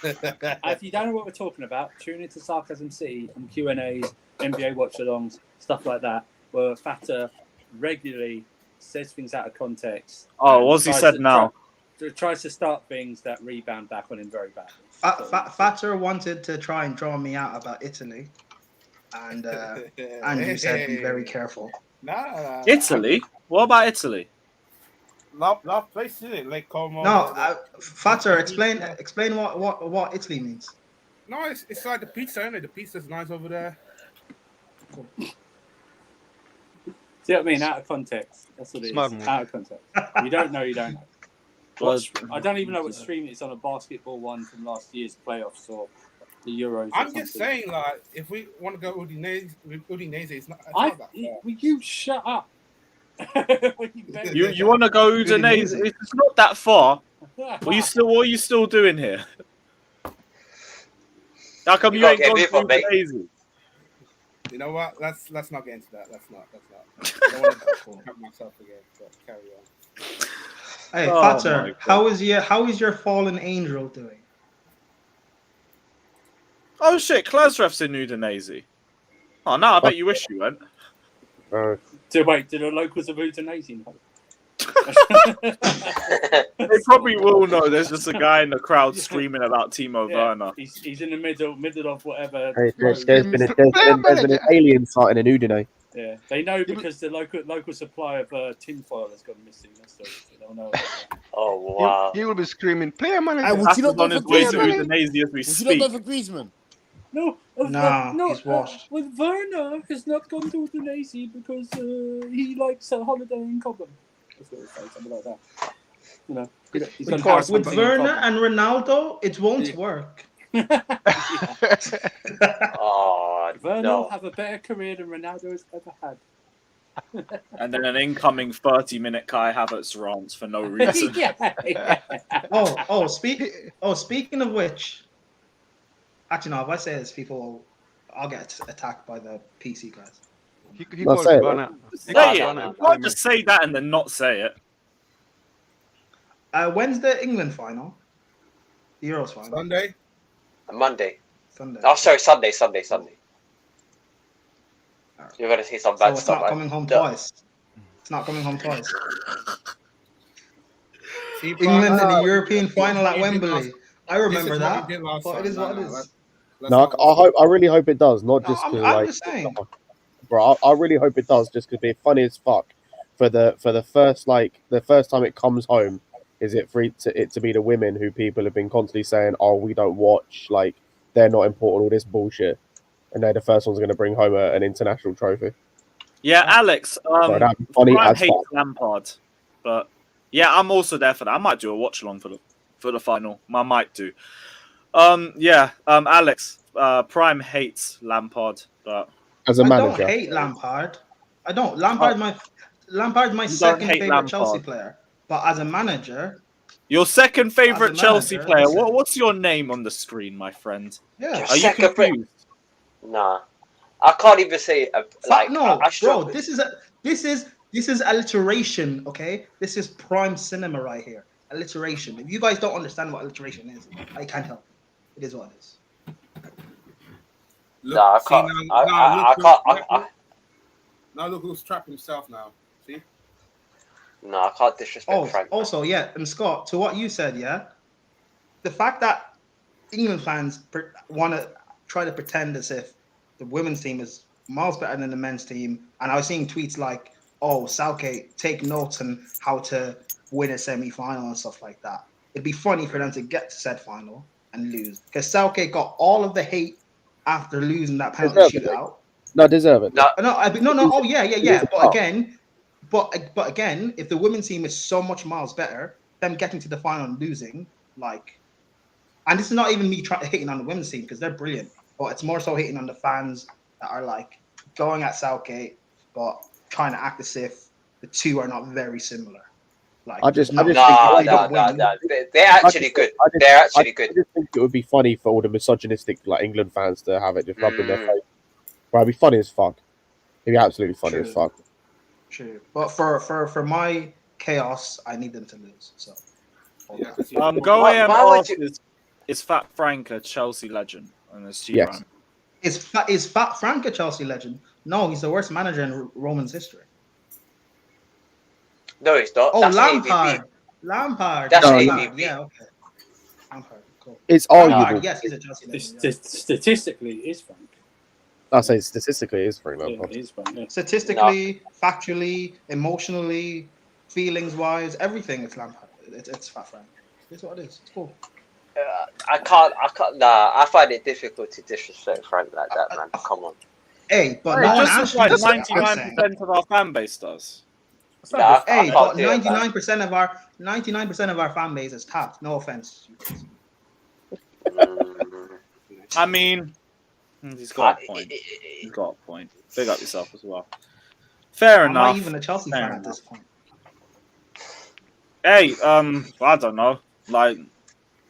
If you don't know what we're talking about, tune into Sarcasm City and Q&As, NBA watch-alongs, stuff like that, where Fatter regularly says things out of context. Oh, what's he said now? Tries to start things that rebound back on him very badly. Fatter wanted to try and draw me out about Italy, and Andrew said be very careful. Nah. Italy? What about Italy? Last place, isn't it? Like Como. No, Fatter, explain what Italy means. No, it's like the pizza, isn't it? The pizza's nice over there. Cool. See what I mean? Out of context. That's what it is. Out of context. You don't know, you don't know. I don't even know what stream it's on, a basketball one from last year's playoffs or the Euros. I'm just saying, like, if we want to go Udinese, it's not that far. You shut up. You want to go Udinese? It's not that far. What are you still doing here? How come you ain't gone to Udinese? You know what? Let's not get into that. Let's not. I don't want to help myself again. But carry on. Hey, Fatter, how is your fallen angel doing? Oh shit, Klasrev's in Udinese. Oh no, I bet you wish you went. Wait, did the locals of Udinese know? They probably will know. There's just a guy in the crowd screaming about Timo Werner. He's in the middle of whatever. Hey, there's been an alien sighting in Udine. Yeah, they know because the local supply of tinfoil has gone missing. They'll know. Oh wow! He will be screaming, "Player manager!" Would you not go for Udinese as we speak? Would you not go for Griezmann? No, he's washed. With Verna has not gone to Udinese because he likes a holiday in Cobham. Something like that. You know, with Verna and Ronaldo, it won't work. Oh, Verna will have a better career than Ronaldo has ever had. And then an incoming 30-minute Kai Havertz rant for no reason. Speaking of which, actually, no. If I say this, I'll get attacked by the PC guys. He calls Verna. Say it. You can't just say that and then not say it. When's the England final? The Euros final. Sunday. Monday. Sunday. Oh, sorry, Sunday. You're gonna see some bad it's stuff. Not coming home twice. It's not coming home twice. England in the European final at Wembley. I remember that. But it is what it is. No, I really hope it does. Not just because, I'm just saying. Bro, I really hope it does, just because it'd be funny as fuck. For the first time it comes home, is it for it to be the women who people have been constantly saying, "Oh, we don't watch, like they're not important, all this bullshit," and they're the first ones going to bring home an international trophy. Yeah, Alex. That'd be funny Prime as hates fuck. Lampard, but yeah, I'm also there for that. I might do a watch along for the final. I might do. Alex. Prime hates Lampard, but as a manager, I don't hate Lampard. I don't. Lampard's my second favorite Chelsea player. But as a manager, your second favorite Chelsea player. What's your name on the screen, my friend? Yeah. Are you confused? Nah, I can't even say bro. This is alliteration. Okay, this is prime cinema right here. Alliteration. If you guys don't understand what alliteration is, I can't help it. It is what it is. No, I can't. Now look who's trapped himself now. See? No, I can't disrespect Frank. Also, yeah, and Scott, to what you said, yeah, the fact that England fans want to try to pretend as if the women's team is miles better than the men's team, and I was seeing tweets like, "Oh, Southgate, take notes on how to win a semi-final and stuff like that." It'd be funny for them to get to said final and lose, because Southgate got all of the hate after losing that penalty shootout. No, deserve it. No. Oh, yeah. But again, if the women's team is so much miles better, them getting to the final and losing, and this is not even me hating on the women's team because they're brilliant, but it's more so hating on the fans that are going at Southgate, but trying to act as if the two are not very similar. They're actually good. They're actually good. I just think it would be funny for all the misogynistic England fans to have it just rubbed in their face. But it'd be funny as fuck. It'd be absolutely funny as fuck. True. But for my chaos, I need them to lose. So is Fat Frank a Chelsea legend? And yes. Is Fat Frank a Chelsea legend? No, he's the worst manager in Roman's history. No, he's not. Oh, that's Lampard. AVP. Lampard. That's AVP. Yeah, okay. Lampard. Cool. It's arguable. Yes, he's a Chelsea legend. Statistically, it is Frank. I say statistically, it is Frank Lampard. Statistically, factually, emotionally, feelings wise, everything. It's Lampard. It's Fat Frank. It's what it is. It's cool. I can't. Nah, I find it difficult to disrespect Frank like that, man. Come on. Hey, but no one just asked like you to 99% of our fan base does. Nah, hey, but 99% of our fan base is tapped. No offense. I mean, he's got a point. He's got a point. Big up yourself as well. Fair enough. I'm not even a Chelsea fan at this point. Hey, I don't know. Like,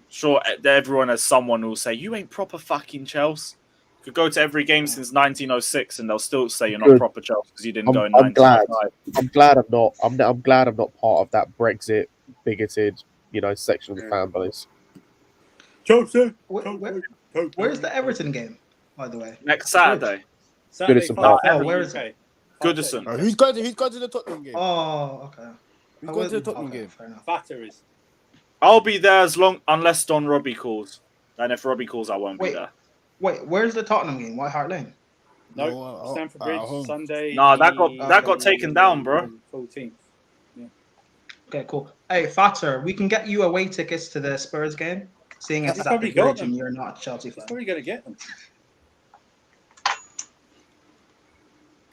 sure, everyone has someone who'll say you ain't proper fucking Chelsea. You could go to every game since 1906, and they'll still say you're not proper Chelsea because you didn't go in 1905. I'm glad I'm not. I'm glad I'm not part of that Brexit bigoted, section of the fan base. Chelsea. Where's the Everton game, by the way? Next Saturday. Goodison Park. Oh, where is it? Goodison. Oh, who's going to the Tottenham game? Oh, okay. Who's going to the Tottenham game? Fair enough. Fatter is. I'll be there unless Don Robbie calls, and if Robbie calls, I won't be there. Wait, where's the Tottenham game? White Hart Lane? No, Stamford Bridge Sunday. No, that got taken down, bro. 14th. Yeah. Okay, cool. Hey, Fatter, we can get you away tickets to the Spurs game, seeing as that the Bridge and you're not a Chelsea fan. He's probably gonna get them.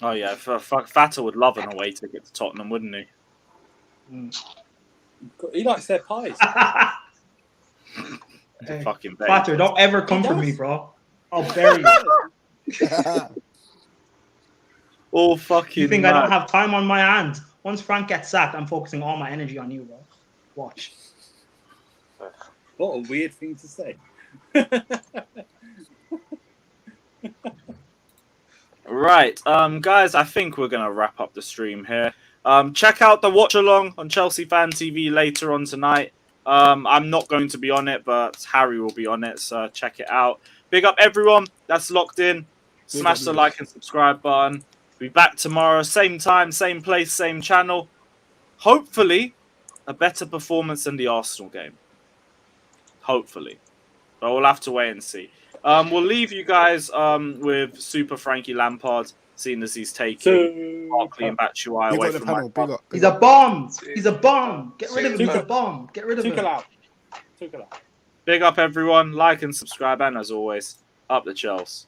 Oh yeah, Fatter would love an away ticket to Tottenham, wouldn't he? He likes their pies. Hey, fucking Fatter, don't ever come for me, bro. I'll bury you. All fucking. You think I don't have time on my hands? Once Frank gets sacked, I'm focusing all my energy on you, bro. Watch. What a weird thing to say. Right, guys, I think we're gonna wrap up the stream here. Check out the watch along on Chelsea Fan TV later on tonight. I'm not going to be on it, but Harry will be on it, so check it out. Big up everyone that's locked in. Smash the like and subscribe button. Be back tomorrow, same time, same place, same channel. Hopefully, a better performance than the Arsenal game. Hopefully. But we'll have to wait and see. We'll leave you guys with Super Frankie Lampard, seeing as he's taking Barkley and Batshuayi away from my club. He's a bomb. He's a bomb. Get rid of him. He's a bomb. Get rid of him. Tuchel out. Big up everyone. Like and subscribe. And as always, up the Chelsea.